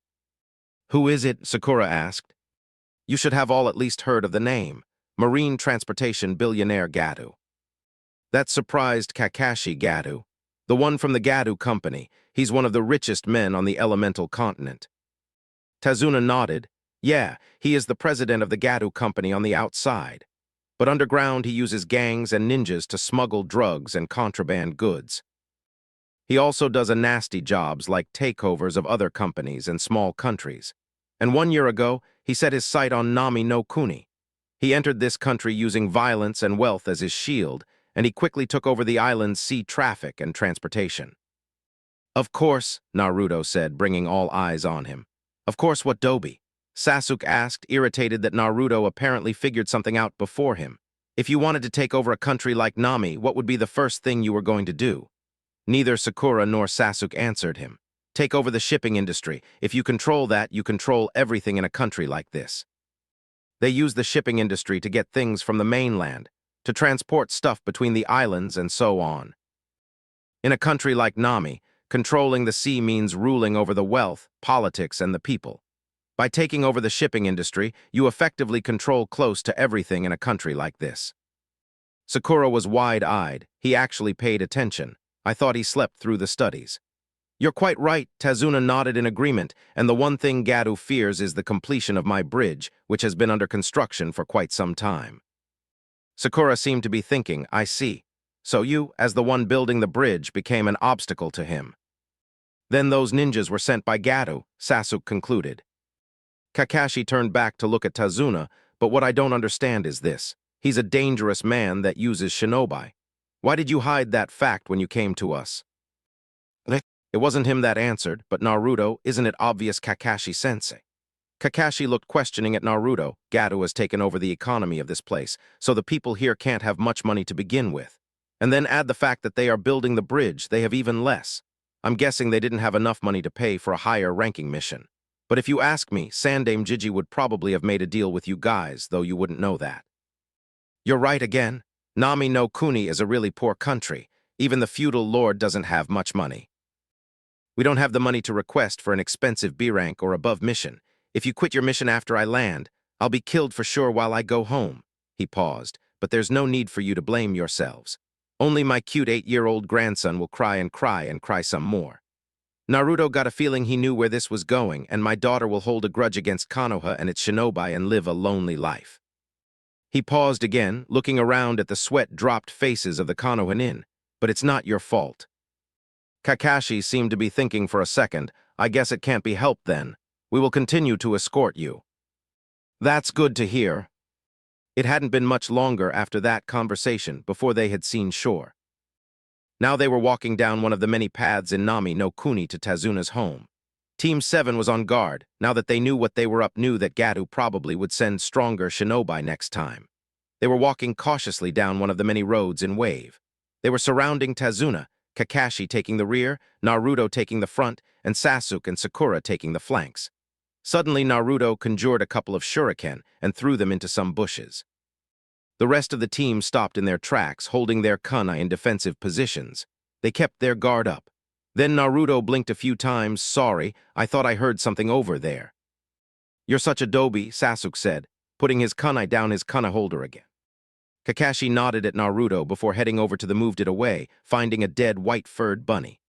Who is it? Sakura asked. You should have all at least heard of the name. Marine transportation billionaire Gadu. That surprised Kakashi. Gadu. The one from the Gadu company. He's one of the richest men on the elemental continent. Tazuna nodded. Yeah, he is the president of the Gadu company on the outside. But underground he uses gangs and ninjas to smuggle drugs and contraband goods. He also does a nasty jobs like takeovers of other companies and small countries. And 1 year ago, he set his sight on Nami no Kuni. He entered this country using violence and wealth as his shield, and he quickly took over the island's sea traffic and transportation. Of course, Naruto said, bringing all eyes on him. Of course, what Dobi? Sasuke asked, irritated that Naruto apparently figured something out before him. If you wanted to take over a country like Nami, what would be the first thing you were going to do? Neither Sakura nor Sasuke answered him. Take over the shipping industry. If you control that, you control everything in a country like this. They use the shipping industry to get things from the mainland, to transport stuff between the islands and so on. In a country like Nami, controlling the sea means ruling over the wealth, politics, and the people. By taking over the shipping industry, you effectively control close to everything in a country like this. Sakura was wide-eyed. He actually paid attention. I thought he slept through the studies. You're quite right, Tazuna nodded in agreement, and the one thing Gadu fears is the completion of my bridge, which has been under construction for quite some time. Sakura seemed to be thinking, I see. So you, as the one building the bridge, became an obstacle to him. Then those ninjas were sent by Gadu, Sasuke concluded. Kakashi turned back to look at Tazuna, but what I don't understand is this. He's a dangerous man that uses shinobi. Why did you hide that fact when you came to us? It wasn't him that answered, but Naruto, isn't it obvious, Kakashi-sensei? Kakashi looked questioning at Naruto. Gato has taken over the economy of this place, so the people here can't have much money to begin with. And then add the fact that they are building the bridge, they have even less. I'm guessing they didn't have enough money to pay for a higher ranking mission. But if you ask me, Sandame Jiji would probably have made a deal with you guys, though you wouldn't know that. You're right again. Nami no Kuni is a really poor country. Even the feudal lord doesn't have much money. We don't have the money to request for an expensive B rank or above mission. If you quit your mission after I land, I'll be killed for sure while I go home. He paused, but there's no need for you to blame yourselves. Only my cute 8-year-old grandson will cry and cry and cry some more. Naruto got a feeling he knew where this was going, and my daughter will hold a grudge against Konoha and its shinobi and live a lonely life. He paused again, looking around at the sweat-dropped faces of the Konoha. But it's not your fault. Kakashi seemed to be thinking for a second. I guess it can't be helped then. We will continue to escort you. That's good to hear. It hadn't been much longer after that conversation before they had seen shore. Now they were walking down one of the many paths in Nami no Kuni to Tazuna's home. Team 7 was on guard. Now that they knew what they were up, knew that Gato probably would send stronger shinobi next time. They were walking cautiously down one of the many roads in Wave. They were surrounding Tazuna, Kakashi taking the rear, Naruto taking the front, and Sasuke and Sakura taking the flanks. Suddenly, Naruto conjured a couple of shuriken and threw them into some bushes. The rest of the team stopped in their tracks, holding their kunai in defensive positions. They kept their guard up. Then Naruto blinked a few times. Sorry, I thought I heard something over there. You're such a doby, Sasuke said, putting his kunai down his kunai holder again. Kakashi nodded at Naruto before heading over to the moved it away, finding a dead white-furred bunny.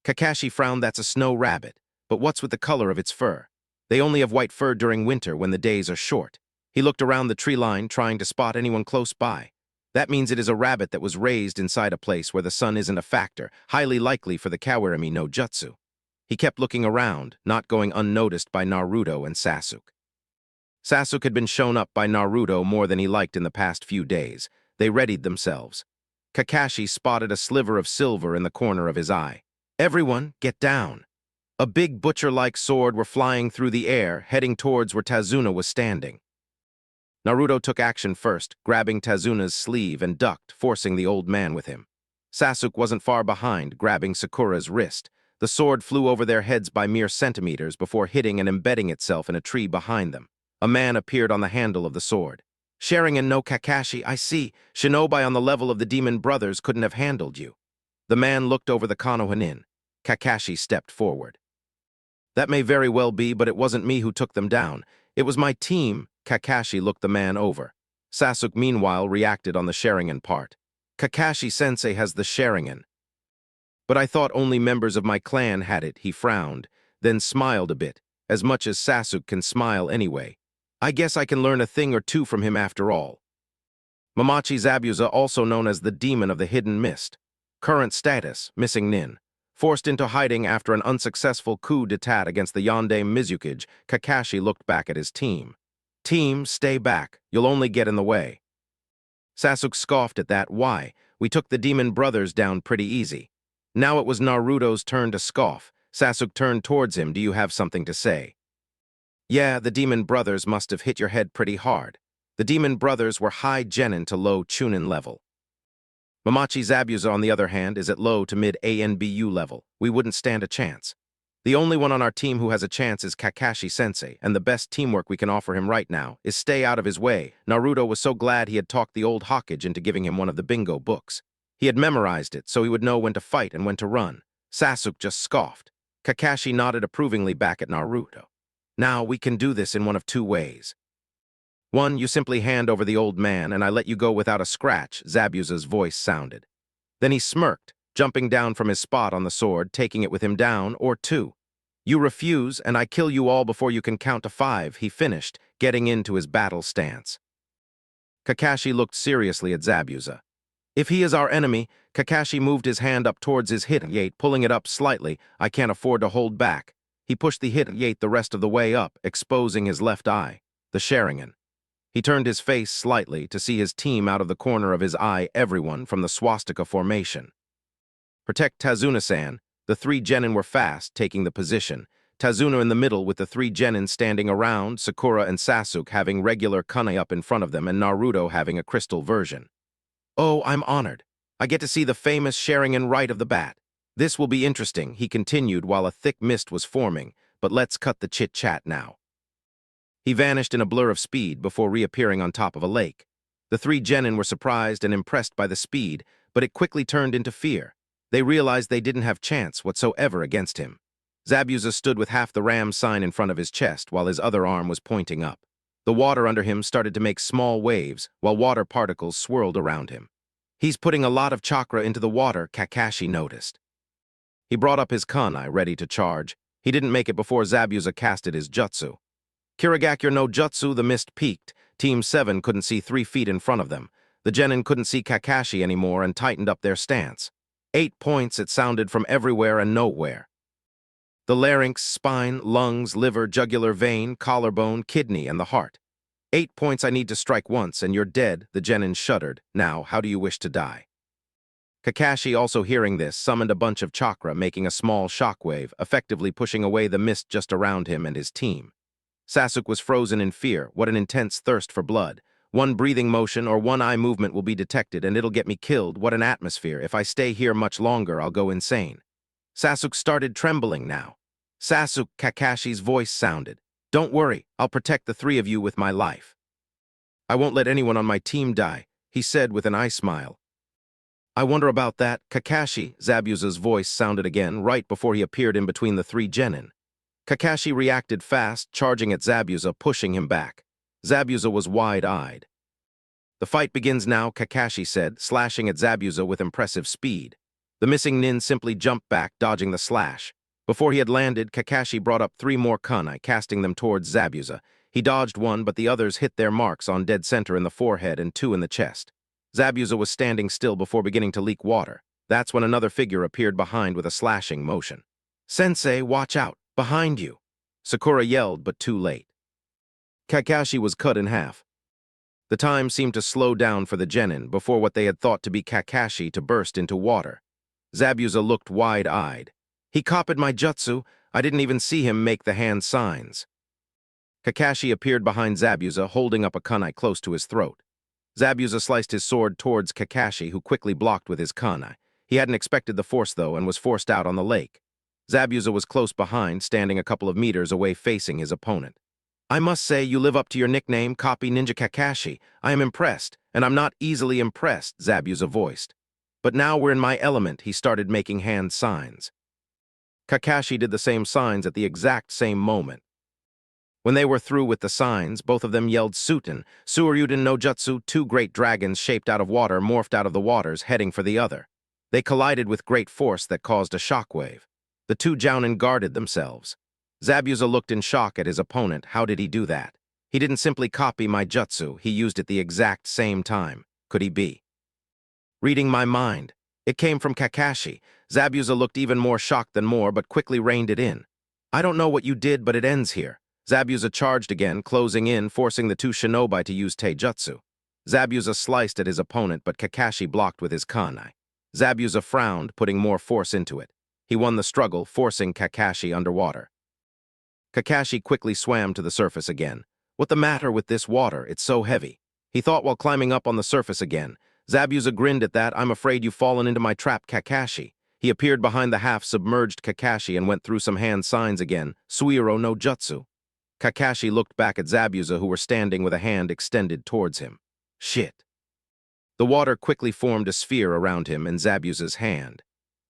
Kakashi frowned. That's a snow rabbit, but what's with the color of its fur? They only have white fur during winter when the days are short. He looked around the tree line, trying to spot anyone close by. That means it is a rabbit that was raised inside a place where the sun isn't a factor, highly likely for the Kawarimi no Jutsu. He kept looking around, not going unnoticed by Naruto and Sasuke. Sasuke had been shown up by Naruto more than he liked in the past few days. They readied themselves. Kakashi spotted a sliver of silver in the corner of his eye. Everyone, get down. A big butcher-like sword were flying through the air, heading towards where Tazuna was standing. Naruto took action first, grabbing Tazuna's sleeve and ducked, forcing the old man with him. Sasuke wasn't far behind, grabbing Sakura's wrist. The sword flew over their heads by mere centimeters before hitting and embedding itself in a tree behind them. A man appeared on the handle of the sword. Sharingan no Kakashi, I see. Shinobi on the level of the demon brothers couldn't have handled you. The man looked over the Konoha. Kakashi stepped forward. That may very well be, but it wasn't me who took them down. It was my team. Kakashi looked the man over. Sasuke, meanwhile, reacted on the Sharingan part. Kakashi-sensei has the Sharingan. But I thought only members of my clan had it, he frowned, then smiled a bit, as much as Sasuke can smile anyway. I guess I can learn a thing or two from him after all. Mamachi Zabuza, also known as the Demon of the Hidden Mist. Current status, missing nin. Forced into hiding after an unsuccessful coup d'etat against the Yonde Mizukage, Kakashi looked back at his team. Team, stay back. You'll only get in the way. Sasuke scoffed at that. Why? We took the demon brothers down pretty easy. Now it was Naruto's turn to scoff. Sasuke turned towards him. Do you have something to say? Yeah, the demon brothers must have hit your head pretty hard. The demon brothers were high genin to low chunin level. Mamachi Zabuza, on the other hand, is at low to mid ANBU level. We wouldn't stand a chance. The only one on our team who has a chance is Kakashi-sensei, and the best teamwork we can offer him right now is stay out of his way. Naruto was so glad he had talked the old Hokage into giving him one of the bingo books. He had memorized it, so he would know when to fight and when to run. Sasuke just scoffed. Kakashi nodded approvingly back at Naruto. Now, we can do this in one of two ways. One, you simply hand over the old man, and I let you go without a scratch, Zabuza's voice sounded. Then he smirked, jumping down from his spot on the sword, taking it with him down. Or two, you refuse, and I kill you all before you can count to 5, he finished, getting into his battle stance. Kakashi looked seriously at Zabuza. If he is our enemy, Kakashi moved his hand up towards his hit-yate, pulling it up slightly. I can't afford to hold back. He pushed the hit-yate the rest of the way up, exposing his left eye, the Sharingan. He turned his face slightly to see his team out of the corner of his eye, everyone from the swastika formation. Protect Tazuna-san. The 3 genin were fast, taking the position. Tazuna in the middle with the three genin standing around, Sakura and Sasuke having regular kunai up in front of them, and Naruto having a crystal version. Oh, I'm honored. I get to see the famous Sharingan right of the bat. This will be interesting, he continued while a thick mist was forming, but let's cut the chit-chat now. He vanished in a blur of speed before reappearing on top of a lake. The three genin were surprised and impressed by the speed, but it quickly turned into fear. They realized they didn't have chance whatsoever against him. Zabuza stood with half the ram sign in front of his chest while his other arm was pointing up. The water under him started to make small waves while water particles swirled around him. He's putting a lot of chakra into the water, Kakashi noticed. He brought up his kunai, ready to charge. He didn't make it before Zabuza casted his jutsu. Kirigakure no jutsu, the mist peaked. Team 7 couldn't see 3 feet in front of them. The genin couldn't see Kakashi anymore and tightened up their stance. 8 points, it sounded from everywhere and nowhere. The larynx, spine, lungs, liver, jugular vein, collarbone, kidney, and the heart. 8 points I need to strike once, and you're dead, the genin shuddered. Now, how do you wish to die? Kakashi, also hearing this, summoned a bunch of chakra, making a small shockwave, effectively pushing away the mist just around him and his team. Sasuke was frozen in fear. What an intense thirst for blood. One breathing motion or one eye movement will be detected, and it'll get me killed. What an atmosphere. If I stay here much longer, I'll go insane. Sasuke started trembling now. Sasuke, Kakashi's voice sounded. Don't worry, I'll protect the 3 of you with my life. I won't let anyone on my team die, he said with an eye smile. I wonder about that, Kakashi, Zabuza's voice sounded again right before he appeared in between the 3 genin. Kakashi reacted fast, charging at Zabuza, pushing him back. Zabuza was wide-eyed. The fight begins now, Kakashi said, slashing at Zabuza with impressive speed. The missing nin simply jumped back, dodging the slash. Before he had landed, Kakashi brought up 3 more kunai, casting them towards Zabuza. He dodged one, but the others hit their marks on dead center in the forehead and 2 in the chest. Zabuza was standing still before beginning to leak water. That's when another figure appeared behind with a slashing motion. Sensei, watch out! Behind you! Sakura yelled, but too late. Kakashi was cut in half. The time seemed to slow down for the genin before what they had thought to be Kakashi to burst into water. Zabuza looked wide-eyed. He copied my jutsu. I didn't even see him make the hand signs. Kakashi appeared behind Zabuza, holding up a kunai close to his throat. Zabuza sliced his sword towards Kakashi, who quickly blocked with his kunai. He hadn't expected the force, though, and was forced out on the lake. Zabuza was close behind, standing a couple of meters away facing his opponent. I must say you live up to your nickname, Copy Ninja Kakashi. I am impressed, and I'm not easily impressed, Zabuza voiced. But now we're in my element, he started making hand signs. Kakashi did the same signs at the exact same moment. When they were through with the signs, both of them yelled Suten, Suryuden no Jutsu, 2 great dragons shaped out of water morphed out of the waters, heading for the other. They collided with great force that caused a shockwave. The 2 jounin guarded themselves. Zabuza looked in shock at his opponent. How did he do that? He didn't simply copy my jutsu, he used it the exact same time. Could he be reading my mind? It came from Kakashi. Zabuza looked even more shocked than more, but quickly reined it in. I don't know what you did, but it ends here. Zabuza charged again, closing in, forcing the 2 shinobi to use taijutsu. Zabuza sliced at his opponent, but Kakashi blocked with his kunai. Zabuza frowned, putting more force into it. He won the struggle, forcing Kakashi underwater. Kakashi quickly swam to the surface again. What the matter with this water? It's so heavy. He thought while climbing up on the surface again. Zabuza grinned at that. I'm afraid you've fallen into my trap, Kakashi. He appeared behind the half-submerged Kakashi and went through some hand signs again. Suiro no jutsu. Kakashi looked back at Zabuza, who were standing with a hand extended towards him. Shit. The water quickly formed a sphere around him and Zabuza's hand.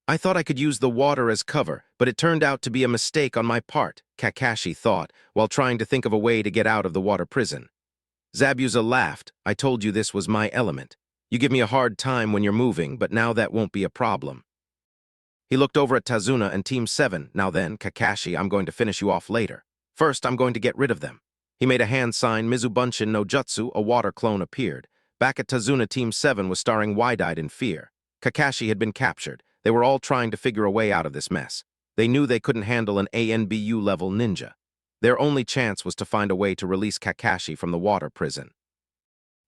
I thought I could use the water as cover, but it turned out to be a mistake on my part, Kakashi thought, while trying to think of a way to get out of the water prison. Zabuza laughed. I told you this was my element. You give me a hard time when you're moving, but now that won't be a problem. He looked over at Tazuna and Team 7. Now then, Kakashi, I'm going to finish you off later. First, I'm going to get rid of them. He made a hand sign. Mizubunshin no Jutsu, a water clone, appeared. Back at Tazuna, Team 7 was staring wide-eyed in fear. Kakashi had been captured. They were all trying to figure a way out of this mess. They knew they couldn't handle an ANBU-level ninja. Their only chance was to find a way to release Kakashi from the water prison.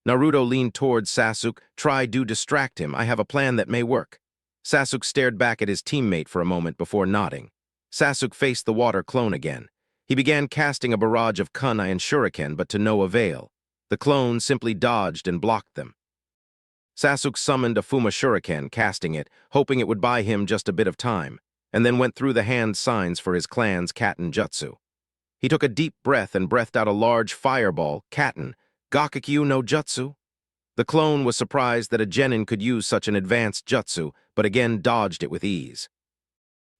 Naruto leaned towards Sasuke. Try to distract him. I have a plan that may work. Sasuke stared back at his teammate for a moment before nodding. Sasuke faced the water clone again. He began casting a barrage of kunai and shuriken, but to no avail. The clone simply dodged and blocked them. Sasuke summoned a Fuma shuriken, casting it, hoping it would buy him just a bit of time, and then went through the hand signs for his clan's Katen jutsu. He took a deep breath and breathed out a large fireball, Katen, Gakakyu no Jutsu. The clone was surprised that a genin could use such an advanced jutsu, but again dodged it with ease.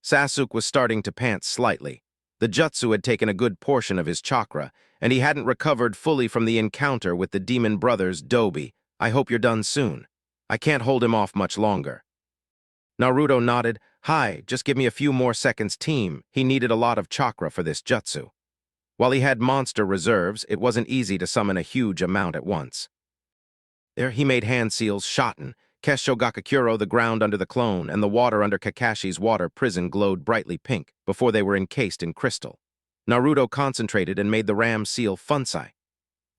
Sasuke was starting to pant slightly. The jutsu had taken a good portion of his chakra, and he hadn't recovered fully from the encounter with the demon brothers Dobi. I hope you're done soon. I can't hold him off much longer. Naruto nodded. Hi, just give me a few more seconds, team. He needed a lot of chakra for this jutsu. While he had monster reserves, it wasn't easy to summon a huge amount at once. There he made hand seals Shoten, Kesho Gakakuro, the ground under the clone, and the water under Kakashi's water prison glowed brightly pink before they were encased in crystal. Naruto concentrated and made the ram seal Funsai.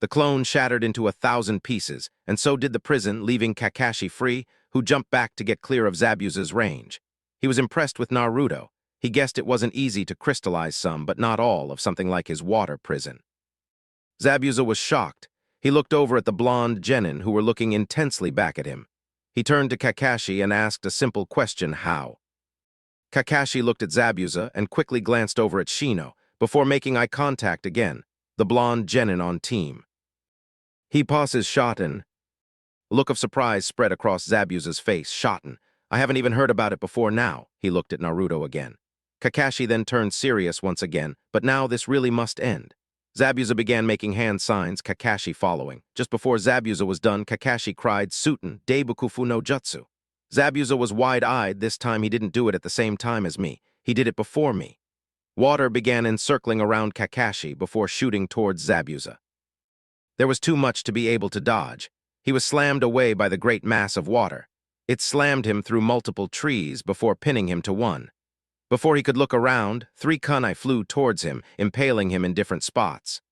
The clone shattered into 1,000 pieces, and so did the prison, leaving Kakashi free, who jumped back to get clear of Zabuza's range. He was impressed with Naruto. He guessed it wasn't easy to crystallize some, but not all, of something like his water prison. Zabuza was shocked. He looked over at the blonde genin who were looking intensely back at him. He turned to Kakashi and asked a simple question, how? Kakashi looked at Zabuza and quickly glanced over at Shino, before making eye contact again, the blonde genin on team. He pauses Shoten. A look of surprise spread across Zabuza's face. Shoten. I haven't even heard about it before now. He looked at Naruto again. Kakashi then turned serious once again, but now this really must end. Zabuza began making hand signs, Kakashi following. Just before Zabuza was done, Kakashi cried, Suten, Deibukufu no Jutsu. Zabuza was wide-eyed. This time he didn't do it at the same time as me. He did it before me. Water began encircling around Kakashi before shooting towards Zabuza. There was too much to be able to dodge. He was slammed away by the great mass of water. It slammed him through multiple trees before pinning him to one. Before he could look around, 3 kunai flew towards him, impaling him in different spots.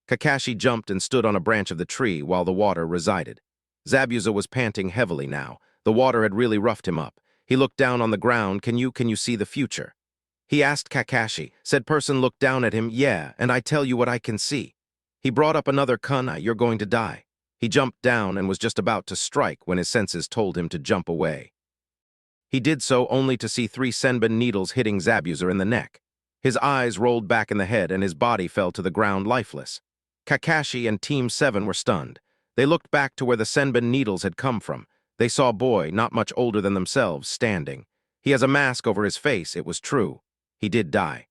Kakashi jumped and stood on a branch of the tree while the water resided. Zabuza was panting heavily now. The water had really roughed him up. He looked down on the ground. Can you see the future? He asked Kakashi. Said person looked down at him. Yeah, and I tell you what I can see. He brought up another kunai. You're going to die. He jumped down and was just about to strike when his senses told him to jump away. He did so only to see 3 senbon needles hitting Zabuza in the neck. His eyes rolled back in the head and his body fell to the ground lifeless. Kakashi and Team 7 were stunned. They looked back to where the senbon needles had come from. They saw a boy, not much older than themselves, standing. He has a mask over his face, it was true. He did die.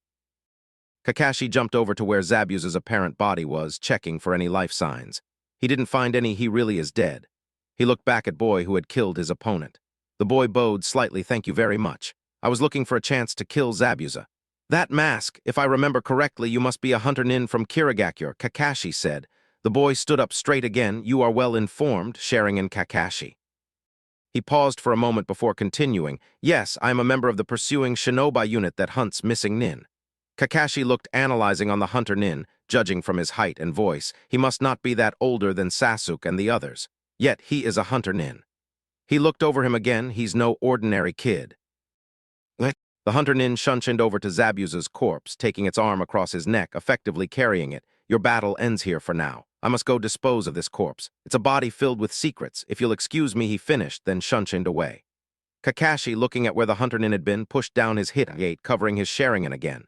Kakashi jumped over to where Zabuza's apparent body was, checking for any life signs. He didn't find any. He really is dead. He looked back at boy who had killed his opponent. The boy bowed slightly. Thank you very much. I was looking for a chance to kill Zabuza. That mask, if I remember correctly, you must be a hunter nin from Kirigakure, Kakashi said. The boy stood up straight again. You are well informed, sharing in Kakashi. He paused for a moment before continuing. Yes, I am a member of the pursuing shinobi unit that hunts missing nin. Kakashi looked analyzing on the hunter nin, judging from his height and voice. He must not be that older than Sasuke and the others. Yet he is a hunter nin. He looked over him again. He's no ordinary kid. The hunter nin shunshined over to Zabuza's corpse, taking its arm across his neck, effectively carrying it. Your battle ends here for now. I must go dispose of this corpse. It's a body filled with secrets. If you'll excuse me, he finished, then shunshined away. Kakashi, looking at where the hunter nin had been, pushed down his hit gate, covering his Sharingan again.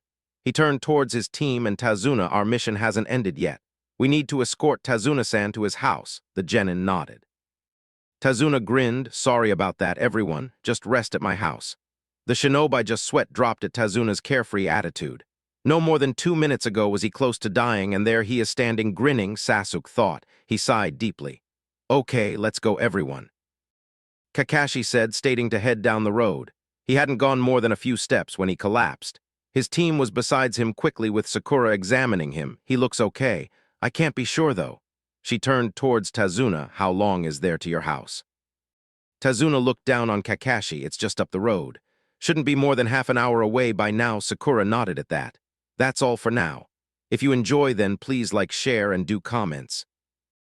He turned towards his team and Tazuna. Our mission hasn't ended yet. We need to escort Tazuna-san to his house. The genin nodded. Tazuna grinned. Sorry about that, everyone. Just rest at my house. The shinobi just sweat dropped at Tazuna's carefree attitude. No more than 2 minutes ago was he close to dying, and there he is standing grinning, Sasuke thought. He sighed deeply. Okay, let's go, everyone. Kakashi said, stating to head down the road. He hadn't gone more than a few steps when he collapsed. His team was besides him quickly with Sakura examining him. He looks okay. I can't be sure, though. She turned towards Tazuna. How long is there to your house? Tazuna looked down on Kakashi. It's just up the road. Shouldn't be more than half an hour away by now. Sakura nodded at that. That's all for now. If you enjoy, then please like, share, and do comments.